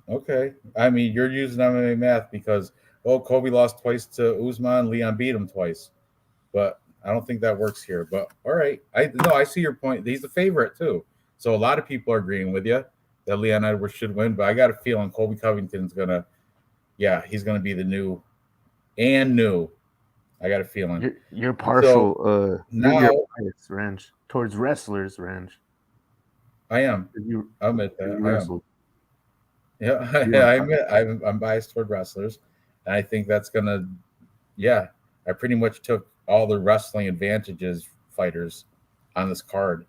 Okay. I mean, you're using MMA math because, Kobe lost twice to Usman. Leon beat him twice. But I don't think that works here. But all right. I see your point. He's the favorite too. So a lot of people are agreeing with you that Leon Edwards should win. But I got a feeling Colby Covington's he's going to be the new. I got a feeling. You're partial. Now, you're biased, Ranj, towards wrestlers, Ranj. I am. I admit that. I am. Yeah, I admit I'm biased toward wrestlers, and I think that's gonna. Yeah, I pretty much took all the wrestling advantages fighters on this card.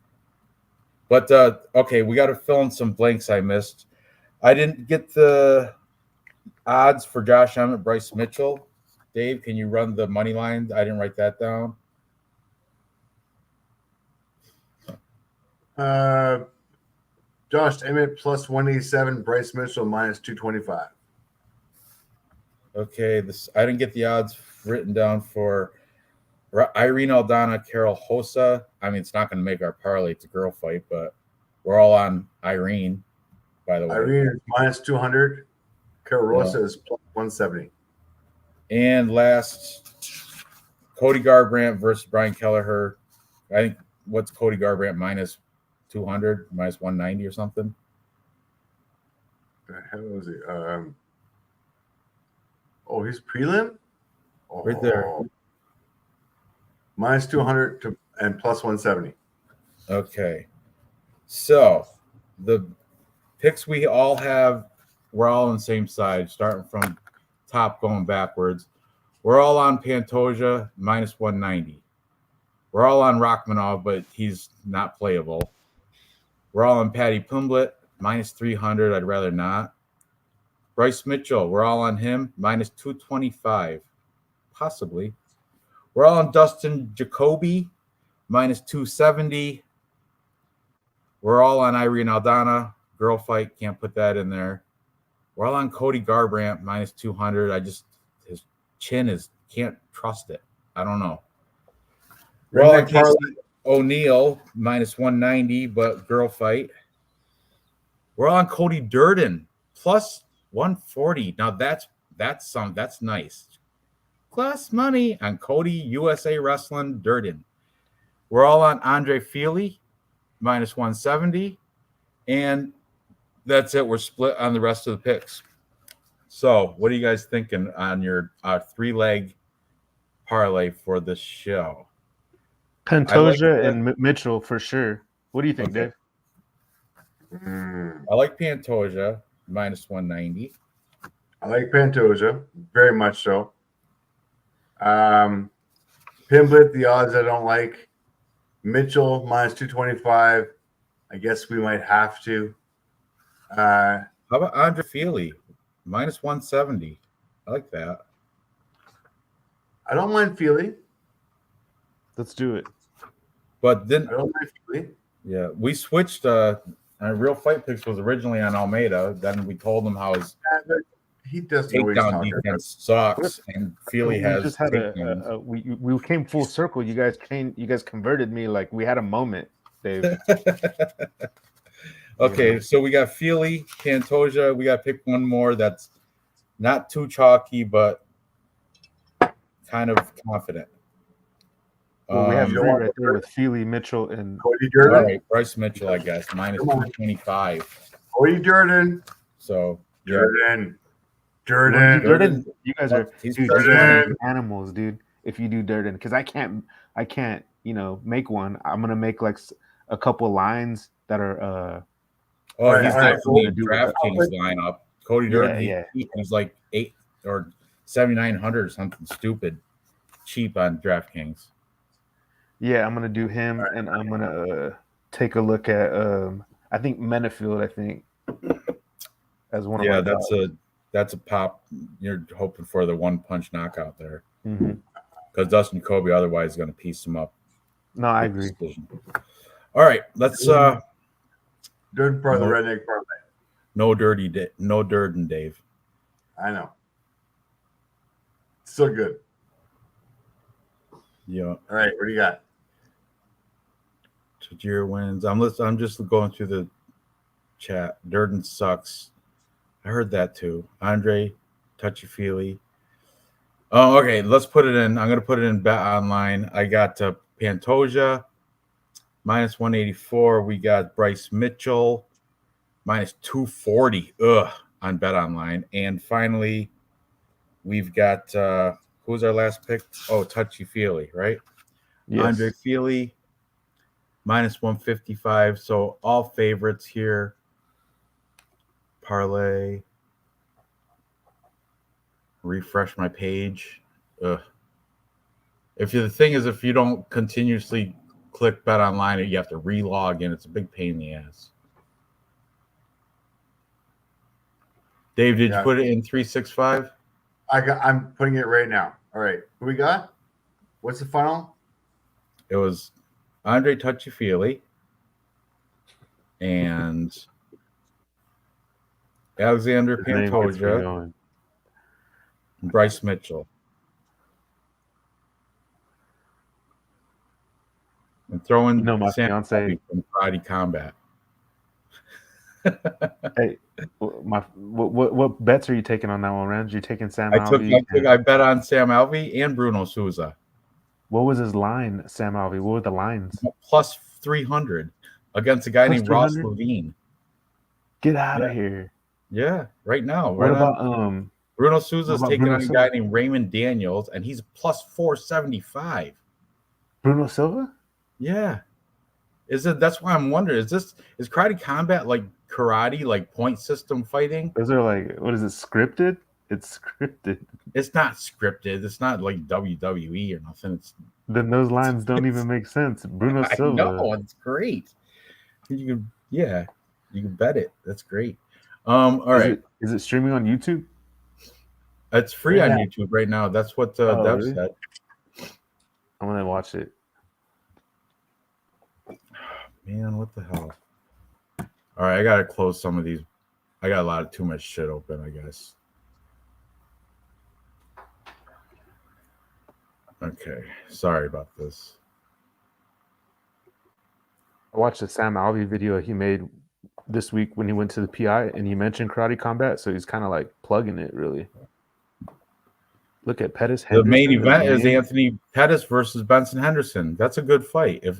But okay, we got to fill in some blanks I missed. I didn't get the odds for Josh Emmett, Bryce Mitchell. Dave, can you run the money line? I didn't write that down. Josh Emmett plus 187, Bryce Mitchell minus 225. Okay, I didn't get the odds written down for Irene Aldana, Carol Hossa. I mean, it's not going to make our parlay. It's a girl fight, but we're all on Irene, by the way. Irene is minus 200. Carol Rosa is plus 170. And last, Cody Garbrandt versus Brian Kelleher. I think, what's Cody Garbrandt minus 200, minus 190 or something? The hell is he? He's prelim? Right there. Minus 200 and plus 170. Okay. So the picks we all have, we're all on the same side, starting from top going backwards. We're all on Pantoja, minus 190. We're all on Rachmanov, but he's not playable. We're all on Paddy Pimblett, minus 300. I'd rather not. Bryce Mitchell, we're all on him, minus 225. Possibly. We're all on Dustin Jacoby, minus 270. We're all on Irene Aldana. Girl fight, can't put that in there. We're all on Cody Garbrandt, minus 200. His chin can't trust it. I don't know. We're all on Casey O'Neill, minus 190, but girl fight. We're all on Cody Durden, plus 140. Now that's nice. Plus money on Cody USA Wrestling Durden. We're all on Andre Feely, minus 170. And that's it. We're split on the rest of the picks. So what are you guys thinking on your 3-leg parlay for the show? Pantoja and Mitchell for sure. What do you think, Dave? I like Pantoja, minus 190. I like Pantoja, very much so. Pimblett, the odds I don't like. Mitchell, minus 225. I guess we might have to. How about Andre Feely, minus 170? I like that. I don't mind Feely. Let's do it. But then I don't mind Feely. Yeah, we switched. Real Fight Picks was originally on Almeida. Then we told him how his he doesn't know what he's takedown defense sucks, and Feely has. Just had we came full circle. You guys converted me. Like we had a moment, Dave. Okay, so we got Feely, Pantoja. We got to pick one more that's not too chalky, but kind of confident. Well, we have three right there with Feely, Mitchell, and Cody Durden. All right, Bryce Mitchell, I guess, minus 225. Cody Durden. So yeah. Durden. You guys are He's dude, Durden. you guys are animals, dude. If you do Durden, because I can't, make one. I'm gonna make like a couple lines that are. He's definitely DraftKings lineup. Cody Durden. Yeah. He's like 8 or 7,900 or something stupid, cheap on DraftKings. Yeah, I'm gonna do him, and I'm gonna take a look at. I think Menefield. I think as one of my that's a pop. You're hoping for the one punch knockout there, because Dustin Kobe otherwise is going to piece him up. No, I agree. Decision. All right, let's. Durden part of the redneck parlay. No Durden, Dave. I know. Still good. Yeah. All right, what do you got? Tajir wins. I'm just going through the chat. Durden sucks. I heard that too. Andre, touchy-feely. Oh, okay. Let's put it in. I'm going to put it in Bet Online. I got Pantoja, minus 184. We got Bryce Mitchell, minus 240 on Bet Online. And finally, we've got, who's our last pick? Oh, touchy-feely, right? Yes. Andre Feely, minus 155. So all favorites here. Parlay. Refresh my page. If you don't continuously click Bet Online, you have to re-log in. It's a big pain in the ass. Dave, did you put it in 365? I'm putting it right now. All right, who we got? What's the final? It was Andre Touchy-Feely and Alexander Pantoja and Bryce Mitchell. And throwing my fiance from Karate Combat. Hey, what bets are you taking on that one, Ranj? You taking Sam Alvey? I bet on Sam Alvey and Bruno Souza. What was his line, Sam Alvey? What were the lines? Plus 300 against a guy named Ross Levine. Get out of here. Yeah, right now. What about Bruno Souza is taking on a guy named Raymond Daniels, and he's plus 475. Bruno Silva? Yeah. That's why I'm wondering, is Karate Combat like karate, like point system fighting? Is there like, what is it, scripted? It's scripted. It's not scripted. It's not like WWE or nothing. Then those lines don't even make sense. Bruno Silva. No, it's great. You can bet it. That's great. All right. Is it streaming on YouTube? It's free on YouTube right now. That's what Dev said. I'm gonna watch it. Man, what the hell? All right, I gotta close some of these. I got too much shit open, I guess. Okay, sorry about this. I watched the Sam Alvey video he made this week when he went to the PI, and he mentioned Karate Combat, so he's kind of like plugging it, really. Look at Pettis. The main event is Anthony Pettis versus Benson Henderson. That's a good fight. That's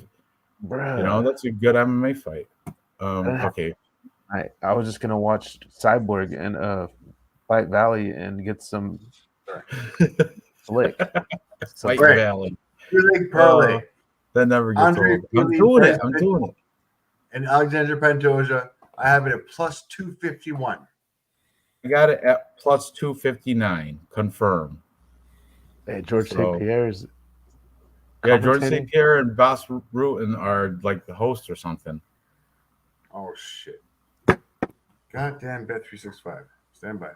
a good MMA fight. Okay. I was just gonna watch Cyborg and Fight Valley and get some flick. Fight Valley. Parlay. That never gets old. I'm doing it. And Alexander Pantoja, I have it at plus 251. I got it at plus 259. Confirm. Hey, George St. Pierre's. Yeah, George St. Pierre and Boss Rutan are like the host or something. Oh shit! Goddamn Bet365. Stand by.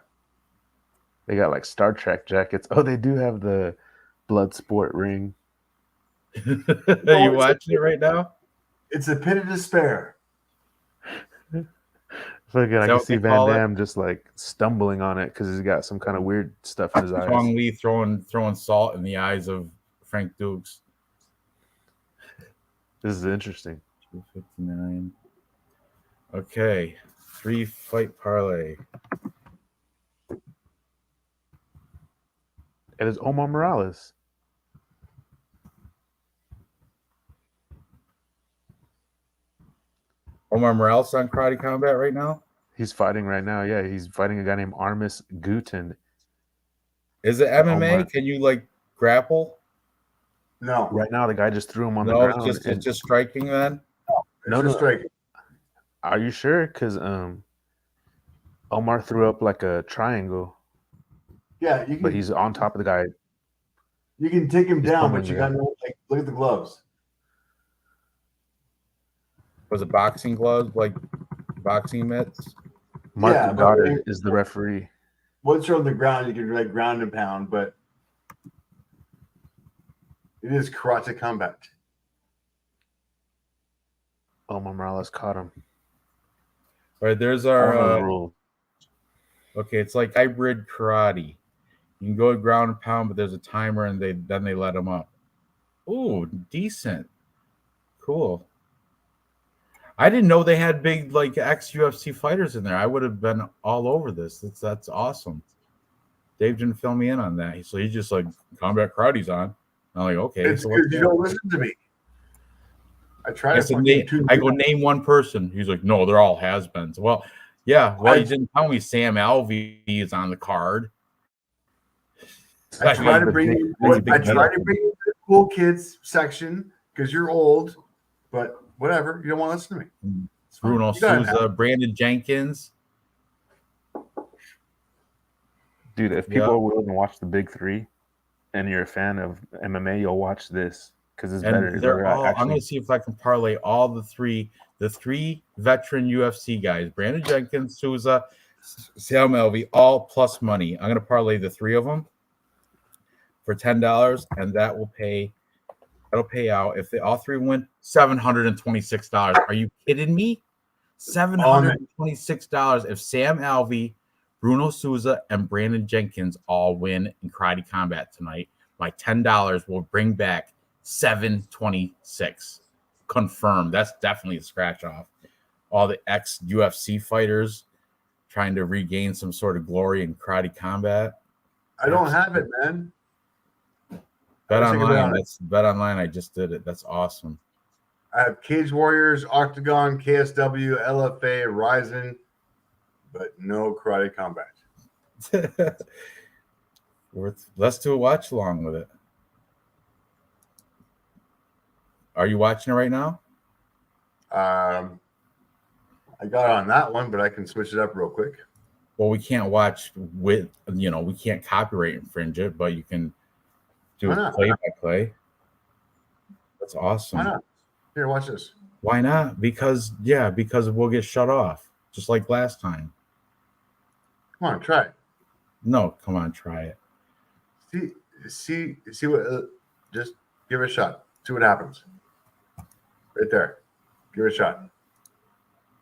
They got like Star Trek jackets. Oh, they do have the blood sport ring. Are you watching it right now? It's a pit of despair. So again, I can see Van Damme just like stumbling on it because he's got some kind of weird stuff in his eyes. Chong Lee throwing salt in the eyes of Frank Dukes. This is interesting. 259. Okay, 3-fight parlay. It is Omar Morales. Omar Morales on Karate Combat right now? He's fighting right now. Yeah, he's fighting a guy named Armis Guten. Is it MMA? Omar. Can you like grapple? No. Right now, the guy just threw him on the No, ground. it's just striking then. It's just striking. Are you sure? Because Omar threw up like a triangle. Yeah, you can. But he's on top of the guy. You can take him down, but you got to look at the gloves. Was it boxing gloves, like boxing mitts? Mark Goddard is the referee. Once you're on the ground, you can like ground and pound, but it is karate combat. Omar Morales caught him. All right, there's our rule. Okay, it's like hybrid karate. You can go ground and pound, but there's a timer, and then they let them up. Ooh, decent, cool. I didn't know they had big like ex-UFC fighters in there. I would have been all over this. That's awesome. Dave didn't fill me in on that. So he's just like, combat karate's on. I'm like, okay. It's because you don't listen to me. I try to I go name one person. He's like, no, they're all has-beens. Well, yeah. Well, you didn't tell me Sam Alvey is on the card. I try to bring you to the cool kids section because you're old, but whatever. You don't want to listen to me. Bruno Souza, Brandon Jenkins. Dude, if people are willing to watch the big three and you're a fan of MMA, you'll watch this because it's better. I'm going to see if I can parlay all the three veteran UFC guys, Brandon Jenkins, Souza, Sam Alvey, all plus money. I'm going to parlay the three of them for $10, and that'll pay out if they all three win $726. Are you kidding me? $726 if Sam Alvey, Bruno Souza, and Brandon Jenkins all win in karate combat tonight. My $10 will bring back $726. Confirmed. That's definitely a scratch off. All the ex-UFC fighters trying to regain some sort of glory in karate combat. I don't have it, man. Bet online. That's Bet Online. I just did it. That's awesome. I have Cage Warriors, Octagon, KSW, LFA, Ryzen, but no karate combat. Let's do a watch along with it. Are you watching it right now? I got on that one, but I can switch it up real quick. Well, we can't watch with, we can't copyright infringe it, but you can do it play by play. That's awesome. Why not? Here, watch this. Why not? Because we'll get shut off, just like last time. Come on, try it. No, come on, try it. See what? Just give it a shot. See what happens. Right there. Give it a shot.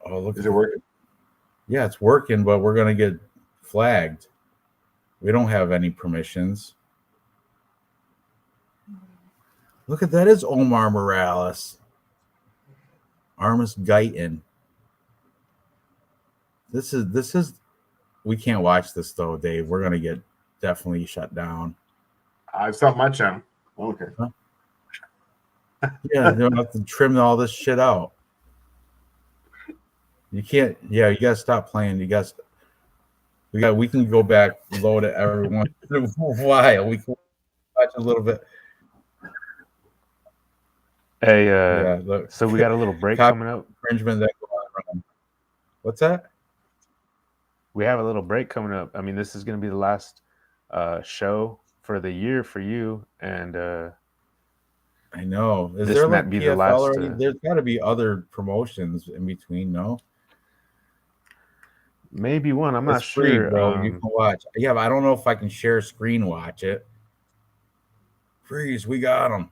Oh, look! Is it working? Yeah, it's working, but we're gonna get flagged. We don't have any permissions. Look at that! Is Omar Morales, Armis Guyton. This is. We can't watch this though, Dave. We're gonna get definitely shut down. It's not my channel. Okay. Huh? Yeah, they don't have to trim all this shit out. You can't. Yeah, you gotta stop playing. We can go back, load it every once in a while. We can watch a little bit. Hey, look. So we got a little break coming up. Infringement that go on. What's that? We have a little break coming up. I mean, this is going to be the last show for the year for you, and I know. Is there like PFL the last, already? There's got to be other promotions in between, no? Maybe one. I'm not free, sure. Bro, you can watch. Yeah, but I don't know if I can share screen watch it. Freeze, we got them.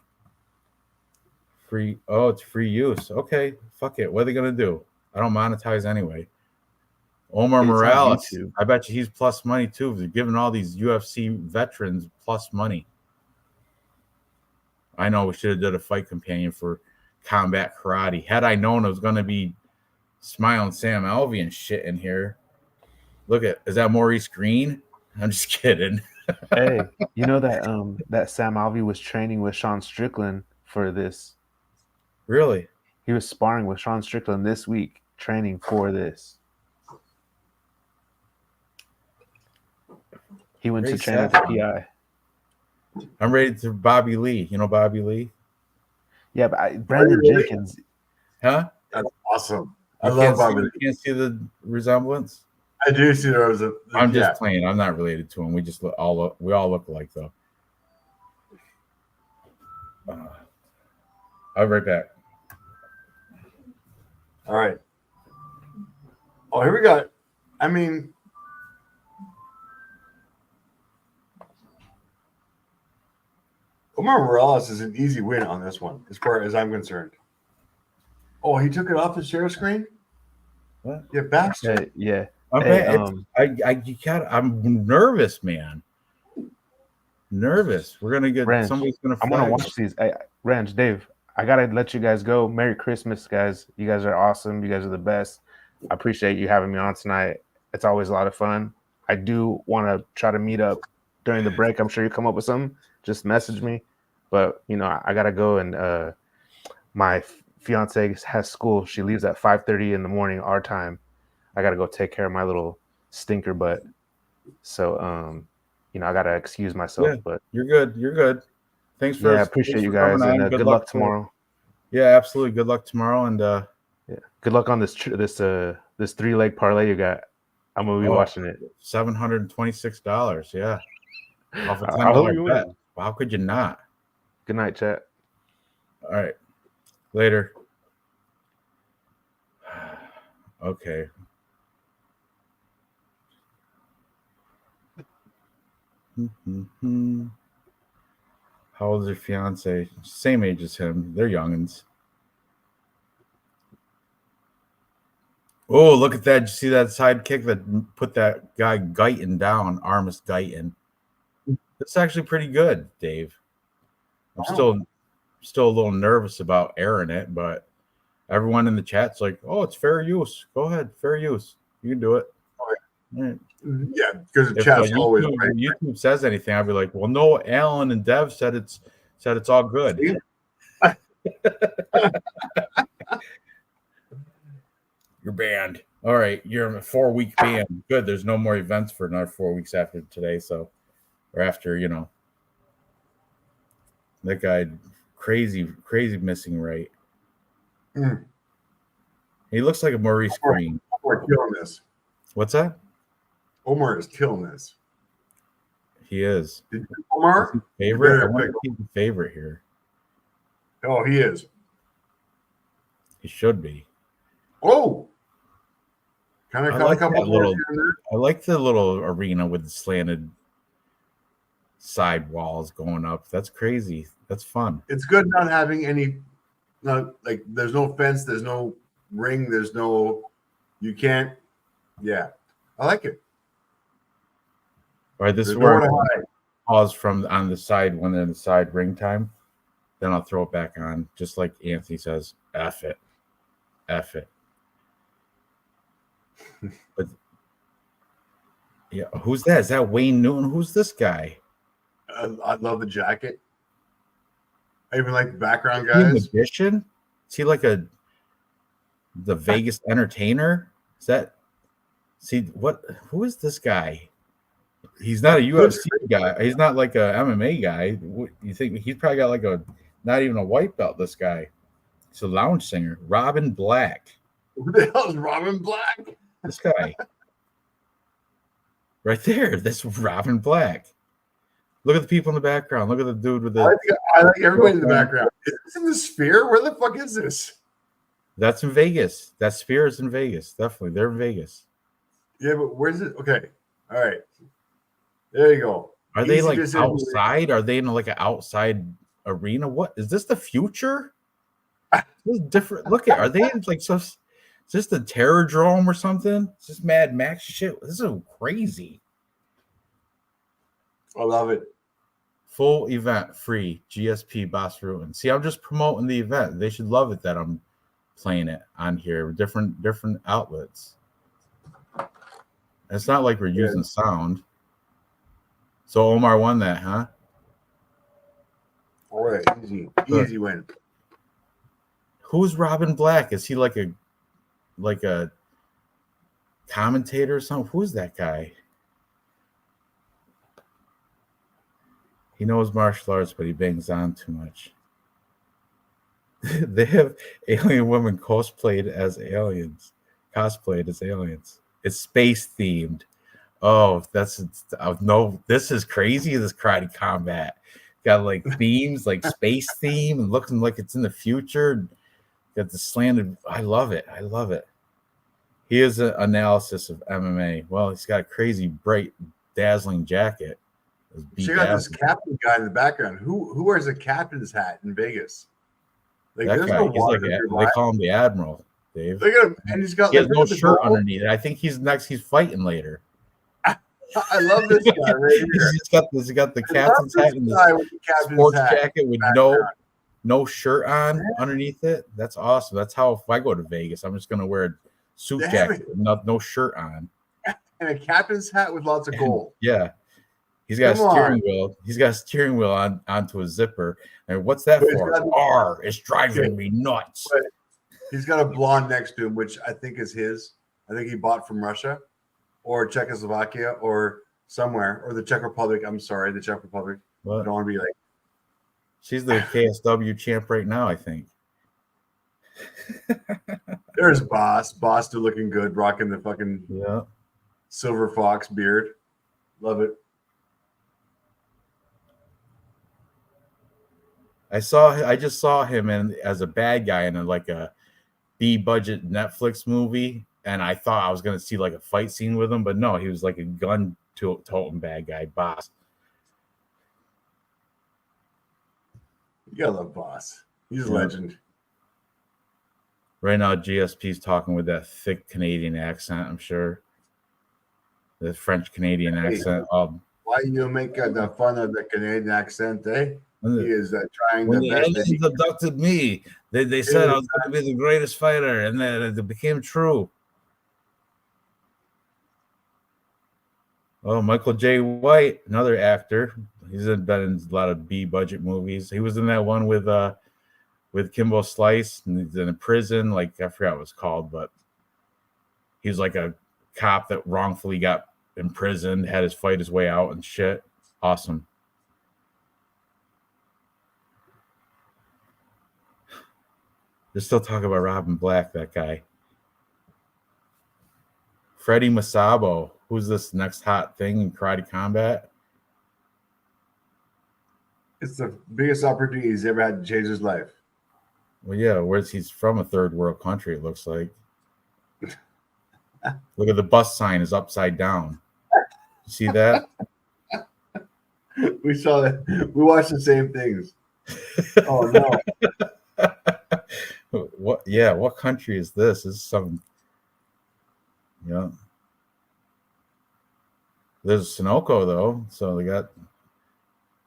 Free. Oh, it's free use. Okay, fuck it. What are they gonna do? I don't monetize anyway. Omar Morales. I bet you he's plus money too. They're giving all these UFC veterans plus money. I know we should have did a fight companion for combat karate. Had I known it was gonna be Smiling Sam Alvey and shit in here. Look at, is that Maurice Green? I'm just kidding. Hey, you know that Sam Alvey was training with Sean Strickland for this. Really? He was sparring with Sean Strickland this week, training for this. He went Very to train with sad. the PI. I'm ready to Bobby Lee. You know Bobby Lee? Yeah, but Brandon Jenkins. Huh? That's awesome. I You love Bobby Lee. You can't see the resemblance? I do see there was a. I'm just playing. I'm not related to him. We just we all look alike though. I'll be right back. All right. Oh, here we go. I mean, Omar Morales is an easy win on this one, as far as I'm concerned. Oh, he took it off the share screen? What? Yeah, bastard. Yeah. I'm nervous, man. Nervous. We're gonna get Ranj, somebody's gonna. I want to watch these. Ranj, Dave, I gotta let you guys go. Merry Christmas, guys. You guys are awesome. You guys are the best. I appreciate you having me on tonight. It's always a lot of fun. I do want to try to meet up during the break. I'm sure you come up with something. Just message me. But I gotta go, and my fiance has school. She leaves at 5:30 in the morning our time. I gotta go take care of my little stinker butt. So I gotta excuse myself. Yeah, but you're good. You're good. Thanks for. I appreciate you guys, and good luck tomorrow. Yeah, absolutely. Good luck tomorrow, and good luck on this 3-leg parlay you got. I'm gonna be watching it. $726. Yeah, off a $10 bet. How could you not? Good night, chat. All right, later. Okay. How old is your fiance? Same age as him. They're youngins. Oh, look at that. Did you see that side kick that put that guy Guyton down, Armis Guyton? That's actually pretty good, Dave. I'm still a little nervous about airing it, but everyone in the chat's like, oh, it's fair use. Go ahead, fair use. You can do it. Right. Yeah, because the chat's always right. YouTube says anything, I'll be like, well, no, Alan and Dev said it's all good. You're banned. All right, you're in a 4-week ban. Good. There's no more events for another 4 weeks after today. So, or after that guy, crazy missing right. He looks like a Maurice Green. Omar killing this. What's that? Omar is killing this. He is. Omar favorite. I want to keep the favorite here. Oh, he is. He should be. Oh. Kind of I like the little arena with the slanted side walls going up. That's crazy. That's fun. It's good not having any, there's no fence, there's no ring, you can't. Yeah, I like it. All right, this is where I pause from on the side when they're in the side ring time. Then I'll throw it back on, just like Anthony says, F it. But yeah, who's that? Is that Wayne Newton? Who's this guy? I love the jacket. I even like the background guys. Magician? Is he like the Vegas entertainer? Is that? Who is this guy? He's not a UFC guy. He's not like a MMA guy. You think he's probably got like not even a white belt? This guy. He's a lounge singer. Robin Black. Who the hell is Robin Black? This guy. Right there. That's Robin Black. Look at the people in the background. Look at the dude with the. I like everybody in the background. Is this in the Sphere? Where the fuck is this? That's in Vegas. That Sphere is in Vegas. Definitely. They're in Vegas. Yeah, but where's it? Okay. All right. There you go. Are they like outside? Are they in like an outside arena? What is this? The future? This is different. Look at. Are they in like so? Is this the Terrordrome or something? Is this Mad Max shit? This is crazy. I love it. Full event free GSP Boss Ruin. See, I'm just promoting the event. They should love it that I'm playing it on here. Different outlets. It's not like we're using sound. So Omar won that, huh? All right, easy win. Who's Robin Black? Is he like a commentator or something? Who's that guy? He knows martial arts, but he bangs on too much. They have alien women cosplayed as aliens. It's space themed. Oh, no. This is crazy. This karate combat got like themes, like space theme, and looking like it's in the future. Got the slanted. I love it. He is an analysis of MMA. Well, he's got a crazy, bright, dazzling jacket. Check out this captain guy in the background. Who wears a captain's hat in Vegas? Like, That there's guy, no he's water they call him the Admiral, Dave. Look at him, and he has no shirt underneath. I think he's fighting later. I love this guy right here. He's got the captain's hat and the sports jacket with no shirt on underneath it. That's awesome. That's how if I go to Vegas, I'm just gonna wear a suit jacket with no shirt on. And a captain's hat with lots of gold. Yeah. He's got a steering wheel. He's got a steering wheel onto a zipper. And what's that for? It's driving me nuts. But he's got a blonde next to him, which I think is his. I think he bought from Russia or Czechoslovakia or somewhere, or the Czech Republic. I'm sorry, the Czech Republic. What? I don't want to be like. She's the KSW champ right now, I think. There's Boss. Boss still looking good, rocking the fucking silver fox beard. Love it. I just saw him as a bad guy in like a B-budget Netflix movie, and I thought I was gonna see like a fight scene with him, but no, he was like a gun toting bad guy, Boss. You gotta love Boss. He's a legend. Right now, GSP's talking with that thick Canadian accent, I'm sure. The French Canadian accent. Why you make the fun of the Canadian accent, eh? He is trying when the the best. aliens abducted me, they said I was going to be the greatest fighter, and then it became true. Oh, Michael J. White, another actor. He's been in a lot of B-budget movies. He was in that one with Kimbo Slice, and he's in a prison. Like, I forgot what it's called, but he was like a cop that wrongfully got imprisoned, had his fight his way out and shit. Awesome. They're still talking about Robin Black, that guy. Freddie Masabo. Who's this next hot thing in karate combat? It's the biggest opportunity he's ever had to change his life. Well, yeah, he's from a third world country, it looks like. Look at the bus sign is upside down. You see that? We saw that. We watched the same things. Oh no. What? Yeah, what country is this? This is some. Yeah. There's Sunoco though, so they got.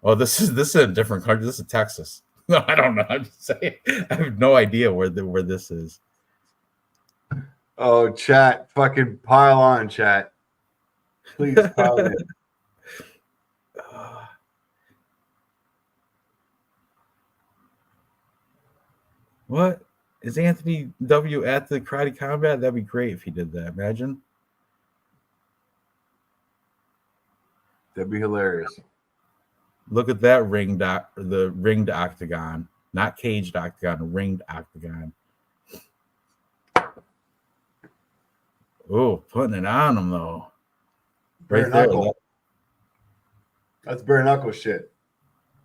Oh, this is a different country. This is Texas. No, I don't know. I'm just saying. I have no idea where this is. Oh, chat, fucking pile on, chat. Please pile in. What? Is Anthony W at the karate combat? That'd be great if he did that. Imagine. That'd be hilarious. Look at that the ringed octagon, not caged octagon, ringed octagon. Oh, putting it on him though. Right there. That's bare knuckle shit.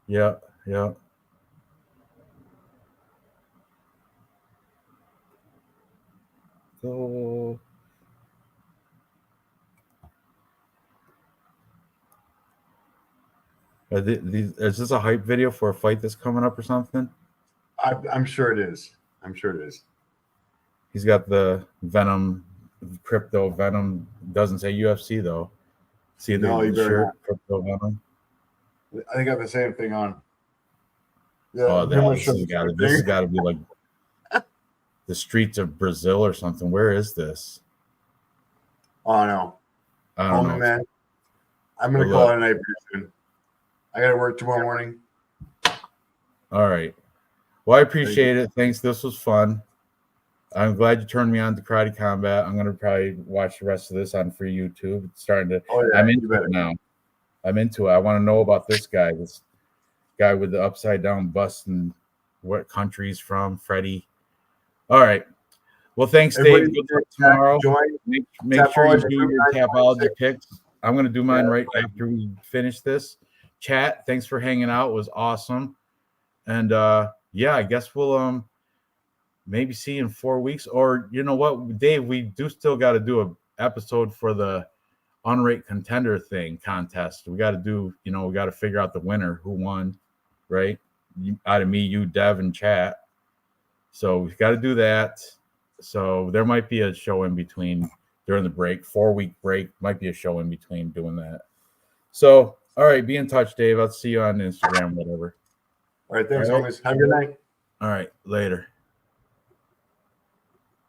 Yeah. So is this a hype video for a fight that's coming up or something? I'm sure it is. He's got the Venom, Crypto Venom. Doesn't say UFC though. See the shirt, Crypto Venom. I think I have the same thing on. Yeah, oh, this has got to be like the streets of Brazil or something. Where is this? Oh no, I don't know, man. I'm gonna call it a night pretty soon. I gotta work tomorrow morning. All right. Well, I appreciate it. Thanks. This was fun. I'm glad you turned me on to Karate Combat. I'm gonna probably watch the rest of this on free YouTube. It's starting to. I'm into it now. I want to know about this guy. guy with the upside down bust and what country he's from, Freddie. All right. Well, thanks, Dave. Good luck tomorrow. Make sure you do your Tapology picks. I'm going to do mine right after we finish this. Chat, thanks for hanging out. It was awesome. And yeah, I guess we'll maybe see you in 4 weeks. Or you know what, Dave, we do still got to do an episode for the unranked contender thing contest. We got to do, we got to figure out the winner, who won, right? Out of me, you, Dev, and chat. So we've got to do that. So there might be a show in between during the break, 4-week break, might be a show in between doing that. So, all right, be in touch, Dave. I'll see you on Instagram, whatever. All right, thanks, homies. Have a good night. All right, later.